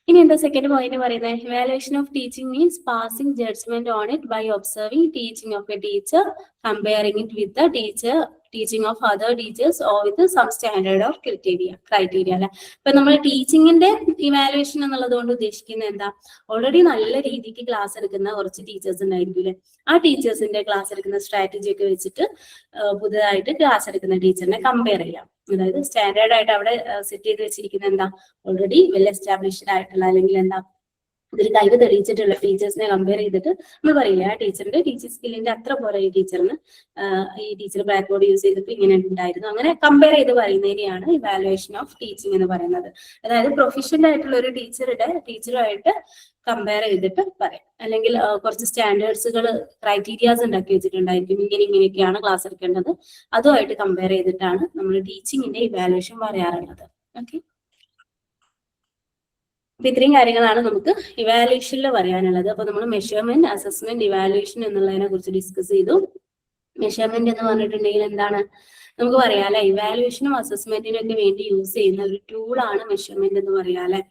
[SPEAKER 1] ഇനി എന്താ സെക്കൻഡ് പോയിന്റ് പറയുന്നത്, evaluation of teaching means passing judgement on it by observing teaching of a teacher, comparing it with the teacher teaching of other teachers or with some standard of criteria അല്ലെ. ഇപ്പൊ നമ്മൾ ടീച്ചിങ്ങിന്റെ evaluation എന്നുള്ളത് കൊണ്ട് ഉദ്ദേശിക്കുന്നത് എന്താ, already നല്ല രീതിക്ക് class എടുക്കുന്ന കുറച്ച് ടീച്ചേഴ്സ് ഉണ്ടായിരിക്കും അല്ലെ. ആ ടീച്ചേഴ്സിന്റെ ക്ലാസ് എടുക്കുന്ന സ്ട്രാറ്റജി ഒക്കെ വെച്ചിട്ട് പുതുതായിട്ട് ക്ലാസ് എടുക്കുന്ന ടീച്ചറിനെ കമ്പയർ ചെയ്യാം. അതായത് സ്റ്റാൻഡേർഡ് ആയിട്ട് അവിടെ സെറ്റ് ചെയ്ത് വെച്ചിരിക്കുന്ന എന്താ, ഓൾറെഡി വെൽ എസ്റ്റാബ്ലിഷ്ഡ് ആയിട്ടുള്ള അല്ലെങ്കിൽ എന്താ ഇതിൽ കഴിവ് തെളിയിച്ചിട്ടുള്ള ടീച്ചേഴ്സിനെ കമ്പയർ ചെയ്തിട്ട് നമ്മൾ പറയില്ല ആ ടീച്ചറിന്റെ ടീച്ചിങ് സ്കില്ലിന്റെ അത്ര പോലെ ഈ ടീച്ചർ ബ്ലാക്ക് ബോർഡ് യൂസ് ചെയ്തിട്ട് ഇങ്ങനെ ഉണ്ടായിരുന്നു, അങ്ങനെ കമ്പയർ ചെയ്ത് പറയുന്നതിനെയാണ് ഇവാലുവേഷൻ ഓഫ് ടീച്ചിങ് എന്ന് പറയുന്നത്. അതായത് പ്രൊഫഷണൽ ആയിട്ടുള്ള ഒരു ടീച്ചറുമായിട്ട് കമ്പയർ ചെയ്തിട്ട് പറയാം. അല്ലെങ്കിൽ കുറച്ച് സ്റ്റാൻഡേർഡ്സുകൾ ക്രൈറ്റീരിയാസ് ഉണ്ടാക്കി വെച്ചിട്ടുണ്ടായിരിക്കും, ഇങ്ങനെയൊക്കെയാണ് ക്ലാസ് എടുക്കേണ്ടത്, അതുമായിട്ട് കമ്പയർ ചെയ്തിട്ടാണ് നമ്മൾ ടീച്ചിങ്ങിന്റെ ഇവാലുവേഷൻ പറയാറുള്ളത്. ഓക്കെ, അപ്പൊ ഇത്രയും കാര്യങ്ങളാണ് നമുക്ക് ഇവാലുവേഷനിൽ പറയാനുള്ളത്. അപ്പൊ നമ്മൾ മെഷർമെന്റ്, അസസ്മെന്റ്, ഇവാലുവേഷൻ എന്നുള്ളതിനെ കുറിച്ച് ഡിസ്കസ് ചെയ്തു. മെഷർമെന്റ് എന്ന് പറഞ്ഞിട്ടുണ്ടെങ്കിൽ എന്താണ് നമുക്ക് പറയാം അല്ലെ, ഇവാലുവേഷനും അസസ്മെന്റിനും ഒക്കെ വേണ്ടി യൂസ് ചെയ്യുന്ന ഒരു ടൂളാണ് മെഷർമെന്റ് എന്ന് പറയാം അല്ലെ.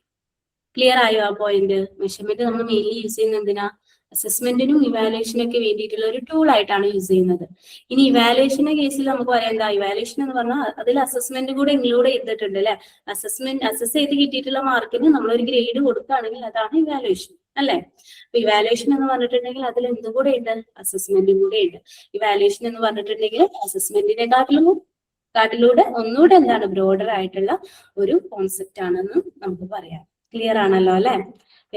[SPEAKER 1] ക്ലിയർ ആയോ ആ പോയിന്റ്? മെഷർമെന്റ് നമ്മൾ മെയിൻലി യൂസ് ചെയ്യുന്നത് എന്തിനാ, അസസ്മെന്റിനും ഇവാലുവേഷനും ഒക്കെ വേണ്ടിയിട്ടുള്ള ഒരു ടൂൾ ആയിട്ടാണ് യൂസ് ചെയ്യുന്നത്. ഇനി ഇവാലുവേഷന്റെ കേസിൽ നമുക്ക് പറയാം എന്താ, ഇവാലുവേഷൻ എന്ന് പറഞ്ഞാൽ അതിൽ അസസ്മെന്റ് കൂടെ ഇൻക്ലൂഡ് ചെയ്തിട്ടുണ്ട് അല്ലെ. അസസ് ചെയ്ത് കിട്ടിയിട്ടുള്ള മാർക്കിന് നമ്മളൊരു ഗ്രേഡ് കൊടുക്കുകയാണെങ്കിൽ അതാണ് ഇവാലുവേഷൻ അല്ലെ. അപ്പൊ ഇവാലുവേഷൻ എന്ന് പറഞ്ഞിട്ടുണ്ടെങ്കിൽ അതിൽ എന്തും കൂടെ ഉണ്ട്, അസസ്മെന്റും കൂടെ ഉണ്ട്. ഇവാലുവേഷൻ എന്ന് പറഞ്ഞിട്ടുണ്ടെങ്കിൽ അസസ്മെന്റിനെ കാട്ടിലൂടെ ഒന്നുകൂടെ എന്താണ് ബ്രോഡർ ആയിട്ടുള്ള ഒരു കോൺസെപ്റ്റ് ആണെന്ന് നമുക്ക് പറയാം. ക്ലിയർ ആണല്ലോ അല്ലെ.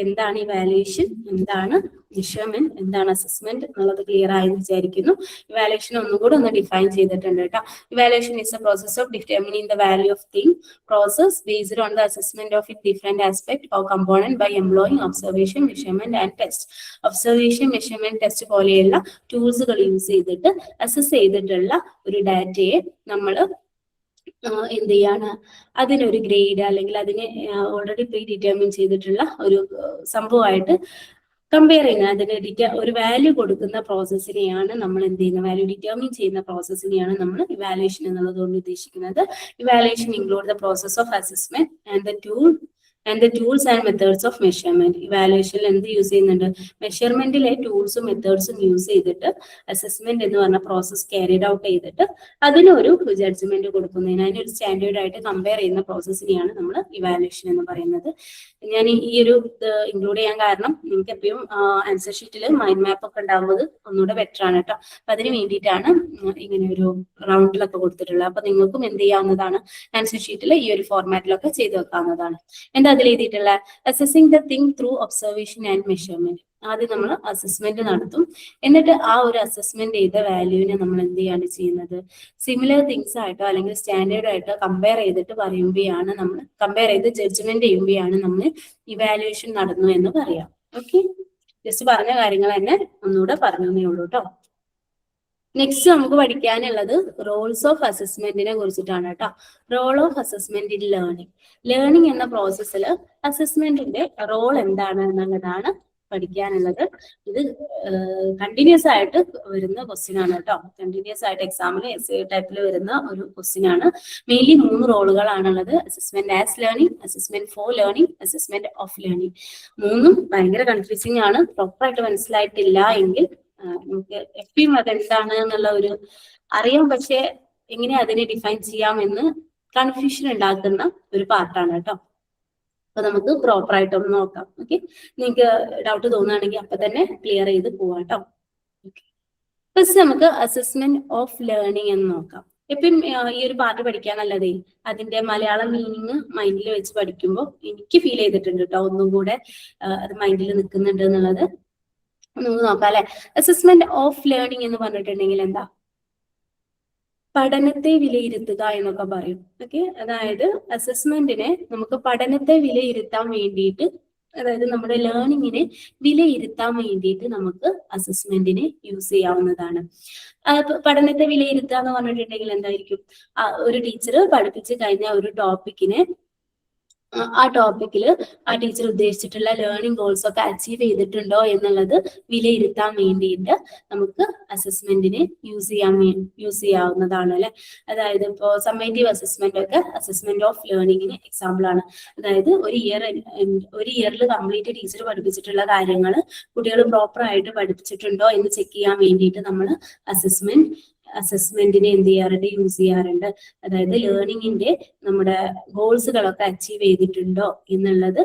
[SPEAKER 1] എന്താണ് ഇവാലുവേഷൻ, എന്താണ് മെഷർമെന്റ്, എന്താണ് അസസ്മെന്റ് എന്നുള്ളത് ക്ലിയർ ആയെന്ന് വിചാരിക്കുന്നു. ഇവാലുവേഷൻ ഒന്നുകൂടെ ഒന്ന് ഡിഫൈൻ ചെയ്തിട്ടുണ്ട് കേട്ടോ. Evaluation is a process of determining the value of thing process based on the assessment of it different aspect or component by employing observation, measurement and test. Observation, measurement, test പോലെയുള്ള ടൂൾസുകൾ use ചെയ്തിട്ട് assess ചെയ്തിട്ടുള്ള ഒരു ഡാറ്റയെ നമ്മൾ എന്ത് ചെയ്യാണ്, അതിനൊരു ഗ്രേഡ് അല്ലെങ്കിൽ അതിനെ ഓൾറെഡി പ്രീ ഡിറ്റർമിൻ ചെയ്തിട്ടുള്ള ഒരു സംഭവമായിട്ട് കമ്പയർ ചെയ്യുന്നത്, അതിന് ഒരു വാല്യൂ കൊടുക്കുന്ന പ്രോസസ്സിനെയാണ് നമ്മൾ എന്ത് ചെയ്യുന്നത്, വാല്യൂ ഡിറ്റർമിൻ ചെയ്യുന്ന പ്രോസസ്സിനെയാണ് നമ്മൾ ഇവാലുവേഷൻ എന്നുള്ളതുകൊണ്ട് ഉദ്ദേശിക്കുന്നത്. Evaluation include the process of assessment and the tools and methods of measurement. ഇവാലുവേഷനിൽ എന്ത് യൂസ് ചെയ്യുന്നുണ്ട്, മെഷർമെന്റിലെ ടൂൾസും മെത്തേഡ്സും യൂസ് ചെയ്തിട്ട് അസസ്മെന്റ് എന്ന് പറഞ്ഞ പ്രോസസ് ക്യാരിഡ് ഔട്ട് ചെയ്തിട്ട് അതിനൊരു ജഡ്ജ്മെന്റ് കൊടുക്കുന്നതിന്, അതിനൊരു സ്റ്റാൻഡേർഡ് ആയിട്ട് കമ്പയർ ചെയ്യുന്ന പ്രോസസ്സിനെയാണ് നമ്മൾ ഇവാലുവേഷൻ എന്ന് പറയുന്നത്. ഞാൻ ഈ ഒരു ഇൻക്ലൂഡ് ചെയ്യാൻ കാരണം നിങ്ങൾക്ക് എപ്പോഴും ആൻസർ ഷീറ്റിൽ മൈൻഡ് മാപ്പ് ഒക്കെ ഉണ്ടാകുന്നത് ഒന്നുകൂടെ ബെറ്റർ ആണ് കേട്ടോ. അപ്പൊ അതിന് വേണ്ടിയിട്ടാണ് ഇങ്ങനെ ഒരു റൗണ്ടിലൊക്കെ കൊടുത്തിട്ടുള്ളത്. അപ്പൊ നിങ്ങൾക്കും എന്ത് ചെയ്യാവുന്നതാണ്, ആൻസർ ഷീറ്റിൽ ഈ ഒരു ഫോർമാറ്റിലൊക്കെ ചെയ്ത് വെക്കാവുന്നതാണ്. എന്താ അതിൽ എഴുതിയിട്ടുള്ള, assessing the thing through observation and measurement. ആദ്യം നമ്മൾ അസസ്മെന്റ് നടത്തും, എന്നിട്ട് ആ ഒരു അസസ്മെന്റ് ചെയ്ത വാല്യൂവിനെ നമ്മൾ എന്ത് ചെയ്യാണ് ചെയ്യുന്നത്, സിമിലർ തിങ്സ് ആയിട്ടോ അല്ലെങ്കിൽ സ്റ്റാൻഡേർഡ് ആയിട്ടോ കമ്പയർ ചെയ്തിട്ട് പറയുമ്പോഴാണ് നമ്മൾ, കമ്പയർ ചെയ്ത് ജഡ്ജ്മെന്റ് ചെയ്യുമ്പോഴാണ് നമ്മൾ ഇവാലുവേഷൻ നടന്നു എന്ന് പറയാം. ഓക്കെ, ജസ്റ്റ് പറഞ്ഞ കാര്യങ്ങൾ തന്നെ ഒന്നുകൂടെ പറഞ്ഞേ ഉള്ളൂ കേട്ടോ. നെക്സ്റ്റ് നമുക്ക് പഠിക്കാനുള്ളത് റോൾസ് ഓഫ് അസസ്മെന്റിനെ കുറിച്ചിട്ടാണ് കേട്ടോ. Role of assessment in learning. Learning എന്ന പ്രോസസ്സിൽ അസസ്മെന്റിന്റെ റോൾ എന്താണ് എന്നുള്ളതാണ് പഠിക്കാനുള്ളത്. ഇത് കണ്ടിന്യൂസ് ആയിട്ട് വരുന്ന ക്വസ്റ്റ്യൻ ആണ് കേട്ടോ. കണ്ടിന്യൂസ് ആയിട്ട് എക്സാമിൽ എസ് ടൈപ്പിൽ വരുന്ന ഒരു ക്വസ്റ്റ്യൻ ആണ്. മെയിൻലി 3 റോളുകളാണുള്ളത്: assessment as learning, assessment for learning, assessment of learning. 3ഉം ഭയങ്കര കൺഫ്യൂസിംഗ് ആണ്. പ്രോപ്പറായിട്ട് മനസ്സിലായിട്ടില്ല എങ്കിൽ നമുക്ക് എപ്പോഴും അതെന്താണ് എന്നുള്ള ഒരു അറിയാം, പക്ഷെ എങ്ങനെ അതിനെ ഡിഫൈൻ ചെയ്യാമെന്ന് കൺഫ്യൂഷൻ ഉണ്ടാക്കുന്ന ഒരു പാർട്ടാണ് കേട്ടോ. അപ്പൊ നമുക്ക് പ്രോപ്പർ ആയിട്ടൊന്ന് നോക്കാം. ഓക്കെ, നിങ്ങൾക്ക് ഡൗട്ട് തോന്നുകയാണെങ്കിൽ അപ്പൊ തന്നെ ക്ലിയർ ചെയ്ത് പോവാം കേട്ടോ. ഫസ്റ്റ് നമുക്ക് അസസ്മെന്റ് ഓഫ് ലേണിംഗ് എന്ന് നോക്കാം. എപ്പോഴും ഈ ഒരു പാർട്ട് പഠിക്കാൻ നല്ലതേ അതിന്റെ മലയാളം മീനിങ് മൈൻഡിൽ വെച്ച് പഠിക്കുമ്പോൾ എനിക്ക് ഫീൽ ചെയ്തിട്ടുണ്ട് കേട്ടോ, ഒന്നും കൂടെ അത് മൈൻഡിൽ നിൽക്കുന്നുണ്ട് എന്നുള്ളത്. നമുക്ക് നോക്കാം അല്ലെ. അസസ്മെന്റ് ഓഫ് ലേണിംഗ് എന്ന് പറഞ്ഞിട്ടുണ്ടെങ്കിൽ എന്താ, പഠനത്തെ വിലയിരുത്തുക എന്നൊക്കെ പറയും. ഓക്കെ, അതായത് അസസ്മെന്റിനെ നമുക്ക് പഠനത്തെ വിലയിരുത്താൻ വേണ്ടിയിട്ട്, അതായത് നമ്മുടെ ലേണിങ്ങിനെ വിലയിരുത്താൻ വേണ്ടിയിട്ട് നമുക്ക് അസസ്മെന്റിനെ യൂസ് ചെയ്യാവുന്നതാണ്. പഠനത്തെ വിലയിരുത്തുക എന്ന് പറഞ്ഞിട്ടുണ്ടെങ്കിൽ എന്തായിരിക്കും, ഒരു ടീച്ചർ പഠിപ്പിച്ച് കഴിഞ്ഞ ഒരു ടോപ്പിക്കിനെ, ആ ടോപ്പിക്കിൽ ആ ടീച്ചർ ഉദ്ദേശിച്ചിട്ടുള്ള ലേണിംഗ് ഗോൾസ് ഒക്കെ അച്ചീവ് ചെയ്തിട്ടുണ്ടോ എന്നുള്ളത് വിലയിരുത്താൻ വേണ്ടിയിട്ട് നമുക്ക് അസസ്മെന്റിനെ യൂസ് ചെയ്യാവുന്നതാണ് അല്ലെ. അതായത് ഇപ്പോൾ സമ്മേറ്റീവ് അസസ്മെന്റ് ഒക്കെ അസസ്മെന്റ് ഓഫ് ലേണിംഗിന് എക്സാമ്പിൾ ആണ്. അതായത് ഒരു ഇയറിൽ കംപ്ലീറ്റ് ടീച്ചർ പഠിപ്പിച്ചിട്ടുള്ള കാര്യങ്ങൾ കുട്ടികൾ പ്രോപ്പർ ആയിട്ട് പഠിപ്പിച്ചിട്ടുണ്ടോ എന്ന് ചെക്ക് ചെയ്യാൻ വേണ്ടിയിട്ട് നമ്മൾ അസസ്മെന്റിനെ എന്ത് ചെയ്യാറുണ്ട്, യൂസ് ചെയ്യാറുണ്ട്. അതായത് ലേണിങ്ങിന്റെ നമ്മുടെ ഗോൾസുകളൊക്കെ അച്ചീവ് ചെയ്തിട്ടുണ്ടോ എന്നുള്ളത്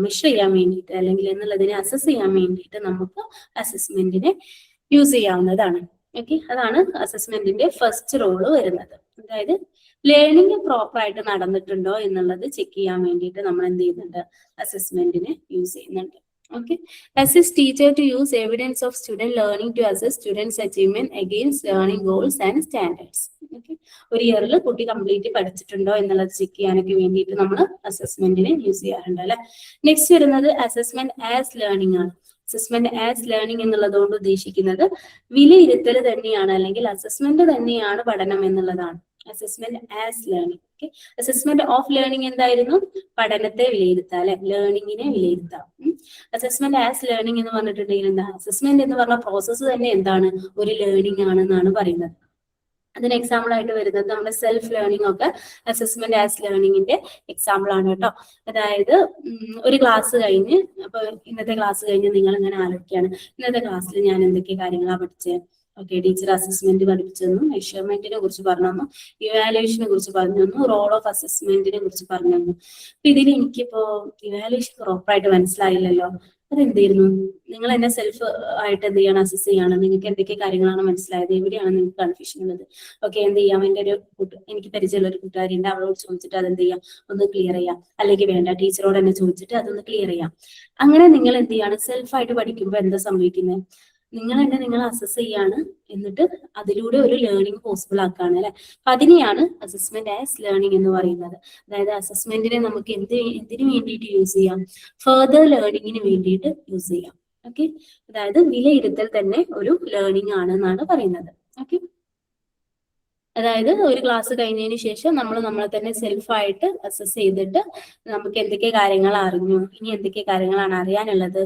[SPEAKER 1] മെഷർ ചെയ്യാൻ വേണ്ടിയിട്ട്, അല്ലെങ്കിൽ എന്നുള്ളതിനെ അസസ് ചെയ്യാൻ വേണ്ടിയിട്ട് നമുക്ക് അസസ്മെന്റിനെ യൂസ് ചെയ്യാവുന്നതാണ്. ഓക്കെ, അതാണ് അസസ്മെന്റിന്റെ ഫസ്റ്റ് റോള് വരുന്നത്. അതായത് ലേണിംഗ് പ്രോപ്പർ ആയിട്ട് നടന്നിട്ടുണ്ടോ എന്നുള്ളത് ചെക്ക് ചെയ്യാൻ വേണ്ടിയിട്ട് നമ്മൾ എന്ത് ചെയ്യുന്നുണ്ട്, അസസ്മെന്റിനെ യൂസ് ചെയ്യുന്നുണ്ട്. Okay, assist teacher to use evidence of student learning to assess students' achievement against learning goals and standards. Okay, ഒരു ഇയറിൽ കുട്ടി കംപ്ലീറ്റ് പഠിച്ചിട്ടുണ്ടോ എന്നുള്ളത് ചെക്ക് ചെയ്യാനൊക്കെ വേണ്ടിയിട്ട് നമ്മൾ അസസ്മെന്റിനെ യൂസ് ചെയ്യാറുണ്ട് അല്ലെ. നെക്സ്റ്റ് വരുന്നത് അസസ്മെന്റ് ആസ് ലേണിംഗ് ആണ്. അസസ്മെന്റ് ആസ് ലേണിംഗ് എന്നുള്ളതുകൊണ്ട് ഉദ്ദേശിക്കുന്നത് വിലയിരുത്തൽ തന്നെയാണ്, അല്ലെങ്കിൽ അസസ്മെന്റ് തന്നെയാണ് പഠനം എന്നുള്ളതാണ്. Assessment as learning. Okay, assessment of learning എന്തായിരുന്നു, പഠനത്തെ വിലയിരുത്താം അല്ലെ, ലേണിങ്ങിനെ വിലയിരുത്താം. അസസ്മെന്റ് ആസ് ലേണിംഗ് എന്ന് പറഞ്ഞിട്ടുണ്ടെങ്കിൽ എന്താ, അസസ്മെന്റ് എന്ന് പറഞ്ഞ പ്രോസസ്സ് തന്നെ എന്താണ്, ഒരു ലേണിംഗ് ആണെന്നാണ് പറയുന്നത്. അതിന് എക്സാമ്പിൾ ആയിട്ട് വരുന്നത് നമ്മുടെ സെൽഫ് ലേണിംഗ് ഒക്കെ അസസ്മെന്റ് ആസ് ലേണിംഗിന്റെ എക്സാമ്പിൾ ആണ് കേട്ടോ. അതായത് ഒരു ക്ലാസ് കഴിഞ്ഞ്, അപ്പൊ ഇന്നത്തെ ക്ലാസ് കഴിഞ്ഞ് നിങ്ങൾ ഇങ്ങനെ ആലോചിക്കുകയാണ്, ഇന്നത്തെ ക്ലാസ്സിൽ ഞാൻ എന്തൊക്കെ കാര്യങ്ങളാണ് പഠിച്ചത്. ഓക്കെ, ടീച്ചർ അസസ്മെന്റ് പഠിപ്പിച്ചു തന്നു, മെഷർമെന്റിനെ കുറിച്ച് പറഞ്ഞു തന്നു, ഇവാലുവേഷനെ കുറിച്ച് പറഞ്ഞു തന്നു, റോൾ ഓഫ് അസസ്മെന്റിനെ കുറിച്ച് പറഞ്ഞു തന്നു. അപ്പൊ ഇതിൽ എനിക്കിപ്പോ ഇവാലുവേഷൻ പ്രോപ്പറായിട്ട് മനസ്സിലായില്ലല്ലോ, അതെന്തായിരുന്നു? നിങ്ങൾ എന്നെ സെൽഫ് ആയിട്ട് എന്ത് ചെയ്യണം, അസസ് ചെയ്യണം. നിങ്ങൾക്ക് എന്തൊക്കെ കാര്യങ്ങളാണ് മനസ്സിലായത്, എവിടെയാണ് നിങ്ങൾക്ക് കൺഫ്യൂഷൻ ഉള്ളത്. ഓക്കെ, എന്ത് ചെയ്യാം, എൻ്റെ ഒരു എനിക്ക് പരിചയമുള്ള ഒരു കൂട്ടുകാരിയുണ്ട്, അവളോട് ചോദിച്ചിട്ട് അതെന്ത് ചെയ്യാം, ഒന്ന് ക്ലിയർ ചെയ്യാം. അല്ലെങ്കിൽ വേണ്ട, ടീച്ചറോട് തന്നെ ചോദിച്ചിട്ട് അതൊന്ന് ക്ലിയർ ചെയ്യാം. അങ്ങനെ നിങ്ങൾ എന്ത് ചെയ്യാണ്, സെൽഫായിട്ട് പഠിക്കുമ്പോൾ എന്താ സംഭവിക്കുന്നത്, നിങ്ങൾ തന്നെ നിങ്ങൾ അസസ് ചെയ്യാണ്, എന്നിട്ട് അതിലൂടെ ഒരു ലേണിംഗ് പോസിബിൾ ആക്കുകയാണ് അല്ലെ. അപ്പൊ അതിനെയാണ് അസസ്മെന്റ് ആസ് ലേണിംഗ് എന്ന് പറയുന്നത്. അതായത് അസസ്മെന്റിനെ നമുക്ക് എന്തിനു വേണ്ടിയിട്ട് യൂസ് ചെയ്യാം, ഫർദർ ലേണിംഗിന് വേണ്ടിയിട്ട് യൂസ് ചെയ്യാം. ഓക്കെ, അതായത് വിലയിരുത്തൽ തന്നെ ഒരു ലേണിംഗ് ആണ് എന്നാണ് പറയുന്നത്. ഓക്കെ, അതായത് ഒരു ക്ലാസ് കഴിഞ്ഞതിന് ശേഷം നമ്മൾ നമ്മളെ തന്നെ സെൽഫായിട്ട് അസസ് ചെയ്തിട്ട് നമുക്ക് എന്തൊക്കെ കാര്യങ്ങൾ അറിഞ്ഞു, ഇനി എന്തൊക്കെ കാര്യങ്ങളാണ് അറിയാനുള്ളത്,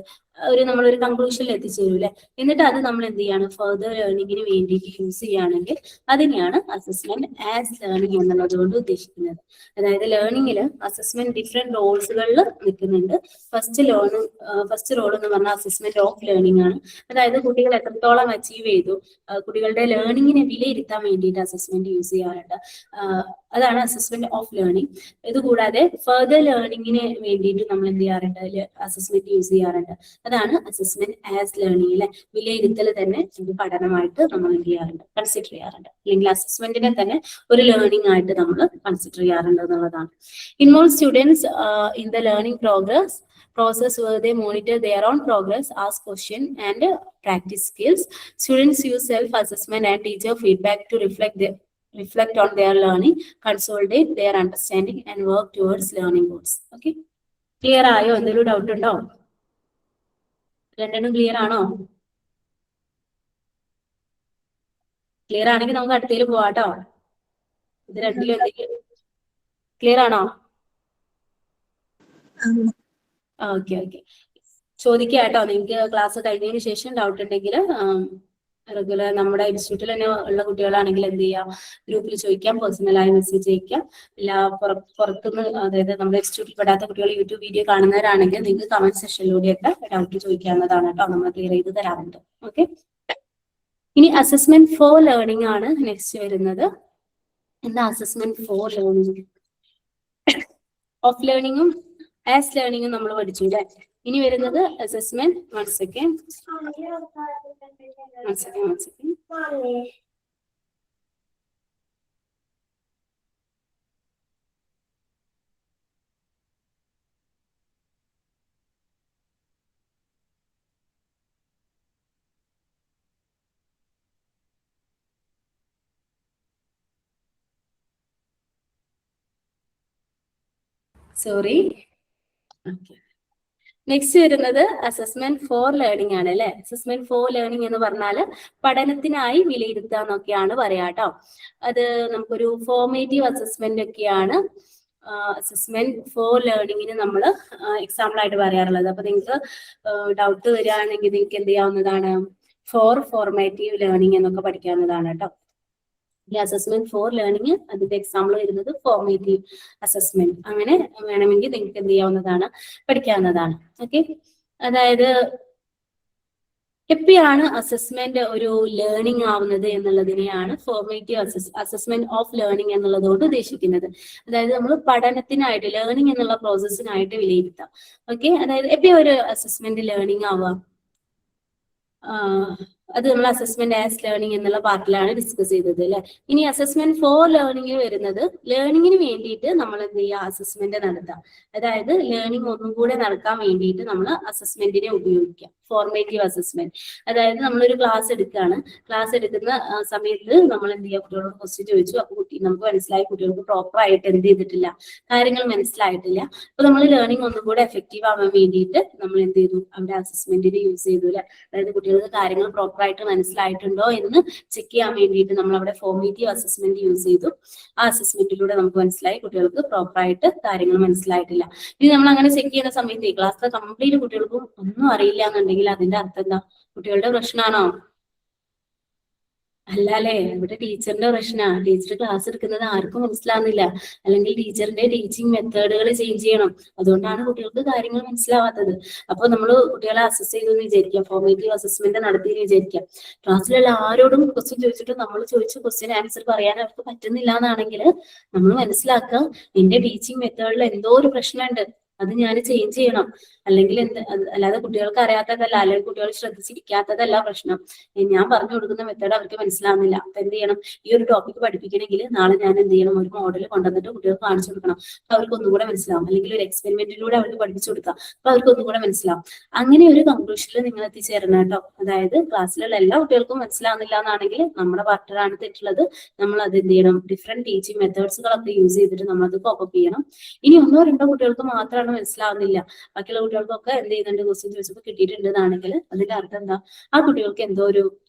[SPEAKER 1] നമ്മളൊരു കൺക്ലൂഷനിൽ എത്തിച്ചേരൂല്ലേ. എന്നിട്ട് അത് നമ്മൾ എന്ത് ചെയ്യാണ്, ഫർദർ ലേണിംഗിന് വേണ്ടിയിട്ട് യൂസ് ചെയ്യുകയാണെങ്കിൽ അതിനെയാണ് അസസ്മെന്റ് ആസ് ലേണിംഗ് എന്നുള്ളത് കൊണ്ട് ഉദ്ദേശിക്കുന്നത്. അതായത് ലേണിംഗിൽ അസസ്മെന്റ് ഡിഫറെന്റ് റോൾസുകളിൽ നിൽക്കുന്നുണ്ട്. ഫസ്റ്റ് റോൾ എന്ന് പറഞ്ഞാൽ അസസ്മെന്റ് ഓഫ് ലേണിംഗ് ആണ്. അതായത് കുട്ടികൾ എത്രത്തോളം അച്ചീവ് ചെയ്തു, കുട്ടികളുടെ ലേണിംഗിനെ വിലയിരുത്താൻ വേണ്ടിയിട്ട് അസസ്മെന്റ് യൂസ് ചെയ്യാറുണ്ട്. അതാണ് അസസ്മെന്റ് ഓഫ് ലേണിംഗ്. ഇതുകൂടാതെ ഫർദർ ലേണിംഗിന് വേണ്ടിയിട്ട് നമ്മൾ എന്ത് ചെയ്യാറുണ്ട്, അസസ്മെന്റ് യൂസ് ചെയ്യാറുണ്ട്. അതാണ് അസസ്മെന്റ് ആസ് ലേണിംഗ് അല്ലെ. വിലയിരുത്തൽ തന്നെ ഒരു പഠനമായിട്ട് നമ്മൾ എന്ത് ചെയ്യാറുണ്ട്, കൺസിഡർ ചെയ്യാറുണ്ട്. അല്ലെങ്കിൽ അസസ്മെന്റിനെ തന്നെ ഒരു ലേണിംഗ് ആയിട്ട് നമ്മൾ കൺസിഡർ ചെയ്യാറുണ്ട് എന്നുള്ളതാണ്. Involve students in the learning process where they monitor their own progress, ask questions and practice skills. Students use self-assessment and teacher feedback to reflect on their learning, consolidate their understanding and work towards learning goals. Okay, clear ആയോ? എന്തെങ്കിലും doubt ഉണ്ടോ? രണ്ടെണ്ണം clear ആണോ? Clear ആണെങ്കിൽ നമുക്ക് അടുത്തേക്ക് പോവാട്ടോ. ഇത് രണ്ടിലും എന്തെങ്കിലും ക്ലിയർ ആണോ? ഓക്കെ, ചോദിക്കുക കേട്ടോ. നിങ്ങൾക്ക് ക്ലാസ് കഴിഞ്ഞതിന് ശേഷം ഡൗട്ട് ഉണ്ടെങ്കിൽ റെഗുലർ നമ്മുടെ ഇൻസ്റ്റിറ്റ്യൂട്ടിൽ തന്നെ ഉള്ള കുട്ടികളാണെങ്കിൽ എന്ത് ചെയ്യാം, ഗ്രൂപ്പിൽ ചോദിക്കാം, പേഴ്സണലായി മെസ്സേജ് അയക്കാം. പുറത്തുനിന്ന്, അതായത് നമ്മുടെ ഇൻസ്റ്റിറ്റ്യൂട്ടിൽ പെടാത്ത കുട്ടികൾ യൂട്യൂബ് വീഡിയോ കാണുന്നവരാണെങ്കിൽ നിങ്ങൾക്ക് കമന്റ് സെക്ഷനിലൂടെയൊക്കെ ഡൗട്ട് ചോദിക്കാവുന്നതാണ് കേട്ടോ. നമ്മൾ ക്ലിയർ ചെയ്ത് തരാറുണ്ട്. ഓക്കെ, ഇനി അസസ്മെന്റ് ഫോർ ലേണിംഗ് ആണ് നെക്സ്റ്റ് വരുന്നത്. എന്താ അസസ്മെന്റ് ഫോർ ലേണിംഗ്? ഓഫ് ലേണിംഗും ആസ് ലേണിംഗും നമ്മൾ പഠിച്ചു അല്ലേ. ഇനി വരുന്നത് assessment. One second. Sorry. Next വരുന്നത് അസസ്മെന്റ് ഫോർ ലേണിംഗ് ആണ് അല്ലെ. അസസ്മെന്റ് ഫോർ ലേണിംഗ് എന്ന് പറഞ്ഞാൽ പഠനത്തിനായി വിലയിരുത്തുക എന്നൊക്കെയാണ് പറയാട്ടോ. അത് നമുക്കൊരു ഫോർമേറ്റീവ് അസസ്മെന്റ് ഒക്കെയാണ് അസസ്മെന്റ് ഫോർ ലേണിംഗിന് നമ്മൾ എക്സാമ്പിൾ ആയിട്ട് പറയാറുള്ളത്. അപ്പൊ നിങ്ങൾക്ക് ഡൗട്ട് വരികയാണെങ്കിൽ നിങ്ങൾക്ക് എന്ത് ചെയ്യാവുന്നതാണ്, ഫോർമാറ്റീവ് ലേണിംഗ് എന്നൊക്കെ പഠിക്കാവുന്നതാണ് കേട്ടോ. ഈ അസസ്മെന്റ് ഫോർ ലേണിംഗ് അതിന്റെ എക്സാമ്പിൾ വരുന്നത് ഫോർമേറ്റീവ് അസസ്മെന്റ്. അങ്ങനെ വേണമെങ്കിൽ നിങ്ങൾക്ക് എന്ത് ചെയ്യാവുന്നതാണ്, പഠിക്കാവുന്നതാണ്. ഓക്കെ, അതായത് എപ്പോഴാണ് അസസ്മെന്റ് ഒരു ലേണിംഗ് ആവുന്നത് എന്നുള്ളതിനെയാണ് ഫോർമേറ്റീവ് അസസ്മെന്റ് ഓഫ് ലേണിംഗ് എന്നുള്ളത് കൊണ്ട് ഉദ്ദേശിക്കുന്നത്. അതായത് നമ്മൾ പഠനത്തിനായിട്ട്, ലേണിംഗ് എന്നുള്ള പ്രോസസ്സിനായിട്ട് വിലയിരുത്താം. ഓക്കെ, അതായത് എപ്പോഴും ഒരു അസസ്മെന്റ് ലേണിംഗ് ആവാം, അത് നമ്മൾ അസസ്മെന്റ് ആസ് ലേണിംഗ് എന്നുള്ള പാർട്ടിലാണ് ഡിസ്കസ് ചെയ്തത് അല്ലെ. ഇനി അസസ്മെന്റ് ഫോർ ലേണിംഗ് വരുന്നത് ലേണിംഗിന് വേണ്ടിയിട്ട് നമ്മൾ എന്ത് ചെയ്യുക, അസസ്മെന്റ് നടത്താം. അതായത് ലേണിംഗ് ഒന്നും കൂടെ നടക്കാൻ വേണ്ടിയിട്ട് നമ്മൾ അസസ്മെന്റിനെ ഉപയോഗിക്കാം. ഫോർമേറ്റീവ് അസസ്മെന്റ്, അതായത് നമ്മളൊരു ക്ലാസ് എടുക്കുകയാണ്. ക്ലാസ് എടുക്കുന്ന സമയത്ത് നമ്മൾ എന്ത് ചെയ്യുക, കുട്ടികളോട് ക്വസ്റ്റ്യൻ ചോദിച്ചു. അപ്പൊ നമുക്ക് മനസ്സിലായി കുട്ടികൾക്ക് പ്രോപ്പർ ആയിട്ട് എന്ത് ചെയ്തിട്ടില്ല, കാര്യങ്ങൾ മനസ്സിലായിട്ടില്ല. അപ്പൊ നമ്മൾ ലേണിംഗ് ഒന്നും കൂടെ എഫക്റ്റീവ് ആവാൻ വേണ്ടിയിട്ട് നമ്മൾ എന്ത് ചെയ്തു, അവിടെ അസസ്മെന്റിനെ യൂസ് ചെയ്തു അല്ലെ. അതായത് കുട്ടികൾക്ക് കാര്യങ്ങൾ പ്രോപ്പർ ആയിട്ട് മനസ്സിലായിട്ടുണ്ടോ എന്ന് ചെക്ക് ചെയ്യാൻ വേണ്ടിയിട്ട് നമ്മൾ അവിടെ ഫോർമേറ്റീവ് അസസ്മെന്റ് യൂസ് ചെയ്തു. ആ അസസ്മെന്റിലൂടെ നമുക്ക് മനസ്സിലായി കുട്ടികൾക്ക് പ്രോപ്പർ ആയിട്ട് കാര്യങ്ങൾ മനസ്സിലായിട്ടില്ല. ഇനി നമ്മൾ അങ്ങനെ ചെക്ക് ചെയ്യുന്ന സമയത്ത് ക്ലാസ്സിലെ കംപ്ലീറ്റ് കുട്ടികൾക്കും ഒന്നും അറിയില്ല എന്നുണ്ടെങ്കിൽ അതിന്റെ അർത്ഥം എന്താ, കുട്ടികളുടെ പ്രശ്നമാണോ? അല്ല അല്ലേ, ഇവിടെ ടീച്ചറിന്റെ പ്രശ്നമാണ്. ടീച്ചർ ക്ലാസ് എടുക്കുന്നത് ആർക്കും മനസ്സിലാവുന്നില്ല, അല്ലെങ്കിൽ ടീച്ചറിന്റെ ടീച്ചിങ് മെത്തേഡുകൾ ചേഞ്ച് ചെയ്യണം. അതുകൊണ്ടാണ് കുട്ടികൾക്ക് കാര്യങ്ങൾ മനസ്സിലാവാത്തത്. അപ്പൊ നമ്മൾ കുട്ടികളെ അസസ് ചെയ്തെന്ന് വിചാരിക്കാം, ഫോർമേറ്റീവ് അസസ്മെന്റ് നടത്തിയെന്ന് വിചാരിക്കാം. ക്ലാസ്സിലുള്ള ആരോടും ക്വസ്റ്റ്യൻ ചോദിച്ചിട്ട് നമ്മൾ ചോദിച്ച ക്വസ്റ്റ്യൻ ആൻസർ പറയാൻ അവർക്ക് പറ്റുന്നില്ല എന്നാണെങ്കിൽ നമ്മൾ മനസ്സിലാക്കുക, എന്റെ ടീച്ചിങ് മെത്തേഡിൽ എന്തോ ഒരു പ്രശ്നമുണ്ട്. അത് ഞാൻ ചേഞ്ച് ചെയ്യണം. അല്ലെങ്കിൽ അല്ലാതെ കുട്ടികൾക്ക് അറിയാത്തതല്ല, അല്ലെങ്കിൽ കുട്ടികൾ ശ്രദ്ധിച്ചിരിക്കാത്തതല്ല പ്രശ്നം. ഞാൻ പറഞ്ഞു കൊടുക്കുന്ന മെത്തേഡ് അവർക്ക് മനസ്സിലാവുന്നില്ല. അപ്പൊ എന്ത് ചെയ്യണം? ഈ ഒരു ടോപ്പിക് പഠിപ്പിക്കണമെങ്കിൽ നാളെ ഞാൻ എന്ത് ചെയ്യണം? ഒരു മോഡൽ കൊണ്ടുവന്നിട്ട് കുട്ടികൾക്ക് കാണിച്ചു കൊടുക്കണം. അപ്പൊ അവർക്ക് ഒന്നുകൂടെ മനസ്സിലാവും. അല്ലെങ്കിൽ ഒരു എക്സ്പെരിമെന്റിലൂടെ അവർക്ക് പഠിപ്പിച്ചു കൊടുക്കാം. അപ്പൊ അവർക്ക് ഒന്നുകൂടെ മനസ്സിലാവും. അങ്ങനെ ഒരു കൺക്ലൂഷനിൽ നിങ്ങൾ എത്തിച്ചേരണം കേട്ടോ. അതായത് ക്ലാസ്സിലുള്ള എല്ലാ കുട്ടികൾക്കും മനസ്സിലാവുന്നില്ല എന്നാണെങ്കിൽ നമ്മുടെ പാർട്ട്ണറാണ് തെറ്റുള്ളത്. നമ്മൾ അത് എന്ത് ചെയ്യണം? ഡിഫറെന്റ് ടീച്ചിങ് മെത്തേഡ്സുകളൊക്കെ യൂസ് ചെയ്തിട്ട് നമ്മളത് കോപ്പപ്പ് ചെയ്യണം. ഇനി 1-2 കുട്ടികൾക്ക് മാത്രമാണ് മനസ്സിലാവുന്നില്ല, ബാക്കിയുള്ള കുട്ടികൾക്കൊക്കെ എന്ത് ചെയ്യുന്നുണ്ട്? ക്വസ്റ്റ്യൻ ചോദിച്ചപ്പോൾ കിട്ടിയിട്ടുണ്ട് എന്നാണെങ്കിൽ അതിന്റെ അർത്ഥം എന്താ? ആ കുട്ടികൾക്ക് എന്തോ ഒരു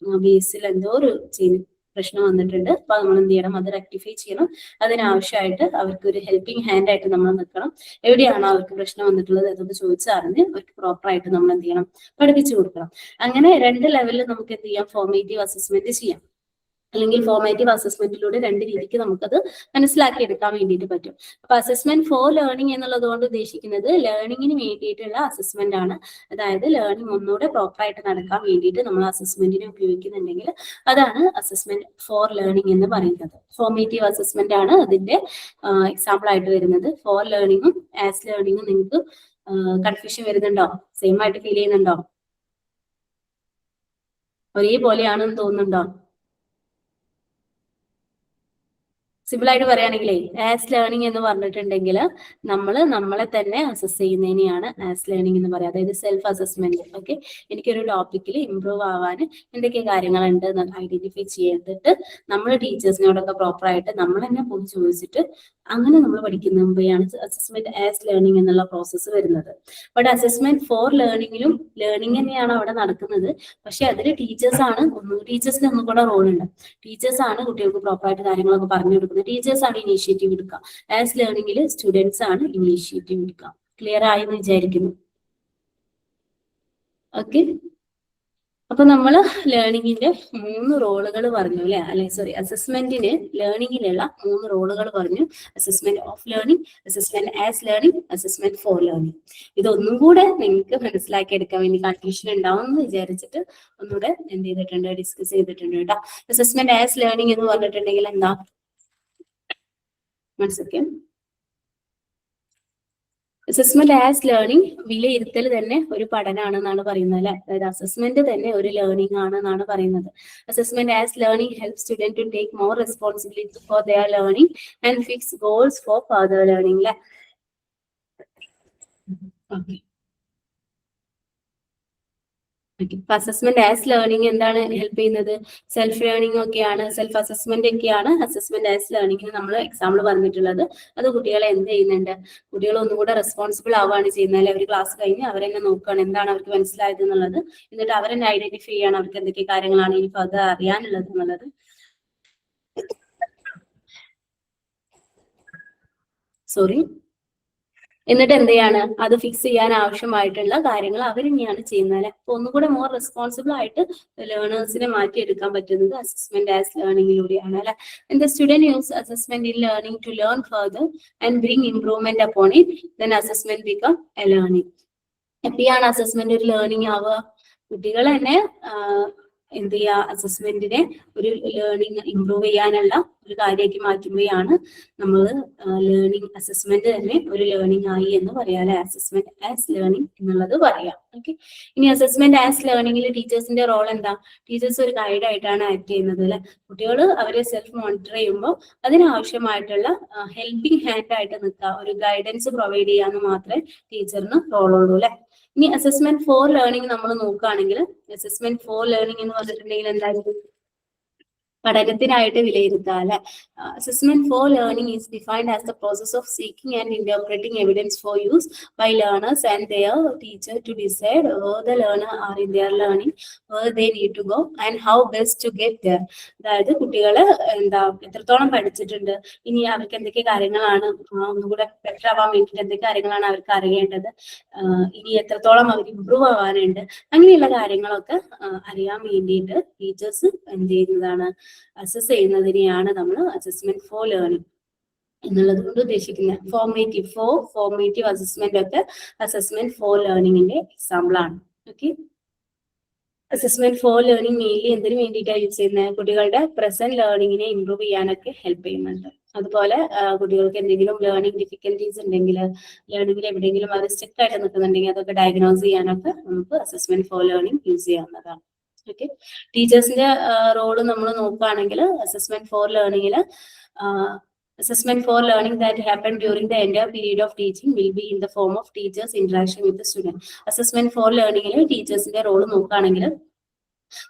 [SPEAKER 1] ബേസിൽ എന്തോ ഒരു പ്രശ്നം വന്നിട്ടുണ്ട്. അപ്പൊ നമ്മൾ എന്ത് ചെയ്യണം? അത് റെക്ടിഫൈ ചെയ്യണം. അതിനാവശ്യമായിട്ട് അവർക്ക് ഒരു ഹെൽപ്പിംഗ് ഹാൻഡ് ആയിട്ട് നമ്മൾ നിൽക്കണം. എവിടെയാണോ അവർക്ക് പ്രശ്നം വന്നിട്ടുള്ളത് അതൊന്ന് ചോദിച്ചറിഞ്ഞ് അവർക്ക് പ്രോപ്പർ ആയിട്ട് നമ്മൾ എന്ത് ചെയ്യണം? പഠിപ്പിച്ചു കൊടുക്കണം. അങ്ങനെ 2 ലെവലിൽ നമുക്ക് എന്ത് ചെയ്യാം? ഫോർമേറ്റീവ് അസസ്മെന്റ് ചെയ്യാം. അല്ലെങ്കിൽ ഫോർമാറ്റീവ് അസസ്മെന്റിലൂടെ 2 രീതിക്ക് നമുക്കത് മനസ്സിലാക്കി എടുക്കാൻ വേണ്ടിയിട്ട് പറ്റും. അപ്പൊ അസസ്മെന്റ് ഫോർ ലേണിംഗ് എന്നുള്ളത് കൊണ്ട് ഉദ്ദേശിക്കുന്നത് ലേണിംഗിന് വേണ്ടിയിട്ടുള്ള അസസ്മെന്റ് ആണ്. അതായത് ലേണിംഗ് ഒന്നുകൂടെ പ്രോപ്പർ ആയിട്ട് നടക്കാൻ വേണ്ടിയിട്ട് നമ്മൾ അസസ്മെന്റിനെ ഉപയോഗിക്കുന്നുണ്ടെങ്കിൽ അതാണ് അസസ്മെന്റ് ഫോർ ലേണിംഗ് എന്ന് പറയുന്നത്. ഫോർമേറ്റീവ് അസസ്മെന്റ് ആണ് അതിന്റെ എക്സാമ്പിൾ ആയിട്ട് വരുന്നത്. ഫോർ ലേണിംഗും ആസ് ലേണിംഗും നിങ്ങൾക്ക് കൺഫ്യൂഷൻ വരുന്നുണ്ടോ? സെയിം ആയിട്ട് ഫീൽ ചെയ്യുന്നുണ്ടോ? ഒരേപോലെയാണെന്ന് തോന്നുന്നുണ്ടോ? സിമ്പിൾ ആയിട്ട് പറയുകയാണെങ്കിലേ ആസ് ലേണിംഗ് എന്ന് പറഞ്ഞിട്ടുണ്ടെങ്കിൽ നമ്മളെ തന്നെ അസസ് ചെയ്യുന്നതിനെയാണ് ആസ് ലേണിംഗ് എന്ന് പറയുക. അതായത് സെൽഫ് അസസ്മെന്റ്. ഓക്കെ, എനിക്കൊരു ടോപ്പിക്കിൽ ഇംപ്രൂവ് ആവാൻ എന്തൊക്കെ കാര്യങ്ങളുണ്ട് എന്ന് ഐഡന്റിഫൈ ചെയ്തിട്ട് നമ്മൾ ടീച്ചേഴ്സിനോടൊക്കെ പ്രോപ്പർ ആയിട്ട് നമ്മൾ തന്നെ പോയി ചോദിച്ചിട്ട് അങ്ങനെ നമ്മൾ പഠിക്കുമ്പോഴാണ് അസസ്മെന്റ് ആസ് ലേണിംഗ് എന്നുള്ള പ്രോസസ്സ് വരുന്നത്. ബട്ട് അസസ്മെന്റ് ഫോർ ലേണിംഗിലും ലേണിംഗ് തന്നെയാണ് അവിടെ നടക്കുന്നത്. പക്ഷെ അതിൽ ടീച്ചേഴ്സിന് ഒന്നും കൂടെ റോൾ ഉണ്ട്. ടീച്ചേഴ്സ് ആണ് കുട്ടികൾക്ക് പ്രോപ്പർ ആയിട്ട് കാര്യങ്ങളൊക്കെ പറഞ്ഞു കൊടുക്കുന്നത്. ടീച്ചേഴ്സ് ആണ് ഇനീഷ്യേറ്റീവ് എടുക്കുക. ആസ് ലേണിംഗിൽ സ്റ്റുഡൻസ് ആണ് ഇനീഷ്യേറ്റീവ് എടുക്കുക. ക്ലിയർ ആയെന്ന് വിചാരിക്കുന്നു. ഓക്കെ, അപ്പൊ നമ്മൾ ലേണിംഗിന്റെ 3 റോളുകൾ പറഞ്ഞു അല്ലെ സോറി, അസസ്മെന്റിന് ലേണിംഗിലുള്ള 3 റോളുകൾ പറഞ്ഞു. Assessment of learning, assessment as learning, assessment for learning. ഇതൊന്നും കൂടെ നിങ്ങൾക്ക് മനസ്സിലാക്കി എടുക്കാൻ വേണ്ടി കൺഫ്യൂഷൻ ഉണ്ടാവും എന്ന് വിചാരിച്ചിട്ട് ഒന്നുകൂടെ എന്ത് ചെയ്തിട്ടുണ്ട്? ഡിസ്കസ് ചെയ്തിട്ടുണ്ട് കേട്ടോ. അസസ്മെന്റ് ആസ് ലേണിംഗ് എന്ന് പറഞ്ഞിട്ടുണ്ടെങ്കിൽ എന്താ? മനസ്സിലാക്കിയോ? അസസ്മെന്റ് ആസ് ലേണിംഗ് വിലയിരുത്തൽ തന്നെ ഒരു പഠനമാണെന്നാണ് പറയുന്നത് അല്ലെ. അതായത് അസസ്മെന്റ് തന്നെ ഒരു ലേണിംഗ് ആണെന്നാണ് പറയുന്നത്. Assessment as learning help student to take more responsibility for their learning and fix goals for further learning അല്ലെ. ഓക്കെ, അസസ്മെന്റ് ആസ് ലേണിംഗ് എന്താണ് ഹെൽപ്പ് ചെയ്യുന്നത്? സെൽഫ് ലേണിംഗ് ഒക്കെയാണ്, സെൽഫ് അസസ്മെന്റ് ഒക്കെയാണ് അസസ്മെന്റ് ആസ് ലേണിംഗിന് നമ്മൾ എക്സാമ്പിൾ പറഞ്ഞിട്ടുള്ളത്. അത് കുട്ടികളെ എന്ത് ചെയ്യുന്നുണ്ട്? കുട്ടികൾ ഒന്നുകൂടെ റെസ്പോൺസിബിൾ ആവുകയാണ് ചെയ്യുന്നത് അല്ലെ. ഒരു ക്ലാസ് കഴിഞ്ഞ് അവരെന്നെ നോക്കുകയാണ് എന്താണ് അവർക്ക് മനസ്സിലായത് എന്നുള്ളത്. എന്നിട്ട് അവരെന്നെ ഐഡന്റിഫൈ ചെയ്യാണ് അവർക്ക് എന്തൊക്കെ കാര്യങ്ങളാണ് ഇനി ഫർദർ അറിയാനുള്ളത് എന്നുള്ളത്. എന്നിട്ട് എന്ത് ചെയ്യാണ്? അത് ഫിക്സ് ചെയ്യാൻ ആവശ്യമായിട്ടുള്ള കാര്യങ്ങൾ അവർ തന്നെയാണ് ചെയ്യുന്നത് അല്ലെ. അപ്പൊ ഒന്നുകൂടെ മോർ റെസ്പോൺസിബിൾ ആയിട്ട് ലേണേഴ്സിനെ മാറ്റിയെടുക്കാൻ പറ്റുന്നത് അസസ്മെന്റ് ആസ് ലേണിംഗിലൂടെയാണ് അല്ലെ. The student use assessment in learning to learn further and bring improvement upon it, then assessment become a learning. എപ്പോഴാണ് അസസ്മെന്റ് ഒരു ലേണിംഗ് ആവുക? കുട്ടികൾ തന്നെ എന്ത് ചെയ്യുക? അസസ്മെന്റിനെ ഒരു ലേണിംഗ് ഇംപ്രൂവ് ചെയ്യാനുള്ള ഒരു കാര്യമാക്കി മാറ്റുമ്പോഴാണ് നമ്മൾ ലേണിംഗ് അസസ്മെന്റ് തന്നെ ഒരു ലേണിംഗ് ആയി എന്ന് പറയാം അല്ലെ. അസസ്മെന്റ് ആസ് ലേണിംഗ് എന്നുള്ളത് പറയാം. ഓക്കെ, ഇനി അസസ്മെന്റ് ആസ് ലേണിംഗിൽ ടീച്ചേഴ്സിന്റെ റോൾ എന്താ? ടീച്ചേഴ്സ് ഒരു ഗൈഡ് ആയിട്ടാണ് ആക്ട് ചെയ്യുന്നത് അല്ലെ. കുട്ടികൾ അവരെ സെൽഫ് മോണിറ്റർ ചെയ്യുമ്പോൾ അതിനാവശ്യമായിട്ടുള്ള ഹെൽപ്പിംഗ് ഹാൻഡ് ആയിട്ട് നിൽക്കുക, ഒരു ഗൈഡൻസ് പ്രൊവൈഡ് ചെയ്യാന്ന് മാത്രമേ ടീച്ചറിന് റോളുള്ളൂ അല്ലെ. ഇനി അസസ്മെന്റ് ഫോർ ലേണിംഗ് നമ്മൾ നോക്കുകയാണെങ്കിൽ അസസ്മെന്റ് ഫോർ ലേണിംഗ് എന്ന് പറഞ്ഞിട്ടുണ്ടെങ്കിൽ എന്തായിരിക്കും? പഠനത്തിനായിട്ട് വിലയിരുത്തുക അല്ലെ. Assessment for learning is defined as the process of seeking and interpreting evidence for use by learners and their teacher to decide where the learner are in their learning, where they need to go and how best to get there. അതായത് കുട്ടികള് എത്രത്തോളം പഠിച്ചിട്ടുണ്ട്, ഇനി അവർക്ക് എന്തൊക്കെ കാര്യങ്ങളാണ് ഒന്നുകൂടെ better ആവാൻ വേണ്ടിയിട്ട് എന്തൊക്കെ കാര്യങ്ങളാണ് അവർക്ക് അറിയേണ്ടത്, ഇനി എത്രത്തോളം അവർ ഇംപ്രൂവ് ആവാനുണ്ട്, അങ്ങനെയുള്ള കാര്യങ്ങളൊക്കെ അറിയാൻ വേണ്ടിയിട്ട് ടീച്ചേഴ്സ് എന്ത് ചെയ്യുന്നതാണ്? അസസ് ചെയ്യുന്നതിനെയാണ് നമ്മൾ അസസ്മെന്റ് ഫോർ ലേണിംഗ് എന്നുള്ളത് കൊണ്ട് ഉദ്ദേശിക്കുന്നത്. ഫോർമേറ്റീവ് അസസ്മെന്റ് ഒക്കെ അസസ്മെന്റ് ഫോർ ലേണിംഗിന്റെ എക്സാമ്പിൾ ആണ്. Okay, assessment for learning mainly എന്തിനു വേണ്ടിയിട്ടാണ് യൂസ് ചെയ്യുന്നത്? കുട്ടികളുടെ പ്രസന്റ് ലേണിംഗിനെ ഇംപ്രൂവ് ചെയ്യാനൊക്കെ ഹെൽപ്പ് ചെയ്യുന്നുണ്ട്. അതുപോലെ കുട്ടികൾക്ക് എന്തെങ്കിലും ലേണിംഗ് ഡിഫിക്കൽട്ടീസ് ഉണ്ടെങ്കിൽ, ലേണിംഗിൽ എവിടെയെങ്കിലും അത് സ്റ്റിക്ക് ആയിട്ട് നിൽക്കുന്നുണ്ടെങ്കിൽ അതൊക്കെ ഡയഗ്നോസ് ചെയ്യാനൊക്കെ നമുക്ക് അസസ്മെന്റ് ഫോർ ലേണിംഗ് യൂസ് ചെയ്യാവുന്നതാണ്. ഓക്കെ, ടീച്ചേഴ്സിന്റെ റോള് നമ്മൾ നോക്കുകയാണെങ്കിൽ അസസ്മെന്റ് ഫോർ ലേണിംഗിൽ assessment for learning that happened during the entire period of teaching will be in the form of teachers' interaction with the student. Assessment for learning ടീച്ചേഴ്സിന്റെ role നോക്കുകയാണെങ്കിൽ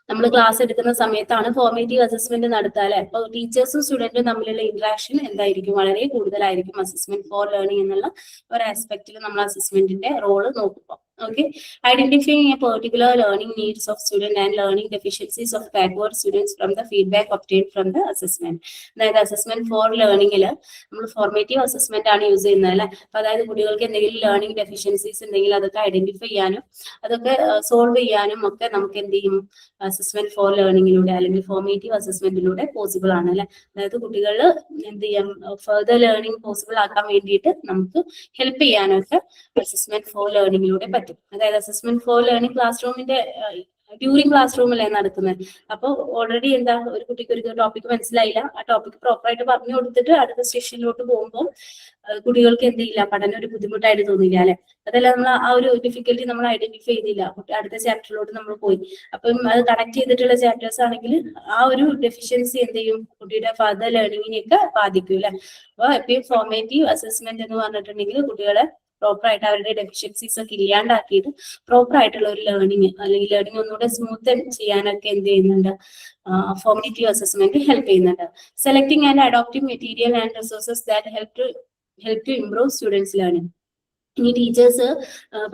[SPEAKER 1] നമ്മൾ class എടുക്കുന്ന സമയത്താണ് formative assessment നടത്തുക അല്ലെ. അപ്പോൾ ടീച്ചേഴ്സും സ്റ്റുഡന്റും തമ്മിലുള്ള ഇന്ററാക്ഷൻ എന്തായിരിക്കും, വളരെ കൂടുതലായിരിക്കും അസസ്മെന്റ് ഫോർ ലേണിംഗ് എന്നുള്ള ഒരു ആസ്പെക്റ്റിൽ നമ്മൾ അസസ്മെന്റിന്റെ റോള് നോക്കുമ്പോൾ. Okay, identifying a particular learning needs of student and learning deficiencies of backward students from the feedback obtained from the assessment. അതായത് അസസ്മെന്റ് ഫോർ ലേണിംഗിൽ നമ്മൾ ഫോർമേറ്റീവ് അസസ്മെന്റ് ആണ് യൂസ് ചെയ്യുന്നത് അല്ലെ. അപ്പൊ അതായത് കുട്ടികൾക്ക് എന്തെങ്കിലും ലേണിംഗ് ഡെഫിഷ്യൻസീസ് ഉണ്ടെങ്കിൽ അതൊക്കെ ഐഡന്റിഫൈ ചെയ്യാനും അതൊക്കെ സോൾവ് ചെയ്യാനും ഒക്കെ നമുക്ക് എന്ത് ചെയ്യും, അസസ്മെന്റ് ഫോർ ലേണിംഗിലൂടെ അല്ലെങ്കിൽ ഫോർമേറ്റീവ് അസസ്മെന്റിലൂടെ പോസിബിൾ ആണ് അല്ലെ. അതായത് കുട്ടികൾ എന്ത് ചെയ്യാം, ഫർദർ ലേണിംഗ് പോസിബിൾ ആക്കാൻ വേണ്ടിയിട്ട് നമുക്ക് ഹെൽപ്പ് ചെയ്യാനൊക്കെ അസസ്മെന്റ് ഫോർ ലേണിംഗിലൂടെ പറ്റും. അതായത് അസസ്മെന്റ് ഫോർ ലേണിംഗ് ക്ലാസ് റൂമിന്റെ ഡ്യൂറിംഗ് ക്ലാസ് റൂമിലേ നടക്കുന്നത്. അപ്പോൾ ഓൾറെഡി എന്താ, ഒരു കുട്ടിക്ക് ഒരു ടോപ്പിക് മനസ്സിലായില്ല, ആ ടോപ്പിക് പ്രോപ്പറായിട്ട് പറഞ്ഞു കൊടുത്തിട്ട് അടുത്ത സെഷനിലോട്ട് പോകുമ്പോൾ കുട്ടികൾക്ക് എന്ത് ചെയ്യില്ല, പഠനം ഒരു ബുദ്ധിമുട്ടായിട്ട് തോന്നില്ല അല്ലെ. അതല്ല, നമ്മൾ ആ ഒരു ഡിഫിക്കൽട്ടി നമ്മൾ ഐഡന്റിഫൈ ചെയ്തില്ല, അടുത്ത ചാപ്റ്ററിലോട്ട് നമ്മൾ പോയി. അപ്പം അത് കണക്ട് ചെയ്തിട്ടുള്ള ചാപ്റ്റേഴ്സ് ആണെങ്കിൽ ആ ഒരു ഡെഫിഷ്യൻസി എന്ത് ചെയ്യും, കുട്ടിയുടെ ഫർദർ ലേണിങ്ങിനെയൊക്കെ ബാധിക്കും അല്ലെ. അപ്പോൾ എപ്പോഴും ഫോർമേറ്റീവ് അസസ്മെന്റ് എന്ന് പറഞ്ഞിട്ടുണ്ടെങ്കിൽ കുട്ടികളെ പ്രോപ്പർ ആയിട്ട് അവരുടെ ഡെഫിഷ്യൻസീസ് ഒക്കെ ഇല്ലാണ്ടാക്കിയിട്ട് പ്രോപ്പർ ആയിട്ടുള്ള ഒരു ലേണിംഗ് അല്ലെങ്കിൽ ലേണിംഗ് ഒന്നുകൂടെ സ്മൂത്ത് ചെയ്യാനൊക്കെ എന്ത് ചെയ്യുന്നുണ്ട്, ഫോർമേറ്റീവ് അസസ്മെന്റ് ഹെൽപ്പ് ചെയ്യുന്നുണ്ട്. Selecting and adopting material and resources that help to improve students learning. ഇനി ടീച്ചേഴ്സ്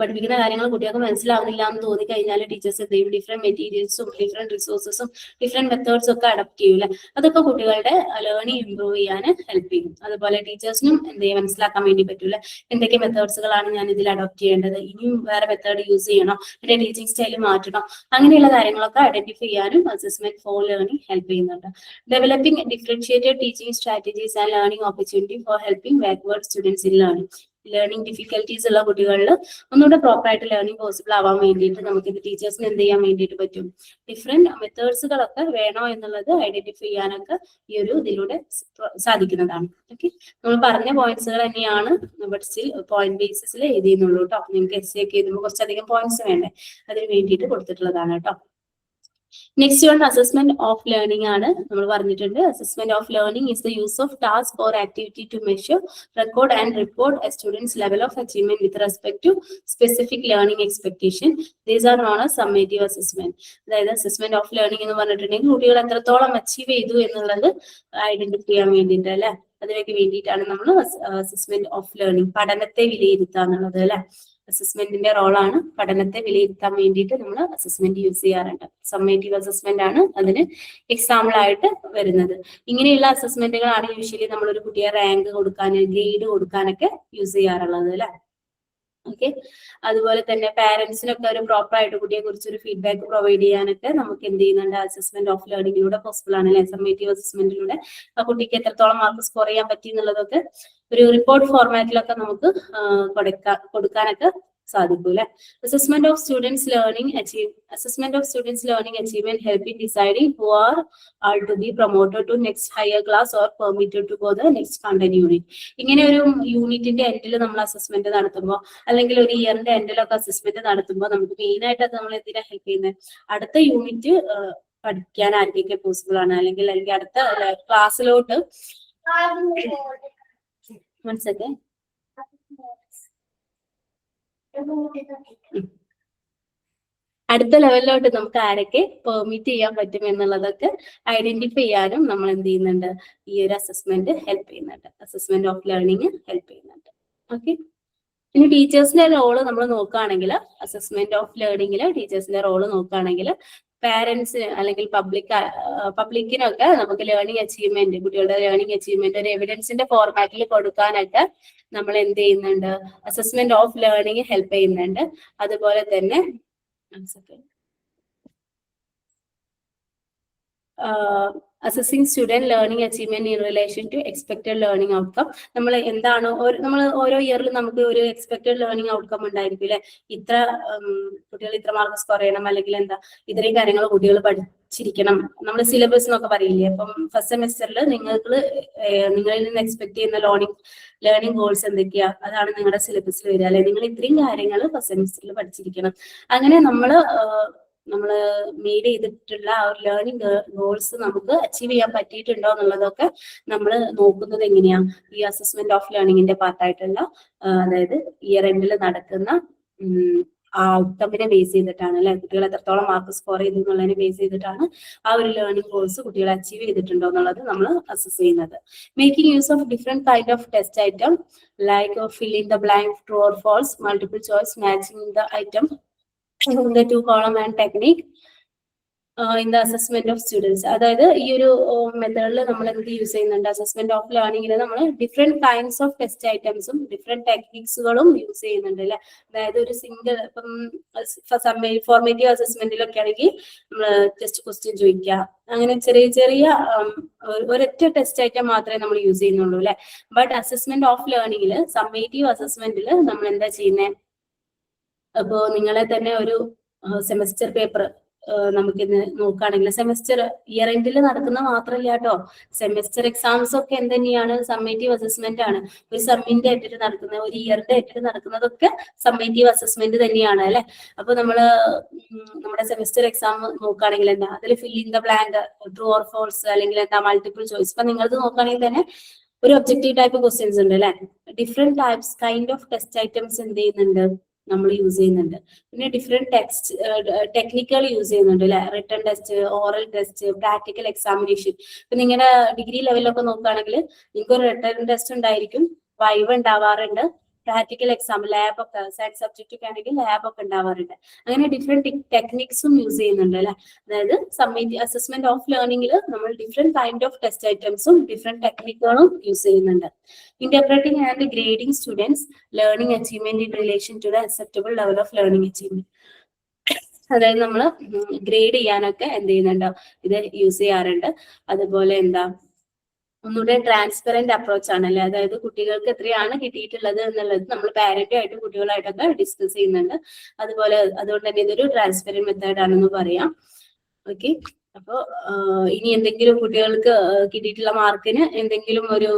[SPEAKER 1] പഠിപ്പിക്കുന്ന കാര്യങ്ങൾ കുട്ടികൾക്ക് മനസ്സിലാവുന്നില്ല എന്ന് തോന്നിക്കഴിഞ്ഞാൽ ടീച്ചേഴ്സ് എന്ത് ചെയ്യും, ഡിഫറെന്റ് മെറ്റീരിയൽസും ഡിഫറെന്റ് റിസോഴ്സസും ഡിഫറെന്റ് മെത്തേഡ്സും ഒക്കെ അഡപ്റ്റ് ചെയ്യൂല. അതൊക്കെ കുട്ടികളുടെ ലേണിംഗ് ഇംപ്രൂവ് ചെയ്യാൻ ഹെൽപ്പ് ചെയ്യും. അതുപോലെ ടീച്ചേഴ്സിനും എന്ത് ചെയ്യും, മനസ്സിലാക്കാൻ വേണ്ടി പറ്റൂല എന്തൊക്കെ മെത്തേഡ്സുകളാണ് ഞാൻ ഇതിൽ അഡോപ്റ്റ് ചെയ്യേണ്ടത്, ഇനിയും വേറെ മെത്തേഡ് യൂസ് ചെയ്യണോ, എന്റെ ടീച്ചിങ് സ്റ്റൈൽ മാറ്റണോ, അങ്ങനെയുള്ള കാര്യങ്ങളൊക്കെ ഐഡന്റിഫൈ ചെയ്യാനും അസസ്മെന്റ് ഫോർ ലേണിംഗ് ഹെൽപ്പ് ചെയ്യുന്നുണ്ട്. Developing differentiated teaching strategies and learning opportunity for helping backward students in learning. Learning difficulties ഉള്ള കുട്ടികളിൽ ഒന്നുകൂടെ പ്രോപ്പർ ആയിട്ട് ലേണിംഗ് പോസിബിൾ ആവാൻ വേണ്ടിയിട്ട് നമുക്ക് ഇത് ടീച്ചേഴ്സിന് എന്ത് ചെയ്യാൻ വേണ്ടിയിട്ട് പറ്റും, ഡിഫറെന്റ് മെത്തേഡ്സുകളൊക്കെ വേണോ എന്നുള്ളത് ഐഡന്റിഫൈ ചെയ്യാനൊക്കെ ഈ ഒരു ഇതിലൂടെ സാധിക്കുന്നതാണ്. ഓക്കെ, നമ്മൾ പറഞ്ഞ പോയിന്റ്സുകൾ തന്നെയാണ് ബട്ട് സ്റ്റിൽ പോയിന്റ് ബേസിസിൽ എഴുതിയെന്നുള്ളൂ കേട്ടോ. നിങ്ങൾക്ക് എസ് ഒക്കെ എഴുതുമ്പോൾ കുറച്ചധികം പോയിന്റ്സ് വേണ്ടേ, അതിന് വേണ്ടിയിട്ട് കൊടുത്തിട്ടുള്ളതാണ് കേട്ടോ. Next one assessment of learning ആണ്. നമ്മൾ പറഞ്ഞിട്ടുണ്ട് assessment of learning is the use of task or activity to measure, record and report a student's level of achievement with respect to specific learning expectation. These are known as summative assessment. അതായത് assessment of learning എന്ന് പറഞ്ഞിട്ടുണ്ടെങ്കിൽ കുട്ടികൾ എത്രത്തോളം achieve ചെയ്തു എന്നുള്ളത് identify ചെയ്യാൻ വേണ്ടിയിട്ട് അല്ലെ. അതിനൊക്കെ വേണ്ടിയിട്ടാണ് നമ്മൾ അസസ്മെന്റ് ഓഫ് ലേണിംഗ്, പഠനത്തെ വിലയിരുത്തുക എന്നുള്ളത് അല്ലെ. അസസ്മെന്റിന്റെ റോളാണ് പഠനത്തെ വിലയിരുത്താൻ വേണ്ടിയിട്ട് നമ്മൾ അസസ്മെന്റ് യൂസ് ചെയ്യാറുണ്ട്. സമ്മേറ്റീവ് അസസ്മെന്റ് ആണ് അതിന് എക്സാമ്പിൾ ആയിട്ട് വരുന്നത്. ഇങ്ങനെയുള്ള അസസ്മെന്റുകളാണ് യൂഷ്വലി നമ്മൾ ഒരു കുട്ടിയെ റാങ്ക് കൊടുക്കാൻ, ഗ്രേഡ് കൊടുക്കാനൊക്കെ യൂസ് ചെയ്യാറുള്ളത് അല്ലെ. ഓക്കെ, അതുപോലെ തന്നെ പാരന്റ്സിനൊക്കെ ഒരു പ്രോപ്പർ ആയിട്ട് കുട്ടിയെ കുറിച്ച് ഒരു ഫീഡ്ബാക്ക് പ്രൊവൈഡ് ചെയ്യാനൊക്കെ നമുക്ക് എന്ത് ചെയ്യുന്നുണ്ട്, അസസ്മെന്റ് ഓഫ് ലേണിംഗിലൂടെ പോസിബിൾ ആണ് അല്ലെ. സമ്മേറ്റീവ് അസസ്മെന്റിലൂടെ ആ കുട്ടിക്ക് എത്രത്തോളം മാർക്ക് സ്കോർ ചെയ്യാൻ പറ്റി എന്നുള്ളതൊക്കെ ഒരു റിപ്പോർട്ട് ഫോർമാറ്റിലൊക്കെ നമുക്ക് കൊടുക്കാനൊക്കെ സാധിക്കും അല്ലെ. Assessment of students learning achievement help in deciding who are to be promoted to next higher class or permitted to go the next content unit. ഇങ്ങനെ ഒരു യൂണിറ്റിന്റെ എൻഡിൽ നമ്മൾ അസസ്മെന്റ് നടത്തുമ്പോൾ അല്ലെങ്കിൽ ഒരു ഇയറിന്റെ എൻഡിലൊക്കെ അസസ്മെന്റ് നടത്തുമ്പോൾ നമുക്ക് മെയിൻ ആയിട്ട് അത് നമ്മൾ എന്തിനാ ഹെൽപ്പ് ചെയ്യുന്നത്, അടുത്ത യൂണിറ്റ് പഠിക്കാൻ ആർക്കൊക്കെ പോസിബിൾ ആണ്, അല്ലെങ്കിൽ അടുത്ത ക്ലാസ്സിലോട്ട് മനസ്സിലാക്കേ അടുത്ത ലെവലിലോട്ട് നമുക്ക് ആരൊക്കെ പെർമിറ്റ് ചെയ്യാൻ പറ്റും എന്നുള്ളതൊക്കെ ഐഡന്റിഫൈ ചെയ്യാനും നമ്മൾ എന്ത് ചെയ്യുന്നുണ്ട്, ഈ ഒരു അസസ്മെന്റ് ഹെൽപ്പ് ചെയ്യുന്നുണ്ട്. അസസ്മെന്റ് ഓഫ് ലേണിംഗ് ഹെൽപ്പ് ചെയ്യുന്നുണ്ട്. ഓക്കെ, ഇനി ടീച്ചേഴ്സിന്റെ റോള് നമ്മൾ നോക്കുകയാണെങ്കിൽ അസസ്മെന്റ് ഓഫ് ലേണിംഗിൽ ടീച്ചേഴ്സിന്റെ റോള് നോക്കുകയാണെങ്കിൽ പാരന്റ്സിന് അല്ലെങ്കിൽ പബ്ലിക്കിനൊക്കെ നമുക്ക് ലേണിംഗ് അച്ചീവ്മെന്റ്, കുട്ടികളുടെ ലേണിംഗ് അച്ചീവ്മെന്റ് ഒരു എവിഡൻസിന്റെ ഫോർമാറ്റിൽ കൊടുക്കാനൊക്കെ നമ്മൾ എന്ത് ചെയ്യുന്നുണ്ട്, അസസ്മെന്റ് ഓഫ് ലേണിംഗ് ഹെൽപ്പ് ചെയ്യുന്നുണ്ട്. അതുപോലെ തന്നെ assessing student learning achievement in relation to expected learning outcome. നമ്മൾ എന്താണോ നമ്മൾ ഓരോ ഇയറിലും നമുക്ക് ഒരു എക്സ്പെക്ടഡ് ലേണിംഗ് ഔട്ട്കം ഉണ്ടായിരിക്കും അല്ലെ. ഇത്ര കുട്ടികൾ ഇത്ര മാർക്ക് സ്കോർ ചെയ്യണം, അല്ലെങ്കിൽ എന്താ ഇത്രയും കാര്യങ്ങൾ കുട്ടികൾ പഠിച്ചു പഠിച്ചിരിക്കണം. നമ്മൾ സിലബസ് എന്നൊക്കെ പറയില്ലേ, അപ്പം ഫസ്റ്റ് സെമിസ്റ്ററിൽ നിങ്ങൾക്ക് നിങ്ങളിൽ നിന്ന് എക്സ്പെക്ട് ചെയ്യുന്ന ലേണിംഗ് ഗോൾസ് എന്തൊക്കെയാ, അതാണ് നിങ്ങളുടെ സിലബസിൽ വരിക അല്ലെ. നിങ്ങൾ ഇത്രയും കാര്യങ്ങൾ ഫസ്റ്റ് സെമിസ്റ്ററിൽ പഠിച്ചിരിക്കണം. അങ്ങനെ നമ്മള് മെയ്ഡ് ചെയ്തിട്ടുള്ള ആ ഒരു ലേണിംഗ് ഗോൾസ് നമുക്ക് അച്ചീവ് ചെയ്യാൻ പറ്റിയിട്ടുണ്ടോ എന്നുള്ളതൊക്കെ നമ്മൾ നോക്കുന്നത് എങ്ങനെയാ, ഈ അസസ്മെന്റ് ഓഫ് ലേണിംഗിന്റെ പാർട്ടായിട്ടുള്ള അതായത് ഇയർ എൻഡിൽ നടക്കുന്ന ആ ഔട്ട്കമ്മിനെ ബേസ് ചെയ്തിട്ടാണ് അല്ലെ, കുട്ടികൾ എത്രത്തോളം മാർക്ക് സ്കോർ ചെയ്തു എന്നുള്ളതിനെ ബേസ് ചെയ്തിട്ടാണ് ആ ഒരു ലേണിംഗ് കോഴ്സ് കുട്ടികൾ അച്ചീവ് ചെയ്തിട്ടുണ്ടോ എന്നുള്ളത് നമ്മൾ അസസ് ചെയ്യുന്നത്. Making use of different kind of test item like fill in the blank, true or false, multiple choice, matching the item in the two column and technique in the assessment of students. അതായത് ഈ ഒരു മെത്തേഡിൽ നമ്മൾ എന്ത് use ചെയ്യുന്നുണ്ട്, assessment of ലേണിംഗിൽ നമ്മൾ different kinds of test ഐറ്റംസും ഡിഫറെന്റ് ടെക്നിക്സുകളും യൂസ് ചെയ്യുന്നുണ്ട് അല്ലെ. അതായത് ഒരു സിംഗിൾ ഇപ്പം ഫോർമേറ്റീവ് അസസ്മെന്റിലൊക്കെ ആണെങ്കിൽ നമ്മൾ ടെസ്റ്റ് ക്വസ്റ്റ്യൻ ചോദിക്കുക, അങ്ങനെ ചെറിയ ചെറിയ ഒരൊറ്റ ടെസ്റ്റ് ഐറ്റം മാത്രമേ നമ്മൾ യൂസ് ചെയ്യുന്നുള്ളൂ അല്ലെ. ബട്ട് അസസ്മെന്റ് ഓഫ് ലേണിംഗിൽ സമ്മേറ്റീവ് അസസ്മെന്റിൽ നമ്മൾ എന്താ ചെയ്യുന്നത്, അപ്പോ നിങ്ങളെ തന്നെ ഒരു സെമസ്റ്റർ പേപ്പർ നമുക്കിന്ന് നോക്കുകയാണെങ്കിൽ സെമസ്റ്റർ ഇയർ എൻഡിൽ നടക്കുന്ന മാത്രമല്ല കേട്ടോ, സെമസ്റ്റർ എക്സാംസ് ഒക്കെ എന്ത് തന്നെയാണ്, സമ്മേറ്റീവ് അസസ്മെന്റ് ആണ്. ഒരു സെമ്മിന്റെ ആയിട്ട് നടക്കുന്ന, ഒരു ഇയറിന്റെ ആയിട്ട് നടക്കുന്നതൊക്കെ സമ്മേറ്റീവ് അസസ്മെന്റ് തന്നെയാണ് അല്ലെ. അപ്പൊ നമ്മുടെ സെമസ്റ്റർ എക്സാം നോക്കുകയാണെങ്കിൽ എന്താ, അതിൽ fill in the blank, true or false, അല്ലെങ്കിൽ എന്താ മൾട്ടിപ്പിൾ ചോയ്സ്. ഇപ്പൊ നിങ്ങളത് നോക്കുകയാണെങ്കിൽ തന്നെ ഒരു ഒബ്ജക്റ്റീവ് ടൈപ്പ് ക്വസ്റ്റ്യൻസ് ഉണ്ട് അല്ലെ. Different types kind of test items എന്ത് ചെയ്യുന്നുണ്ട്, നമ്മൾ യൂസ് ചെയ്യുന്നുണ്ട്. പിന്നെ ഡിഫറെന്റ് ടെക്നിക്കുകൾ യൂസ് ചെയ്യുന്നുണ്ട് അല്ലെ. Written test, oral test, practical examination. ഇപ്പൊ നിങ്ങളുടെ ഡിഗ്രി ലെവലിലൊക്കെ നോക്കുകയാണെങ്കിൽ നിങ്ങൾക്ക് ഒരു റിട്ടൺ ടെസ്റ്റ് ഉണ്ടായിരിക്കും, വൈവ ഉണ്ടാവാറുണ്ട്, പ്രാക്ടിക്കൽ എക്സാം ലാബ് ഒക്കെ സയൻസ് സബ്ജക്റ്റ് ഒക്കെ ആണെങ്കിൽ ലാബ് ഒക്കെ ഉണ്ടാവാറുണ്ട്. അങ്ങനെ ഡിഫറെന്റ് ടെക്നിക്സും യൂസ് ചെയ്യുന്നുണ്ട് അല്ലെ. അതായത് അസസ്മെന്റ് ഓഫ് ലേണിംഗിൽ നമ്മൾ ഡിഫറെന്റ് കൈൻഡ് ഓഫ് ടെസ്റ്റ് ഐറ്റംസും ഡിഫറെന്റ് ടെക്നിക്കുകളും യൂസ് ചെയ്യുന്നുണ്ട്. Interpreting and grading students learning achievement in relation to the acceptable level of learning achievement. അതായത് നമ്മൾ ഗ്രേഡ് ചെയ്യാനൊക്കെ എന്ത് ചെയ്യുന്നുണ്ടോ, ഇത് യൂസ് ചെയ്യാറുണ്ട്. അതുപോലെ എന്താ, ഒന്നുകൂടെ ട്രാൻസ്പെറന്റ് അപ്രോച്ച് ആണല്ലേ. അതായത് കുട്ടികൾക്ക് എത്രയാണ് കിട്ടിയിട്ടുള്ളത് എന്നുള്ളത് നമ്മൾ പാരന്റുമായിട്ടും കുട്ടികളായിട്ടൊക്കെ ഡിസ്കസ് ചെയ്യുന്നുണ്ട്. അതുപോലെ അതുകൊണ്ട് തന്നെ ഇതൊരു ട്രാൻസ്പെറന്റ് മെത്തേഡ് ആണെന്ന് പറയാം. ഓക്കെ, അപ്പോ ഇനി എന്തെങ്കിലും കുട്ടികൾക്ക് കിട്ടിയിട്ടുള്ള മാർക്കിന് എന്തെങ്കിലും ഒരു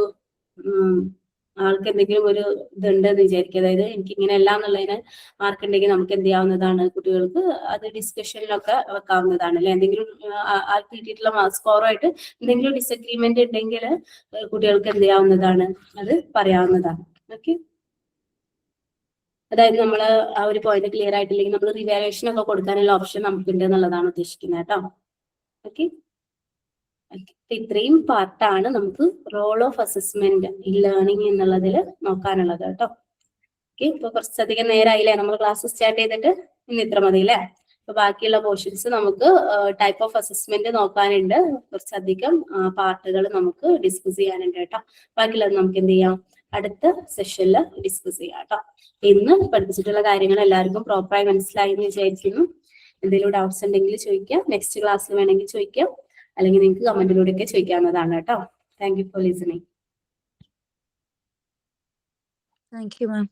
[SPEAKER 1] ആൾക്ക് എന്തെങ്കിലും ഒരു ഇതുണ്ടെന്ന് വിചാരിക്കുക, അതായത് എനിക്ക് ഇങ്ങനെ അല്ല എന്നുള്ളതിന് മാർക്ക് ഉണ്ടെങ്കിൽ നമുക്ക് എന്ത് ചെയ്യാവുന്നതാണ്, കുട്ടികൾക്ക് അത് ഡിസ്കഷനിലൊക്കെ വെക്കാവുന്നതാണ് അല്ലെ. എന്തെങ്കിലും ആൾക്ക് കിട്ടിയിട്ടുള്ള സ്കോറുമായിട്ട് എന്തെങ്കിലും ഡിസഗ്രിമെന്റ് ഉണ്ടെങ്കിൽ കുട്ടികൾക്ക് എന്ത് ചെയ്യാവുന്നതാണ്, അത് പറയാവുന്നതാണ്. ഓക്കെ, അതായത് നമ്മൾ ആ ഒരു പോയിന്റ് ക്ലിയർ ആയിട്ടില്ലെങ്കിൽ നമ്മൾ റിവാലുവേഷൻ ഒക്കെ കൊടുക്കാനുള്ള ഓപ്ഷൻ നമുക്കുണ്ട് എന്നുള്ളതാണ് ഉദ്ദേശിക്കുന്നത് കേട്ടോ. ഓക്കെ, ഇത്രയും പാർട്ടാണ് നമുക്ക് റോൾ ഓഫ് അസസ്മെന്റ് ഈ ലേണിംഗ് എന്നുള്ളതിൽ നോക്കാനുള്ളത് കേട്ടോ. ഓക്കെ, ഇപ്പൊ കുറച്ചധികം നേരമായില്ലേ നമ്മൾ ക്ലാസ് സ്റ്റാർട്ട് ചെയ്തിട്ട്, ഇന്ന് ഇത്ര മതി അല്ലേ. അപ്പൊ ബാക്കിയുള്ള പോർഷൻസ് നമുക്ക് ടൈപ്പ് ഓഫ് അസസ്മെന്റ് നോക്കാനുണ്ട്, കുറച്ചധികം പാർട്ടുകൾ നമുക്ക് ഡിസ്കസ് ചെയ്യാനുണ്ട് കേട്ടോ. ബാക്കിയുള്ളത് നമുക്ക് എന്ത് ചെയ്യാം, അടുത്ത സെഷനിൽ ഡിസ്കസ് ചെയ്യാം കേട്ടോ. ഇന്ന് പഠിപ്പിച്ചിട്ടുള്ള കാര്യങ്ങൾ എല്ലാവർക്കും പ്രോപ്പറായി മനസ്സിലായി എന്ന് വിചാരിക്കുന്നു. എന്തെങ്കിലും ഡൗട്ട്സ് ഉണ്ടെങ്കിൽ ചോദിക്കാം, നെക്സ്റ്റ് ക്ലാസ്സിൽ വേണമെങ്കിൽ ചോദിക്കാം, അല്ലെങ്കിൽ നിങ്ങൾക്ക് കമന്റിലൂടെ ഒക്കെ ചോദിക്കാവുന്നതാണ് കേട്ടോ. Thank you for listening.
[SPEAKER 4] Thank you ma'am.